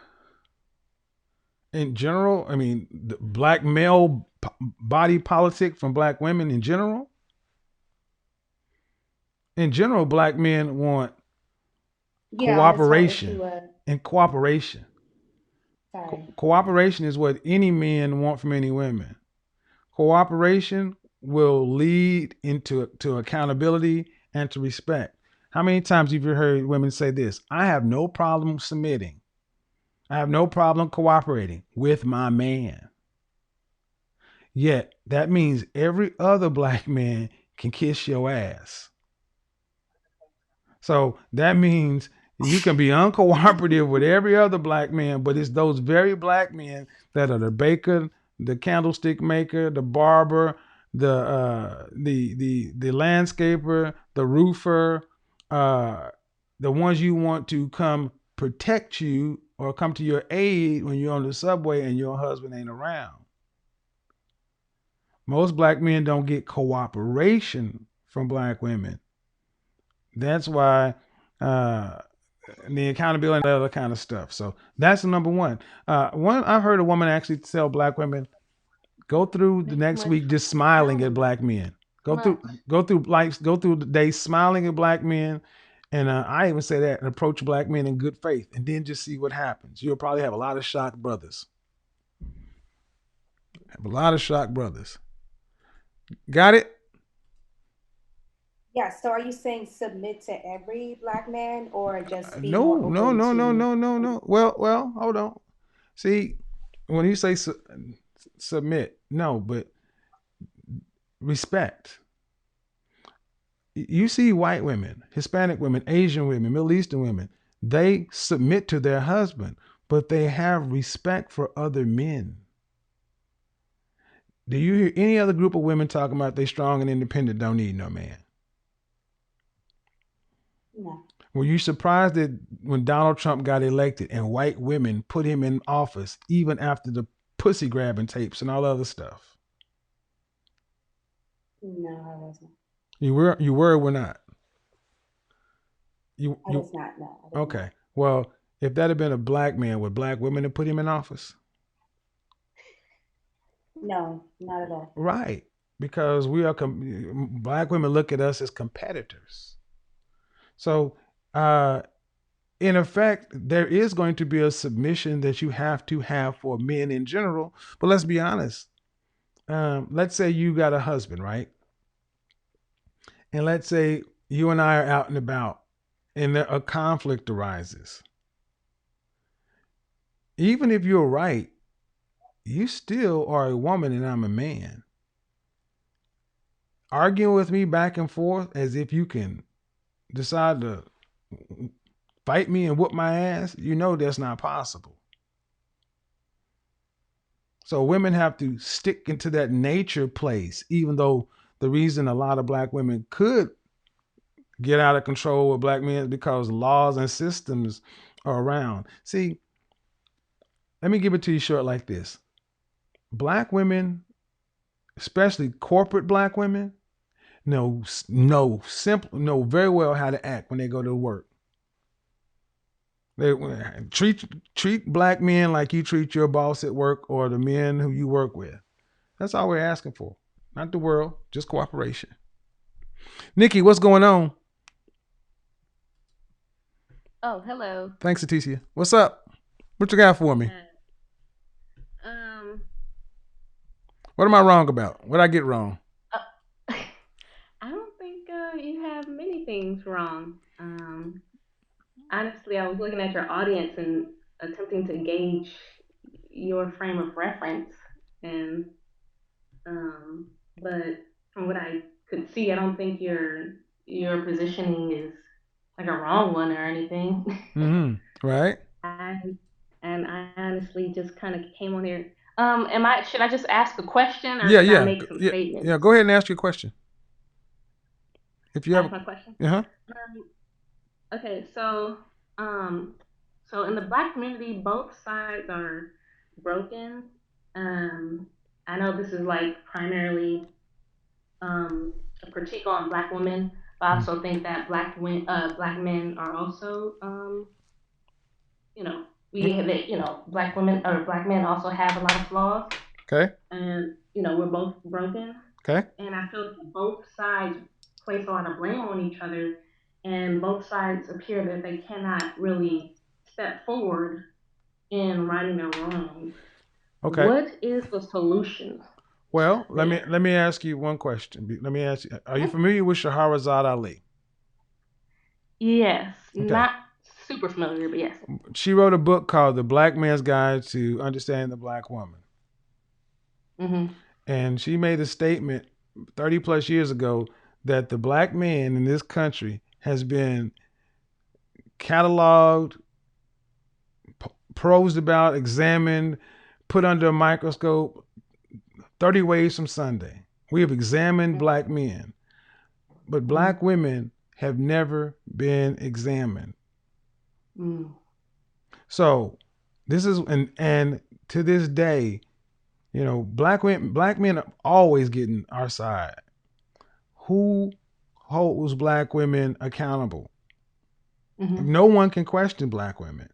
[SPEAKER 4] In general, I mean, the Black male body politic from Black women in general. In general, Black men want cooperation and cooperation. Cooperation is what any men want from any women. Cooperation will lead to accountability and to respect. How many times have you heard women say this? I have no problem submitting. I have no problem cooperating with my man. Yet that means every other black man can kiss your ass. So that means you can be uncooperative with every other black man, but it's those very black men that are the baker, the candlestick maker, the barber, the landscaper, the roofer, uh, the ones you want to come protect you or come to your aid when you're on the subway and your husband ain't around. Most black men don't get cooperation from black women. That's why the accountability and other kind of stuff. So that's the number one. One I've heard a woman actually tell black women, go through the next week just smiling at black men. Go through the day smiling at black men. And I even say that and approach black men in good faith and then just see what happens. You'll probably have a lot of shocked brothers. Have a lot of shocked brothers. Got it?
[SPEAKER 11] Yeah, so are you saying submit to every black man or just be
[SPEAKER 4] No,
[SPEAKER 11] more
[SPEAKER 4] no,
[SPEAKER 11] open
[SPEAKER 4] no, no,
[SPEAKER 11] to?
[SPEAKER 4] no, no, no. Well, hold on. See, when you say submit, no, but respect. You see white women, Hispanic women, Asian women, Middle Eastern women, they submit to their husband, but they have respect for other men. Do you hear any other group of women talking about they strong and independent, don't need no man?
[SPEAKER 11] No.
[SPEAKER 4] Were you surprised that when Donald Trump got elected and white women put him in office, even after the pussy grabbing tapes and all other stuff?
[SPEAKER 11] No, I wasn't.
[SPEAKER 4] You were or were not?
[SPEAKER 11] I was not, no. I was
[SPEAKER 4] Okay.
[SPEAKER 11] not.
[SPEAKER 4] Well, if that had been a black man, would black women have put him in office?
[SPEAKER 11] No, not at all.
[SPEAKER 4] Right. Because we are black women look at us as competitors. So, in effect, there is going to be a submission that you have to have for men in general. But let's be honest. Let's say you got a husband, right? And let's say you and I are out and about and a conflict arises. Even if you're right, you still are a woman and I'm a man. Arguing with me back and forth as if you can decide to fight me and whoop my ass, you know that's not possible. So women have to stick into that nature place, even though the reason a lot of black women could get out of control with black men is because laws and systems are around. See, let me give it to you short like this. Black women, especially corporate black women, know very well how to act when they go to work. They treat black men like you treat your boss at work or the men who you work with. That's all we're asking for. Not the world, just cooperation. Nikki, what's going on?
[SPEAKER 12] Oh, hello.
[SPEAKER 4] Thanks, Aticia. What's up? What you got for me? What am I wrong about? What did I get wrong?
[SPEAKER 12] I don't think you have many things wrong. Honestly, I was looking at your audience and attempting to gauge your frame of reference, and but from what I could see, I don't think your positioning is like a wrong one or anything.
[SPEAKER 4] Mm-hmm. Right.
[SPEAKER 12] And I honestly just kind of came on here. Should I just ask a question or
[SPEAKER 4] Yeah,
[SPEAKER 12] should I
[SPEAKER 4] yeah,
[SPEAKER 12] make some statements?
[SPEAKER 4] yeah. Go ahead and ask your question. If you have
[SPEAKER 12] Ask my question.
[SPEAKER 4] Uh-huh.
[SPEAKER 12] Okay, so in the black community, both sides are broken. I know this is like primarily a critique on black women, but I also think that black men are also you know, black women or black men also have a lot of flaws.
[SPEAKER 4] Okay.
[SPEAKER 12] And we're both broken.
[SPEAKER 4] Okay.
[SPEAKER 12] And I feel like both sides place a lot of blame on each other, and both sides appear that they cannot really step forward in righting their wrongs.
[SPEAKER 4] Okay.
[SPEAKER 12] What is the solution?
[SPEAKER 4] Well, let me ask you one question. Let me ask you: are you familiar with Shahrazad Ali?
[SPEAKER 12] Yes, not super familiar, but yes.
[SPEAKER 4] She wrote a book called The Black Man's Guide to Understanding the Black Woman.
[SPEAKER 12] Mm-hmm.
[SPEAKER 4] and she made a statement 30 plus years ago that the black man in this country has been cataloged, prosed about, examined, put under a microscope 30 ways from Sunday. We have examined black men, but black women have never been examined. So this is, and to this day, you know, black men are always getting our side. Who holds black women accountable? No one can question black women.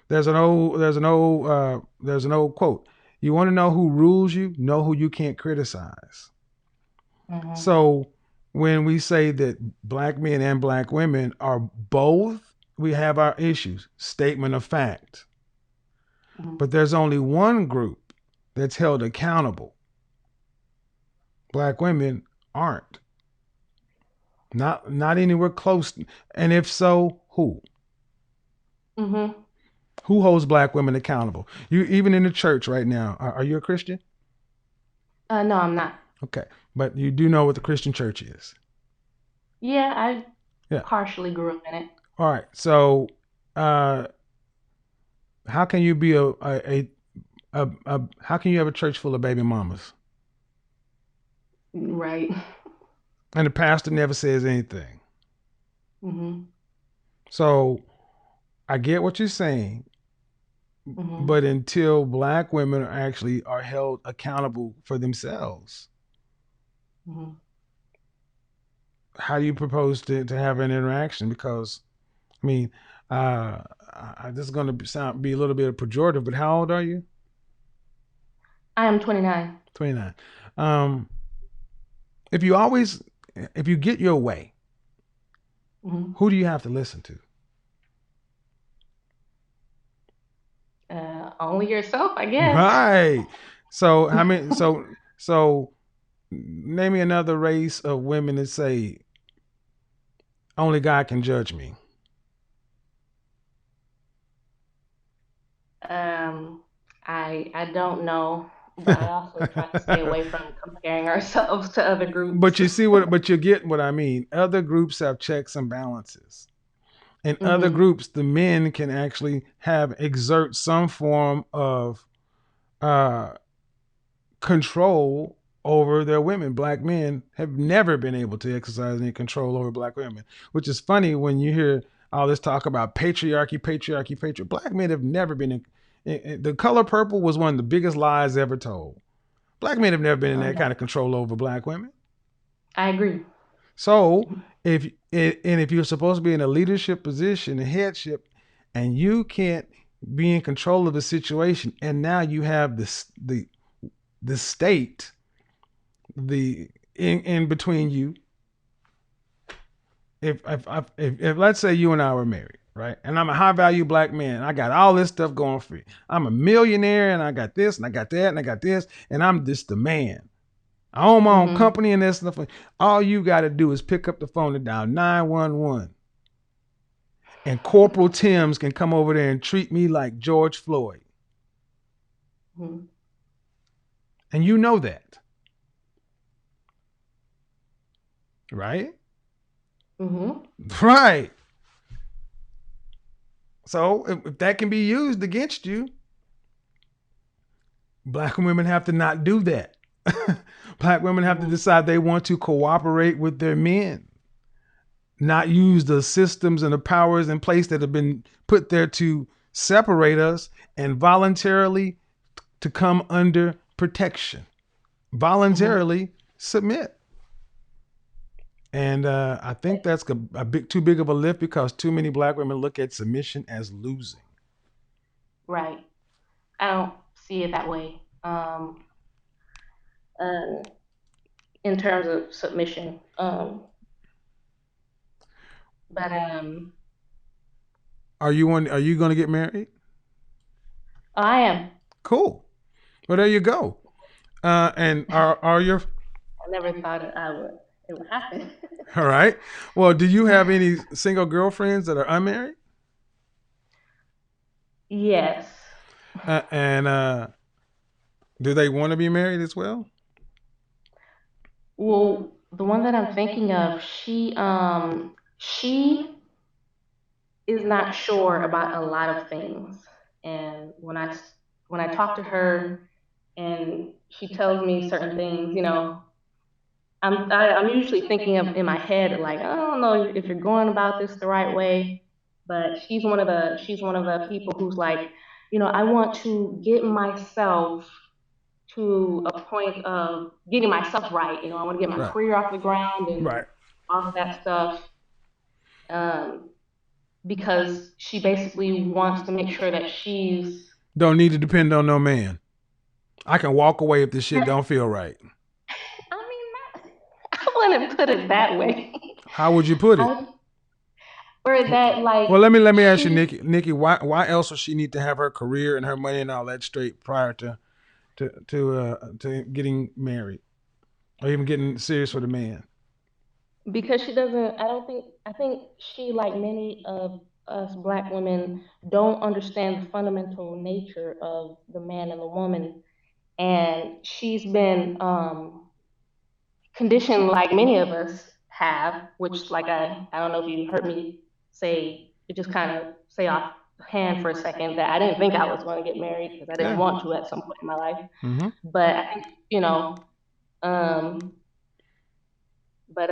[SPEAKER 4] There's an old quote. You want to know who rules you? Know who you can't criticize. So when we say that black men and black women are both, we have our issues. Statement of fact. But there's only one group that's held accountable. Black women aren't. Not anywhere close. And if so, who? Who holds black women accountable? You even in the church right now. Are you a Christian?
[SPEAKER 12] No, I'm not.
[SPEAKER 4] Okay, but you do know what the Christian church is.
[SPEAKER 12] Yeah, I partially grew up in it.
[SPEAKER 4] All right, so how can you be how can you have a church full of baby mamas?
[SPEAKER 12] Right.
[SPEAKER 4] And the pastor never says anything. So I get what you're saying, but until black women are held accountable for themselves, how do you propose to have an interaction? Because, I mean, this is going to be a little bit pejorative, but how old are you?
[SPEAKER 12] I am 29.
[SPEAKER 4] 29. If you get your way, who do you have to listen to?
[SPEAKER 12] Only yourself, I guess.
[SPEAKER 4] Right. So so name me another race of women that say only God can judge me.
[SPEAKER 12] I don't know, but I also try to stay away from comparing ourselves to other groups.
[SPEAKER 4] But you get what I mean. Other groups have checks and balances. In other groups, the men can actually exert some form of control over their women. Black men have never been able to exercise any control over black women, which is funny when you hear all this talk about patriarchy. Black men have never been the color purple was one of the biggest lies ever told. Black men have never been in that kind of control over black women.
[SPEAKER 12] I agree.
[SPEAKER 4] So if you're supposed to be in a leadership position, a headship, and you can't be in control of the situation, and now you have the state in between you. If let's say you and I were married, right? And I'm a high value black man. I got all this stuff going for me. I'm a millionaire and I got this and I got that and I got this, and I'm just the man. I own my own company and this stuff. All you got to do is pick up the phone and dial 911. And Corporal Timms can come over there and treat me like George Floyd. And you know that. Right? Right. So if that can be used against you, black women have to not do that. Black women have to decide they want to cooperate with their men, not use the systems and the powers in place that have been put there to separate us, and voluntarily to come under protection, voluntarily submit. And I think that's a bit too big of a lift, because too many black women look at submission as losing.
[SPEAKER 12] Right. I don't see it that way. In terms of submission. Are
[SPEAKER 4] you going to get married?
[SPEAKER 12] I am.
[SPEAKER 4] Cool. Well, there you go. And are your...
[SPEAKER 12] I never thought it would happen.
[SPEAKER 4] All right. Well, do you have any single girlfriends that are unmarried?
[SPEAKER 12] Yes.
[SPEAKER 4] And do they want to be married as well?
[SPEAKER 12] Well, the one that I'm thinking of, she is not sure about a lot of things. And when I talk to her and she tells me certain things, I'm usually thinking of in my head like, I don't know if you're going about this the right way. But she's one of the people who's like, I want to get myself to a point of getting myself right. I want to get my
[SPEAKER 4] Right.
[SPEAKER 12] career off the ground and
[SPEAKER 4] Right.
[SPEAKER 12] all of that stuff. Um, because she basically wants to make sure that she's.
[SPEAKER 4] Don't need to depend on no man. I can walk away if this shit don't feel right.
[SPEAKER 12] I mean, I wouldn't put it that way.
[SPEAKER 4] How would you put it?
[SPEAKER 12] Or that like
[SPEAKER 4] Well, let me ask you,
[SPEAKER 12] she
[SPEAKER 4] Nikki. Nikki, why else would she need to have her career and her money and all that straight prior to getting married or even getting serious with a man?
[SPEAKER 12] because she doesn't. I think she, like many of us black women, don't understand the fundamental nature of the man and the woman, and she's been conditioned like many of us have, which like I don't know if you heard me say it, just kind of say off hand for a second that I didn't think I was going to get married because I didn't
[SPEAKER 4] Yeah.
[SPEAKER 12] want to at some point in my life.
[SPEAKER 4] Mm-hmm.
[SPEAKER 12] But I think um, but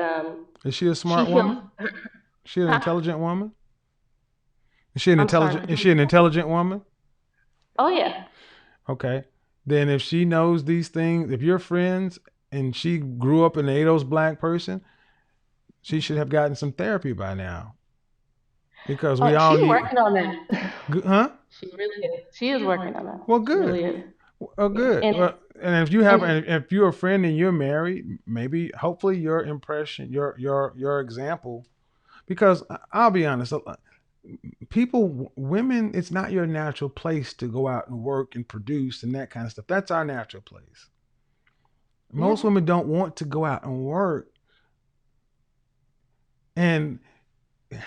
[SPEAKER 4] Is she a
[SPEAKER 12] she
[SPEAKER 4] smart
[SPEAKER 12] feels.
[SPEAKER 4] woman? Is she an
[SPEAKER 12] Huh?
[SPEAKER 4] intelligent woman? Is she an
[SPEAKER 12] I'm sorry.
[SPEAKER 4] intelligent? Is she an intelligent woman?
[SPEAKER 12] Oh yeah.
[SPEAKER 4] Okay. Then if she knows these things, if you're friends and she grew up an ADOS black person, she should have gotten some therapy by now. Because we
[SPEAKER 12] Oh,
[SPEAKER 4] all
[SPEAKER 12] she's
[SPEAKER 4] need,
[SPEAKER 12] working on that.
[SPEAKER 4] huh?
[SPEAKER 12] She really is. She is working on that.
[SPEAKER 4] Well,
[SPEAKER 12] She
[SPEAKER 4] good.
[SPEAKER 12] really is.
[SPEAKER 4] Oh,
[SPEAKER 12] Yeah.
[SPEAKER 4] good.
[SPEAKER 12] And
[SPEAKER 4] Well, and if you have,
[SPEAKER 12] and
[SPEAKER 4] and if you're a friend and you're married, maybe, hopefully, your impression, your example, because I'll be honest, people, women, it's not your natural place to go out and work and produce and that kind of stuff. That's our natural place. Most
[SPEAKER 12] yeah.
[SPEAKER 4] women don't want to go out and work, and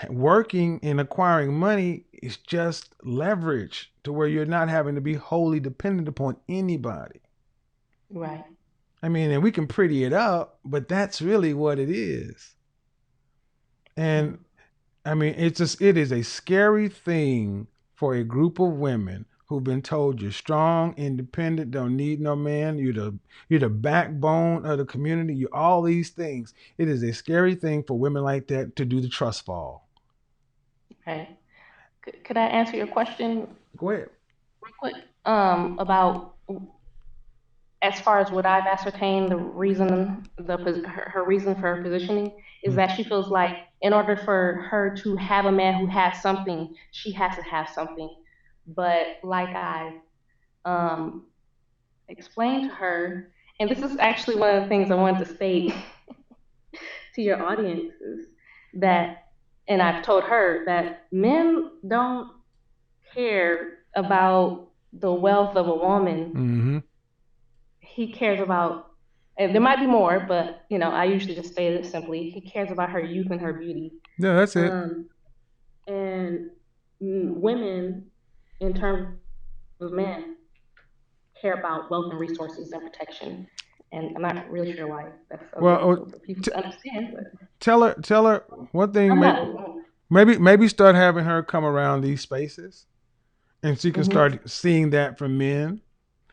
[SPEAKER 4] working and acquiring money is just leverage to where you're not having to be wholly dependent upon anybody.
[SPEAKER 12] Right.
[SPEAKER 4] I mean, and we can pretty it up, but that's really what it is. And I mean, it is a scary thing for a group of women who've been told you're strong, independent, don't need no man, you're the backbone of the community, you're all these things. It is a scary thing for women like that to do the trust fall.
[SPEAKER 12] Right. Could I answer your question
[SPEAKER 4] Go ahead.
[SPEAKER 12] real quick? About as far as what I've ascertained, the reason her reason for her positioning is that she feels like in order for her to have a man who has something, she has to have something. But like I um, explained to her, and this is actually one of the things I wanted to state to your audiences that, and I've told her that men don't care about the wealth of a woman.
[SPEAKER 4] Mm-hmm.
[SPEAKER 12] He cares about, and there might be more, but I usually just state it simply. He cares about her youth and her beauty.
[SPEAKER 4] Yeah, that's it.
[SPEAKER 12] And women, in terms of men, care about wealth and resources and protection. And I'm not really sure why that's so
[SPEAKER 4] Well,
[SPEAKER 12] difficult for people to understand. But
[SPEAKER 4] tell her one thing.
[SPEAKER 12] I'm not.
[SPEAKER 4] Maybe start having her come around these spaces, and she can
[SPEAKER 12] Mm-hmm.
[SPEAKER 4] start seeing that from men.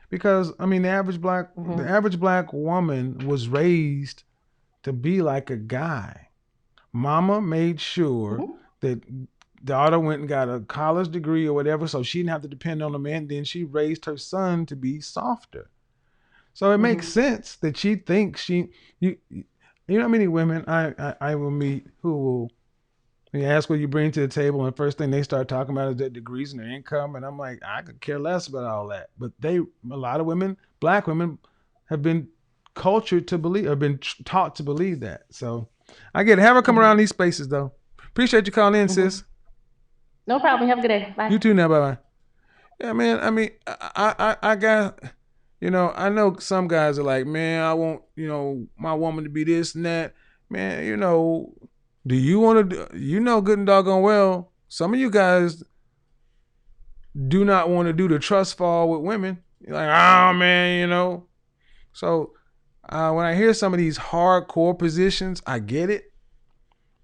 [SPEAKER 4] Because I mean, the
[SPEAKER 12] Mm-hmm.
[SPEAKER 4] average black woman was raised to be like a guy. Mama made sure
[SPEAKER 12] Mm-hmm.
[SPEAKER 4] that daughter went and got a college degree or whatever, so she didn't have to depend on a man. Then she raised her son to be softer. So it makes sense that she thinks you know how many women I will meet who will you ask what you bring to the table, and the first thing they start talking about is their degrees and their income, and I'm like, I could care less about all that. But a lot of women, black women, have been cultured to believe, or been taught to believe that. So I get it. Have her come around these spaces, though. Appreciate you calling in, sis.
[SPEAKER 12] No problem. Have a good day. Bye.
[SPEAKER 4] You too now. Bye bye. Yeah, man. I mean, I got, I know some guys are like, man, I want, my woman to be this and that. Man, do you want to do, good and doggone well, some of you guys do not want to do the trust fall with women. You're like, oh man, So When I hear some of these hardcore positions, I get it.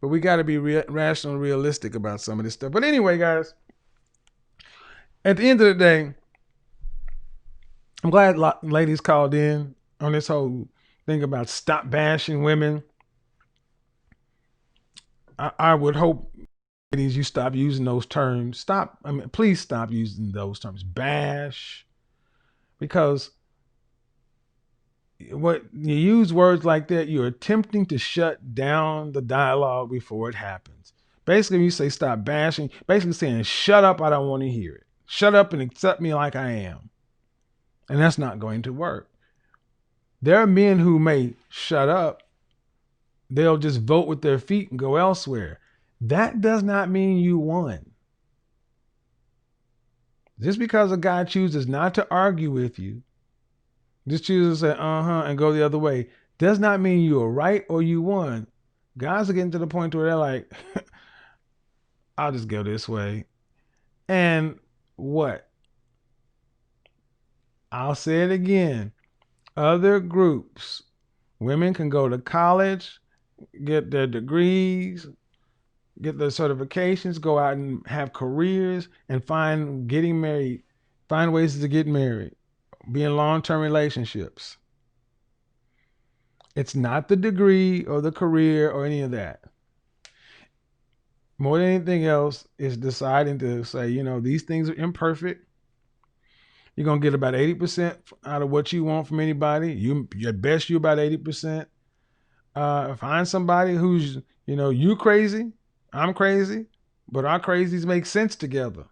[SPEAKER 4] But we got to be rational and realistic about some of this stuff. But anyway, guys, at the end of the day, I'm glad ladies called in on this whole thing about stop bashing women. I would hope, ladies, you stop using those terms. Please stop using those terms. Bash. Because what you use words like that, you're attempting to shut down the dialogue before it happens. Basically, when you say stop bashing, basically saying, shut up, I don't want to hear it. Shut up and accept me like I am. And that's not going to work. There are men who may shut up. They'll just vote with their feet and go elsewhere. That does not mean you won. Just because a guy chooses not to argue with you, just chooses to say and go the other way, does not mean you are right or you won. Guys are getting to the point where they're like, I'll just go this way. And what? I'll say it again. Other groups, women can go to college, get their degrees, get their certifications, go out and have careers, and find ways to get married, be in long-term relationships. It's not the degree or the career or any of that. More than anything else, it's deciding to say, these things are imperfect. You're going to get about 80% out of what you want from anybody. At best, you're about 80%. Find somebody who's, you crazy, I'm crazy, but our crazies make sense together.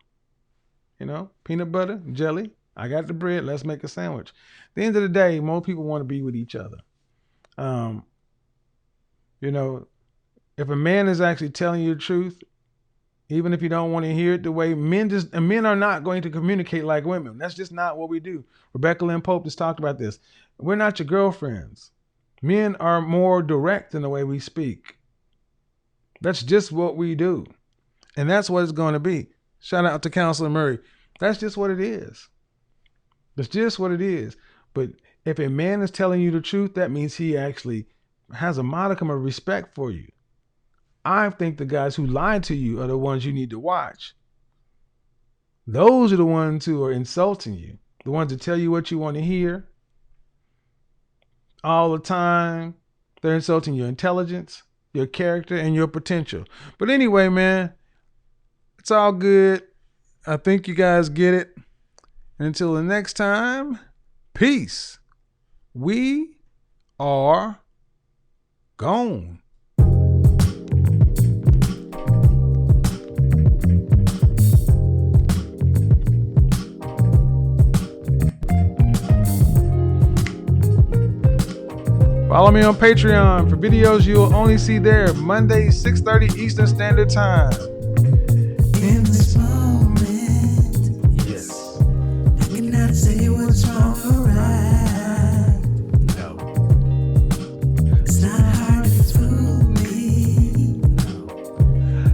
[SPEAKER 4] Peanut butter, jelly, I got the bread, let's make a sandwich. At the end of the day, most people want to be with each other. If a man is actually telling you the truth, even if you don't want to hear it the way men are not going to communicate like women. That's just not what we do. Rebecca Lynn Pope just talked about this. We're not your girlfriends. Men are more direct in the way we speak. That's just what we do. And that's what it's going to be. Shout out to Counselor Murray. That's just what it is. That's just what it is. But if a man is telling you the truth, that means he actually has a modicum of respect for you. I think the guys who lie to you are the ones you need to watch. Those are the ones who are insulting you. The ones that tell you what you want to hear all the time. They're insulting your intelligence, your character, and your potential. But anyway, man, it's all good. I think you guys get it. And until the next time, peace. We are gone. Follow me on Patreon for videos you'll only see there Monday, 6:30 Eastern Standard Time.
[SPEAKER 2] In this moment,
[SPEAKER 3] Yes.
[SPEAKER 2] I cannot say what's wrong or right.
[SPEAKER 3] No.
[SPEAKER 2] It's not hard to fool me.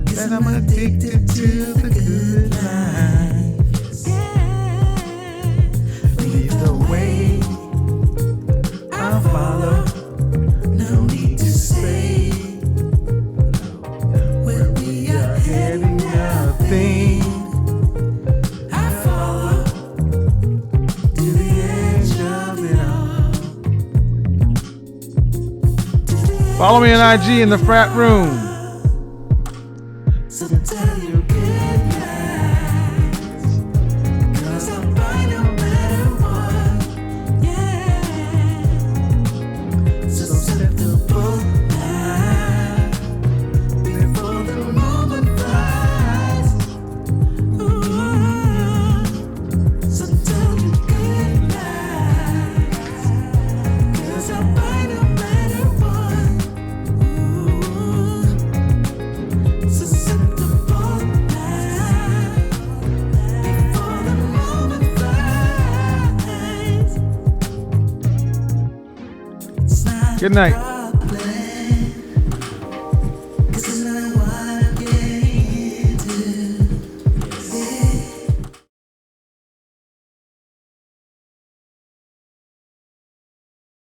[SPEAKER 2] Cause I'm addicted to the good life. Yeah. Lead the way, I'll follow. No need to say where we are heading, nothing. I follow to the edge of it all.
[SPEAKER 4] Follow me on IG in the frat room.
[SPEAKER 2] So tell your good lies, 'cause I'll fight no matter what. Yeah. So set the boat now before the moment flies. Ooh. So tell your good lies, 'cause I'll fight no matter what. Ooh. So set the boat now before the moment flies. It's not
[SPEAKER 4] Good night.